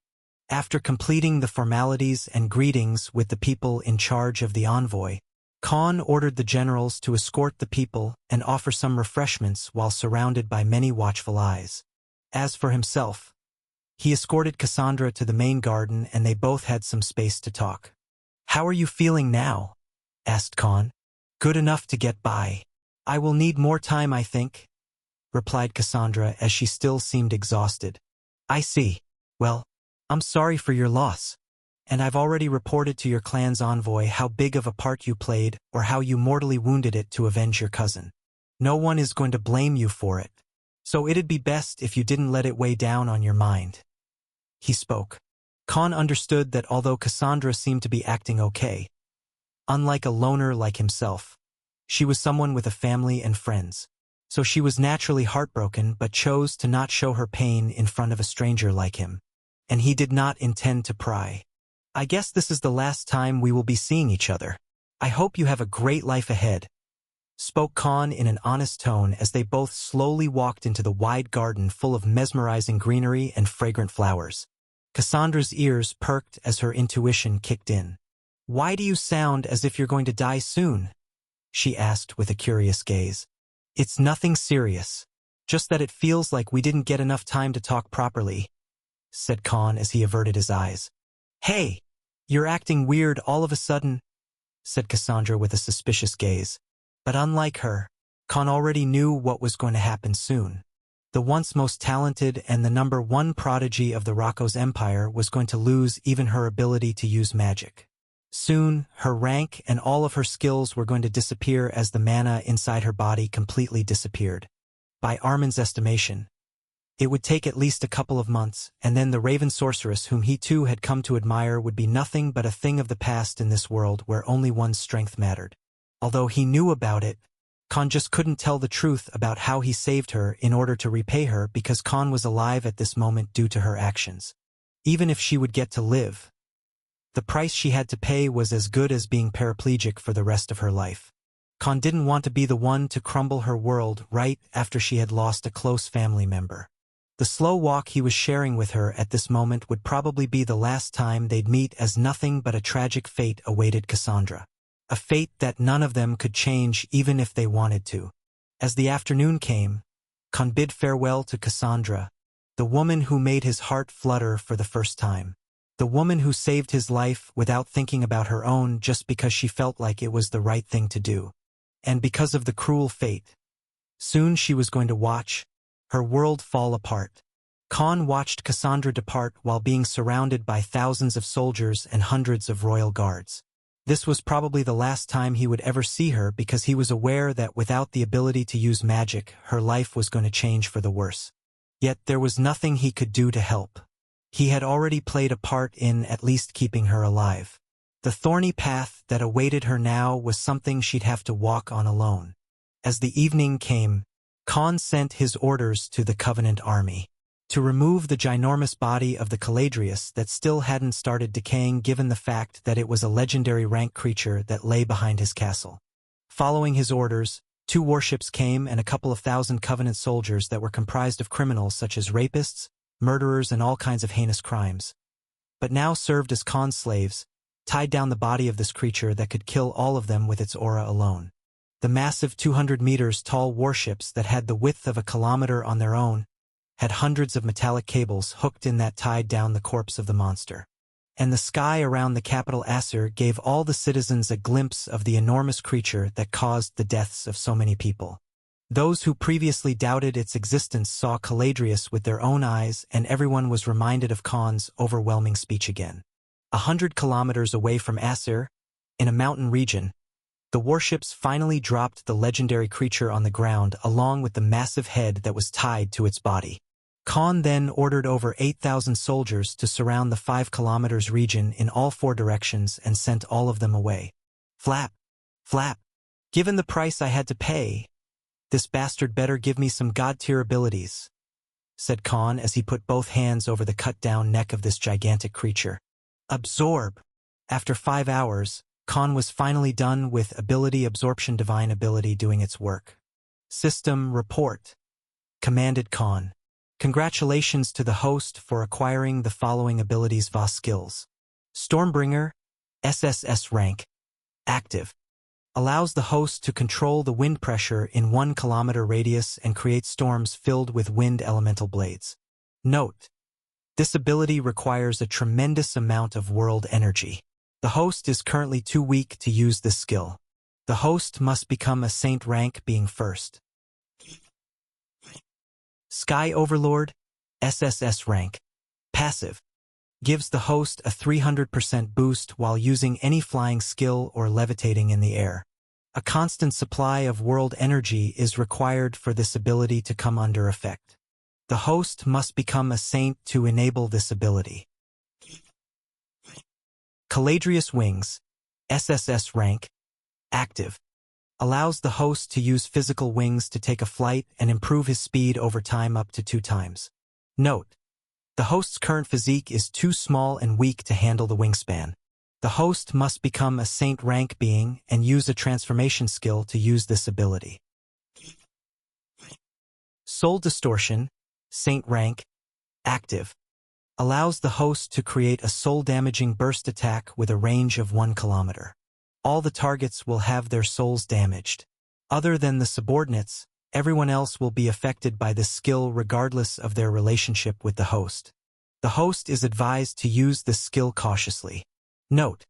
After completing the formalities and greetings with the people in charge of the envoy, Khan ordered the generals to escort the people and offer some refreshments while surrounded by many watchful eyes. As for himself, he escorted Cassandra to the main garden and they both had some space to talk. "How are you feeling now?" asked Khan. "Good enough to get by. I will need more time, I think," replied Cassandra as she still seemed exhausted. "I see. Well, I'm sorry for your loss. And I've already reported to your clan's envoy how big of a part you played or how you mortally wounded it to avenge your cousin. No one is going to blame you for it. So it'd be best if you didn't let it weigh down on your mind." He spoke. Khan understood that although Cassandra seemed to be acting okay, unlike a loner like himself, she was someone with a family and friends. So she was naturally heartbroken but chose to not show her pain in front of a stranger like him. And he did not intend to pry. "I guess this is the last time we will be seeing each other. I hope you have a great life ahead," spoke Khan in an honest tone as they both slowly walked into the wide garden full of mesmerizing greenery and fragrant flowers. Cassandra's ears perked as her intuition kicked in. "Why do you sound as if you're going to die soon?" she asked with a curious gaze. "It's nothing serious, just that it feels like we didn't get enough time to talk properly," said Khan as he averted his eyes. "Hey, you're acting weird all of a sudden," said Cassandra with a suspicious gaze. But unlike her, Khan already knew what was going to happen soon. The once most talented and the #1 prodigy of the Rocco's empire was going to lose even her ability to use magic. Soon, her rank and all of her skills were going to disappear as the mana inside her body completely disappeared. By Armin's estimation, it would take at least a couple of months, and then the Raven Sorceress whom he too had come to admire would be nothing but a thing of the past in this world where only one's strength mattered. Although he knew about it, Khan just couldn't tell the truth about how he saved her in order to repay her because Khan was alive at this moment due to her actions. Even if she would get to live, the price she had to pay was as good as being paraplegic for the rest of her life. Khan didn't want to be the one to crumble her world right after she had lost a close family member. The slow walk he was sharing with her at this moment would probably be the last time they'd meet, as nothing but a tragic fate awaited Cassandra. A fate that none of them could change even if they wanted to. As the afternoon came, Khan bid farewell to Cassandra, the woman who made his heart flutter for the first time. The woman who saved his life without thinking about her own just because she felt like it was the right thing to do. And because of the cruel fate, soon she was going to watch her world fall apart. Khan watched Cassandra depart while being surrounded by thousands of soldiers and hundreds of royal guards. This was probably the last time he would ever see her because he was aware that without the ability to use magic, her life was going to change for the worse. Yet there was nothing he could do to help. He had already played a part in at least keeping her alive. The thorny path that awaited her now was something she'd have to walk on alone. As the evening came, Khan sent his orders to the Covenant army to remove the ginormous body of the Caladrius that still hadn't started decaying, given the fact that it was a legendary rank creature that lay behind his castle. Following his orders, 2 warships came and a couple of thousand Covenant soldiers that were comprised of criminals such as rapists, murderers, and all kinds of heinous crimes, but now served as Khan's slaves, tied down the body of this creature that could kill all of them with its aura alone. The massive 200 meters tall warships that had the width of a kilometer on their own had hundreds of metallic cables hooked in that tied down the corpse of the monster. And the sky around the capital Aesir gave all the citizens a glimpse of the enormous creature that caused the deaths of so many people. Those who previously doubted its existence saw Caladrius with their own eyes, and everyone was reminded of Khan's overwhelming speech again. 100 kilometers away from Aesir, in a mountain region, the warships finally dropped the legendary creature on the ground along with the massive head that was tied to its body. Khan then ordered over 8,000 soldiers to surround the 5 kilometers region in all 4 directions and sent all of them away. Flap, flap. Given the price I had to pay, This bastard better give me some god-tier abilities, said Khan as he put both hands over the cut-down neck of this gigantic creature. Absorb! After 5 hours, Khan was finally done with ability absorption, divine ability doing its work. System report, commanded Khan. Congratulations to the host for acquiring the following abilities via skills. Stormbringer, SSS rank, active. Allows the host to control the wind pressure in 1 kilometer radius and create storms filled with wind elemental blades. Note: this ability requires a tremendous amount of world energy. The host is currently too weak to use this skill. The host must become a saint rank being first. Sky Overlord, SSS rank, passive. Gives the host a 300% boost while using any flying skill or levitating in the air. A constant supply of world energy is required for this ability to come under effect. The host must become a saint to enable this ability. Caladrius Wings, SSS rank, active. Allows the host to use physical wings to take a flight and improve his speed over time up to 2 times. Note: the host's current physique is too small and weak to handle the wingspan. The host must become a saint rank being and use a transformation skill to use this ability. Soul Distortion, saint rank, active. Allows the host to create a soul-damaging burst attack with a range of 1 kilometer. All the targets will have their souls damaged. Other than the subordinates, everyone else will be affected by this skill regardless of their relationship with the host. The host is advised to use this skill cautiously. Note: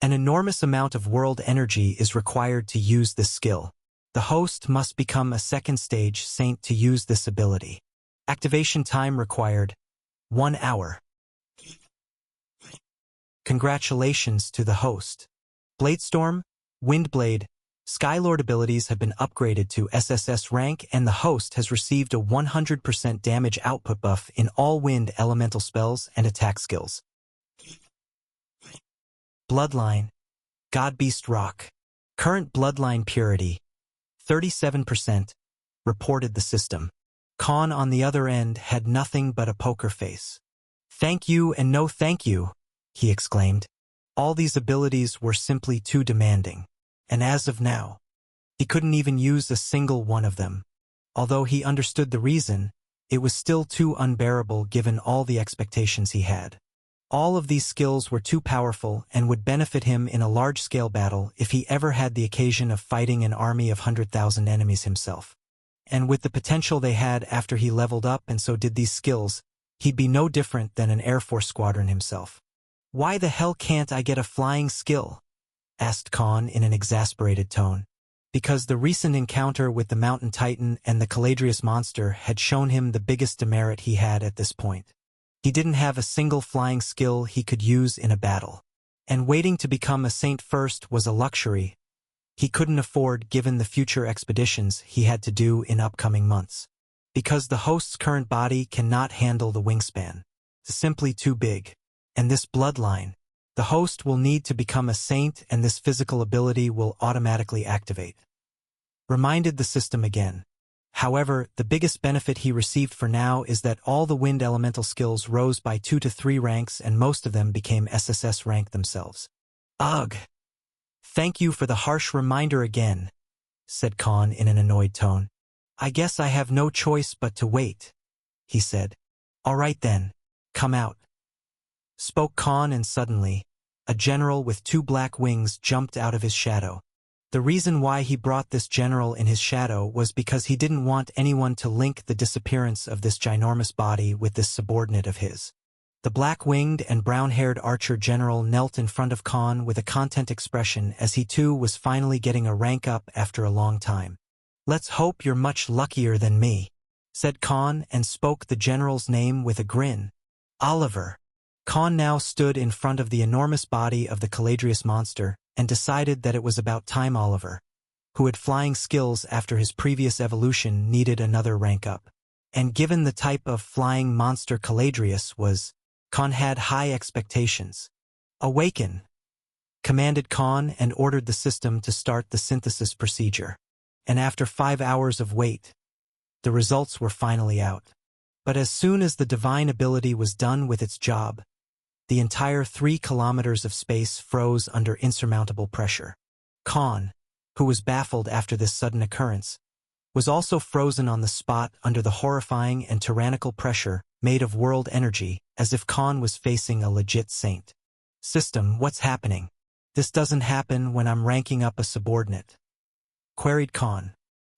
an enormous amount of world energy is required to use this skill. The host must become a 2nd stage saint to use this ability. Activation time required, 1 hour. Congratulations to the host. Bladestorm, Windblade, Skylord abilities have been upgraded to SSS rank, and the host has received a 100% damage output buff in all wind elemental spells and attack skills. Bloodline, Godbeast Rock. Current bloodline purity, 37%, reported the system. Khan on the other end had nothing but a poker face. Thank you and no thank you, he exclaimed. All these abilities were simply too demanding, and as of now, he couldn't even use a single one of them. Although he understood the reason, it was still too unbearable given all the expectations he had. All of these skills were too powerful and would benefit him in a large-scale battle if he ever had the occasion of fighting an army of 100,000 enemies himself. And with the potential they had after he leveled up and so did these skills, he'd be no different than an Air Force squadron himself. Why the hell can't I get a flying skill? Asked Khan in an exasperated tone. Because the recent encounter with the Mountain Titan and the Caladrius monster had shown him the biggest demerit he had at this point. He didn't have a single flying skill he could use in a battle. And waiting to become a saint first was a luxury he couldn't afford given the future expeditions he had to do in upcoming months. Because the host's current body cannot handle the wingspan. It's simply too big. And this bloodline, the host will need to become a saint and this physical ability will automatically activate. Reminded the system again. However, the biggest benefit he received for now is that all the wind elemental skills rose by 2 to 3 ranks and most of them became SSS rank themselves. Ugh! Thank you for the harsh reminder again, said Khan in an annoyed tone. I guess I have no choice but to wait, he said. All right then, come out. Spoke Khan, and suddenly, a general with 2 black wings jumped out of his shadow. The reason why he brought this general in his shadow was because he didn't want anyone to link the disappearance of this ginormous body with this subordinate of his. The black-winged and brown-haired archer general knelt in front of Khan with a content expression as he too was finally getting a rank up after a long time. Let's hope you're much luckier than me, said Khan and spoke the general's name with a grin. Oliver. Khan now stood in front of the enormous body of the Caladrius monster and decided that it was about time Oliver, who had flying skills after his previous evolution, needed another rank up. And given the type of flying monster Caladrius was, Khan had high expectations. Awaken, commanded Khan and ordered the system to start the synthesis procedure. and after 5 hours of wait, the results were finally out. But as soon as the divine ability was done with its job, the entire 3 kilometers of space froze under insurmountable pressure. Khan, who was baffled after this sudden occurrence, was also frozen on the spot under the horrifying and tyrannical pressure made of world energy, as if Khan was facing a legit saint. "System, what's happening? This doesn't happen when I'm ranking up a subordinate," queried Khan.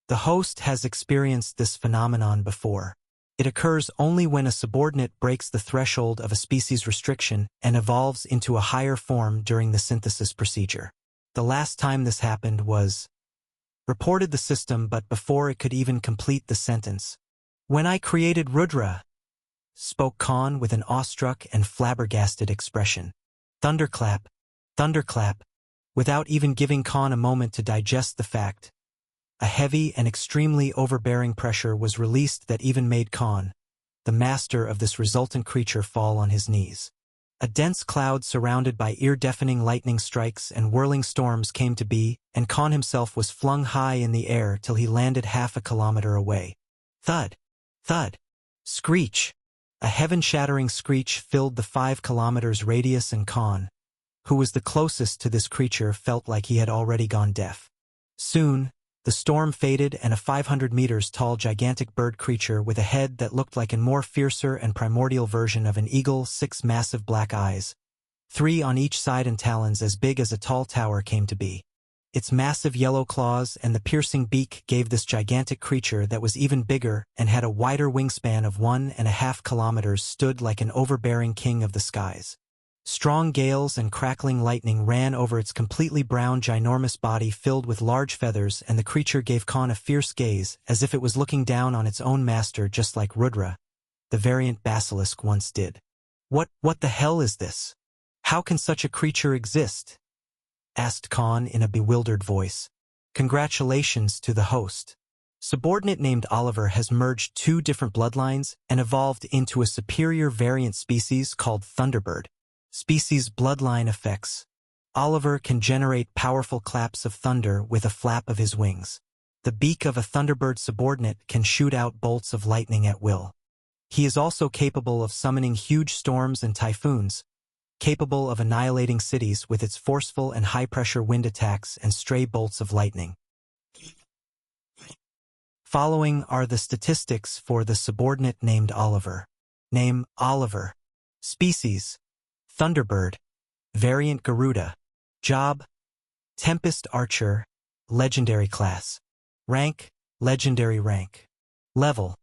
The host has experienced this phenomenon before. It occurs only when a subordinate breaks the threshold of a species restriction and evolves into a higher form during the synthesis procedure. The last time this happened was, reported the system, but before it could even complete the sentence, "When I created Rudra," spoke Khan with an awestruck and flabbergasted expression. Thunderclap, thunderclap, without even giving Khan a moment to digest the fact. A heavy and extremely overbearing pressure was released that even made Khan, the master of this resultant creature, fall on his knees. A dense cloud surrounded by ear-deafening lightning strikes and whirling storms came to be, and Khan himself was flung high in the air till he landed half a kilometer away. Thud! Thud! Screech! A heaven-shattering screech filled the 5 kilometers radius, and Khan, who was the closest to this creature, felt like he had already gone deaf. Soon, the storm faded, and a 500 meters tall gigantic bird creature with a head that looked like a more fiercer and primordial version of an eagle, 6 massive black eyes, 3 on each side, and talons as big as a tall tower came to be. Its massive yellow claws and the piercing beak gave this gigantic creature, that was even bigger and had a wider wingspan of 1.5 kilometers, stood like an overbearing king of the skies. Strong gales and crackling lightning ran over its completely brown, ginormous body filled with large feathers, and the creature gave Khan a fierce gaze, as if it was looking down on its own master, just like Rudra, the variant basilisk, once did. What the hell is this? How can such a creature exist?" asked Khan in a bewildered voice. "Congratulations to the host. Subordinate named Oliver has merged 2 different bloodlines and evolved into a superior variant species called Thunderbird. Species bloodline effects. Oliver can generate powerful claps of thunder with a flap of his wings. The beak of a Thunderbird subordinate can shoot out bolts of lightning at will. He is also capable of summoning huge storms and typhoons, capable of annihilating cities with its forceful and high-pressure wind attacks and stray bolts of lightning." Following are the statistics for the subordinate named Oliver. Name: Oliver. Species: Thunderbird. Variant: Garuda. Job: Tempest Archer. Legendary class. Rank: Legendary rank. Level: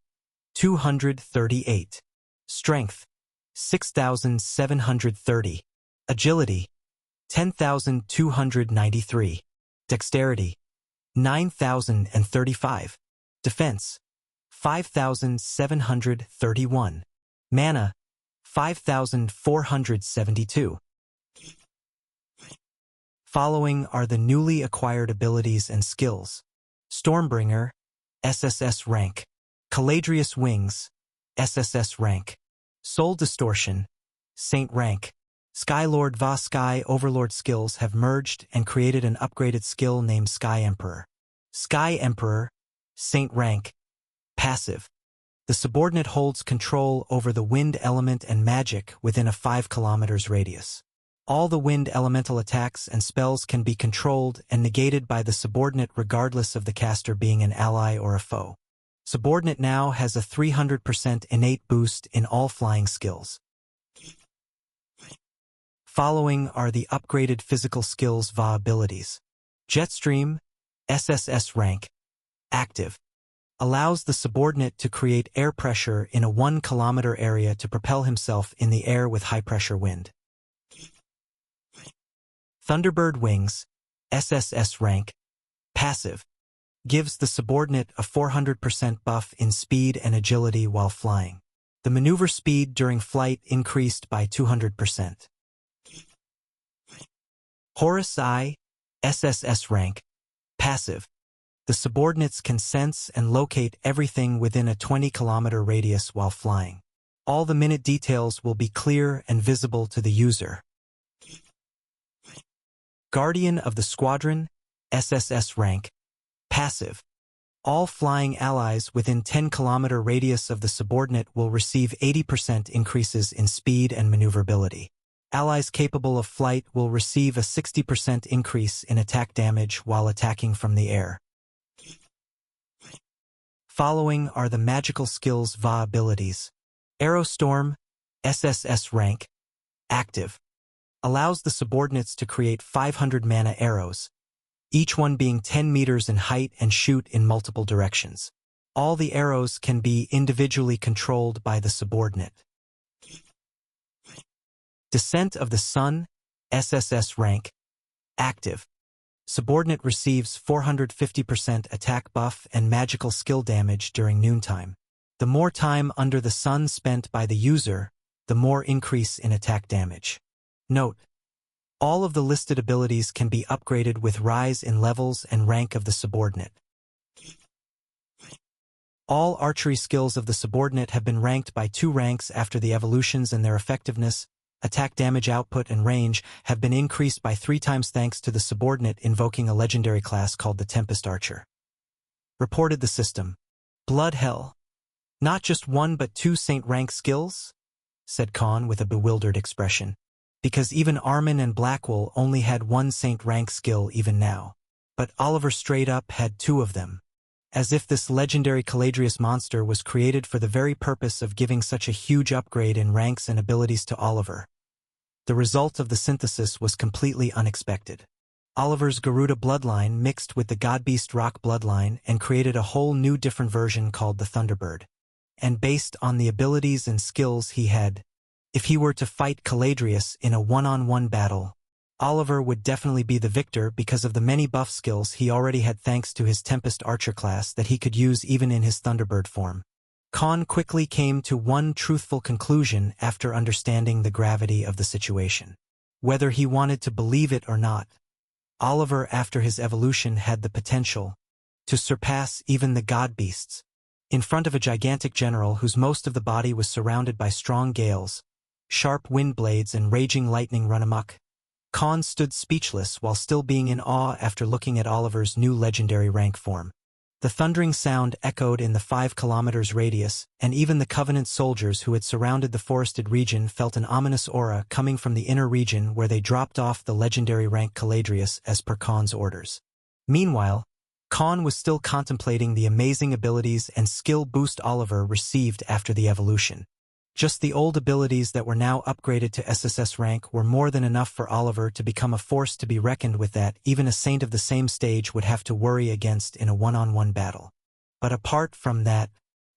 238. Strength: 6,730. Agility: 10,293. Dexterity: 9,035. Defense: 5,731. Mana: 5,472. Following are the newly acquired abilities and skills. Stormbringer, SSS rank. Caladrius Wings, SSS rank. Soul Distortion, Saint rank. Skylord Va Sky Overlord skills have merged and created an upgraded skill named Sky Emperor. Sky Emperor, Saint rank. Passive. The subordinate holds control over the wind element and magic within a 5 kilometers radius. All the wind elemental attacks and spells can be controlled and negated by the subordinate regardless of the caster being an ally or a foe. Subordinate now has a 300% innate boost in all flying skills. Following are the upgraded physical skills VA abilities. Jetstream, SSS rank. Active. Allows the subordinate to create air pressure in a 1 kilometer area to propel himself in the air with high-pressure wind. Thunderbird Wings, SSS rank. Passive. Gives the subordinate a 400% buff in speed and agility while flying. The maneuver speed during flight increased by 200%. Horus Eye, SSS rank. Passive. The subordinates can sense and locate everything within a 20-kilometer radius while flying. All the minute details will be clear and visible to the user. Guardian of the Squadron, SSS rank. Passive. All flying allies within 10-kilometer radius of the subordinate will receive 80% increases in speed and maneuverability. Allies capable of flight will receive a 60% increase in attack damage while attacking from the air. Following are the magical skills VA abilities. Arrow Storm, SSS rank, active. Allows the subordinates to create 500 mana arrows, each one being 10 meters in height and shoot in multiple directions. All the arrows can be individually controlled by the subordinate. Descent of the Sun, SSS rank, active. Subordinate receives 450% attack buff and magical skill damage during noontime. The more time under the sun spent by the user, the more increase in attack damage. Note: all of the listed abilities can be upgraded with rise in levels and rank of the subordinate. All archery skills of the subordinate have been ranked by 2 ranks after the evolutions, and their effectiveness, attack damage output, and range have been increased by 3 times thanks to the subordinate invoking a legendary class called the Tempest Archer. Reported the system. Blood hell. Not just 1 but 2 Saint rank skills? Said Khan with a bewildered expression. Because even Armin and Blackwell only had 1 Saint rank skill even now. But Oliver straight up had 2 of them. As if this legendary Caladrius monster was created for the very purpose of giving such a huge upgrade in ranks and abilities to Oliver. The result of the synthesis was completely unexpected. Oliver's Garuda bloodline mixed with the Godbeast Rock bloodline and created a whole new different version called the Thunderbird. And based on the abilities and skills he had, if he were to fight Caladrius in a one-on-one battle, Oliver would definitely be the victor because of the many buff skills he already had thanks to his Tempest Archer class that he could use even in his Thunderbird form. Khan quickly came to one truthful conclusion after understanding the gravity of the situation. Whether he wanted to believe it or not, Oliver after his evolution had the potential to surpass even the god beasts. In front of a gigantic general whose most of the body was surrounded by strong gales, sharp wind blades and raging lightning run amok, Khan stood speechless while still being in awe after looking at Oliver's new legendary rank form. The thundering sound echoed in the 5 kilometers radius, and even the Covenant soldiers who had surrounded the forested region felt an ominous aura coming from the inner region where they dropped off the legendary rank Caladrius as per Khan's orders. Meanwhile, Khan was still contemplating the amazing abilities and skill boost Oliver received after the evolution. Just the old abilities that were now upgraded to SSS rank were more than enough for Oliver to become a force to be reckoned with that even a saint of the same stage would have to worry against in a one-on-one battle. But apart from that,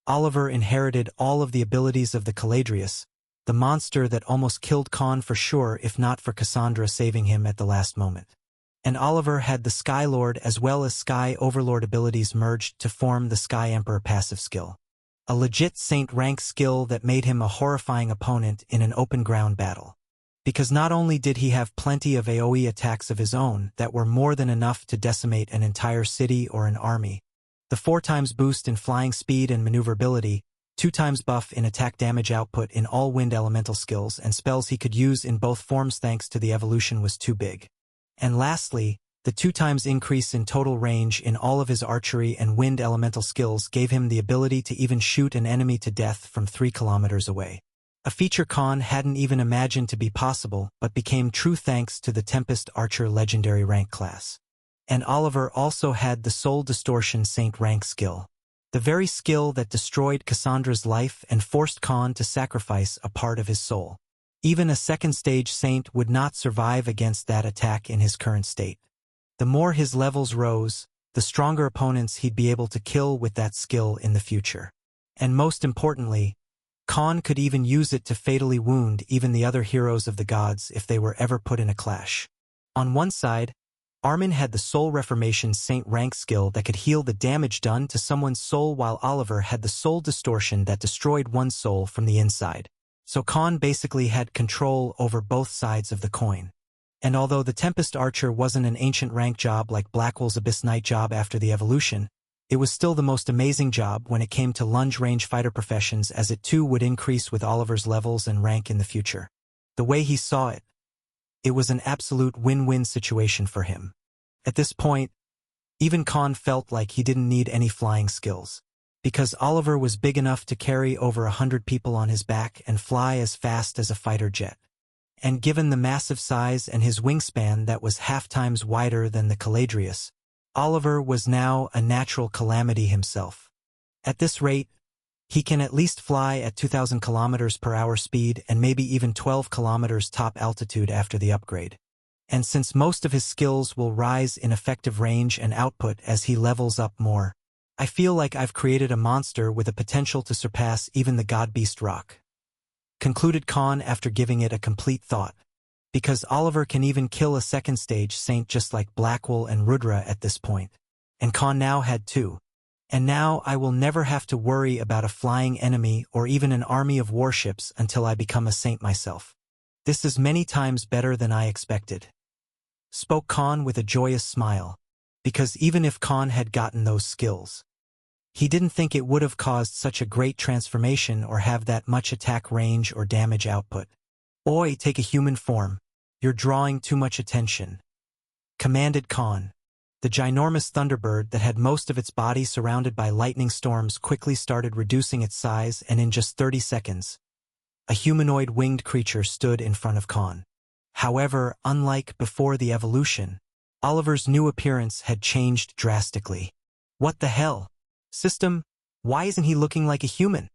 Oliver inherited all of the abilities of the Caladrius, the monster that almost killed Khan for sure if not for Cassandra saving him at the last moment. And Oliver had the Sky Lord as well as Sky Overlord abilities merged to form the Sky Emperor passive skill. A legit Saint rank skill that made him a horrifying opponent in an open ground battle. Because not only did he have plenty of AoE attacks of his own that were more than enough to decimate an entire city or an army, the 4 times boost in flying speed and maneuverability, 2 times buff in attack damage output in all wind elemental skills and spells he could use in both forms thanks to the evolution was too big. And lastly, the 2 times increase in total range in all of his archery and wind elemental skills gave him the ability to even shoot an enemy to death from 3 kilometers away. A feature Khan hadn't even imagined to be possible but became true thanks to the Tempest Archer legendary rank class. And Oliver also had the Soul Distortion Saint rank skill. The very skill that destroyed Cassandra's life and forced Khan to sacrifice a part of his soul. Even a second stage saint would not survive against that attack in his current state. The more his levels rose, the stronger opponents he'd be able to kill with that skill in the future. And most importantly, Khan could even use it to fatally wound even the other heroes of the gods if they were ever put in a clash. On one side, Armin had the Soul Reformation Saint rank skill that could heal the damage done to someone's soul, while Oliver had the Soul Distortion that destroyed one's soul from the inside. So Khan basically had control over both sides of the coin. And although the Tempest Archer wasn't an ancient rank job like Blackwell's Abyss Knight job after the evolution, it was still the most amazing job when it came to lunge range fighter professions, as it too would increase with Oliver's levels and rank in the future. The way he saw it, it was an absolute win-win situation for him. At this point, Even Khan felt like he didn't need any flying skills, because Oliver was big enough to carry over 100 people on his back and fly as fast as a fighter jet. And given the massive size and his wingspan that was half times wider than the Caladrius, Oliver was now a natural calamity himself. At this rate, he can at least fly at 2,000 kilometers per hour speed and maybe even 12 kilometers top altitude after the upgrade. And since most of his skills will rise in effective range and output as he levels up more, I feel like I've created a monster with a potential to surpass even the God-Beast Rock. Concluded Khan after giving it a complete thought. Because Oliver can even kill a second stage saint just like Blackwell and Rudra at this point. And Khan now had two. And now I will never have to worry about a flying enemy or even an army of warships until I become a saint myself. This is many times better than I expected. Spoke Khan with a joyous smile, because even if Khan had gotten those skills, he didn't think it would have caused such a great transformation or have that much attack range or damage output. Oi, take a human form. You're drawing too much attention, commanded Khan. The ginormous thunderbird that had most of its body surrounded by lightning storms quickly started reducing its size, and in just 30 seconds, a humanoid winged creature stood in front of Khan. However, unlike before the evolution, Oliver's new appearance had changed drastically. What the hell? System, why isn't he looking like a human?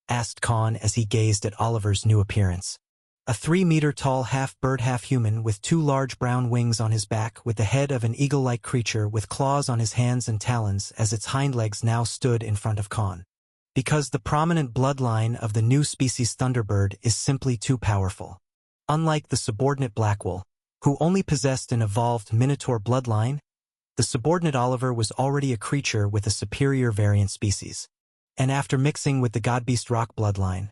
Asked Khan as he gazed at Oliver's new appearance. A 3-meter-tall half-bird half-human with two large brown wings on his back with the head of an eagle-like creature with claws on his hands and talons as its hind legs now stood in front of Khan. Because the prominent bloodline of the new species Thunderbird is simply too powerful. Unlike the subordinate Blackwell, who only possessed an evolved Minotaur bloodline, the subordinate Oliver was already a creature with a superior variant species. And after mixing with the God-Beast Rock bloodline,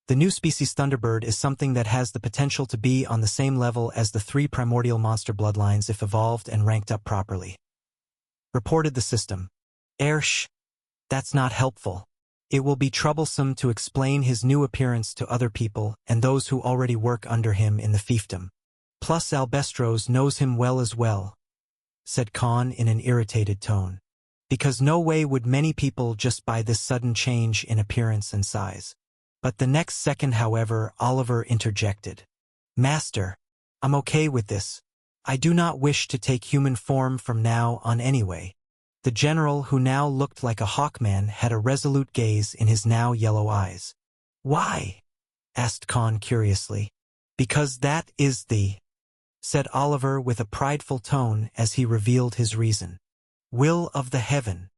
the new species Thunderbird is something that has the potential to be on the same level as the 3 primordial monster bloodlines if evolved and ranked up properly. Reported the system. That's not helpful. It will be troublesome to explain his new appearance to other people and those who already work under him in the fiefdom. Plus Albestros knows him well as well, said Khan in an irritated tone. Because no way would many people just buy this sudden change in appearance and size. But the next second, however, Oliver interjected. Master, I'm okay with this. I do not wish to take human form from now on anyway. The general, who now looked like a hawkman, had a resolute gaze in his now yellow eyes. Why? Asked Khan curiously. Because that is the, said Oliver with a prideful tone as he revealed his reason. Will of the heaven.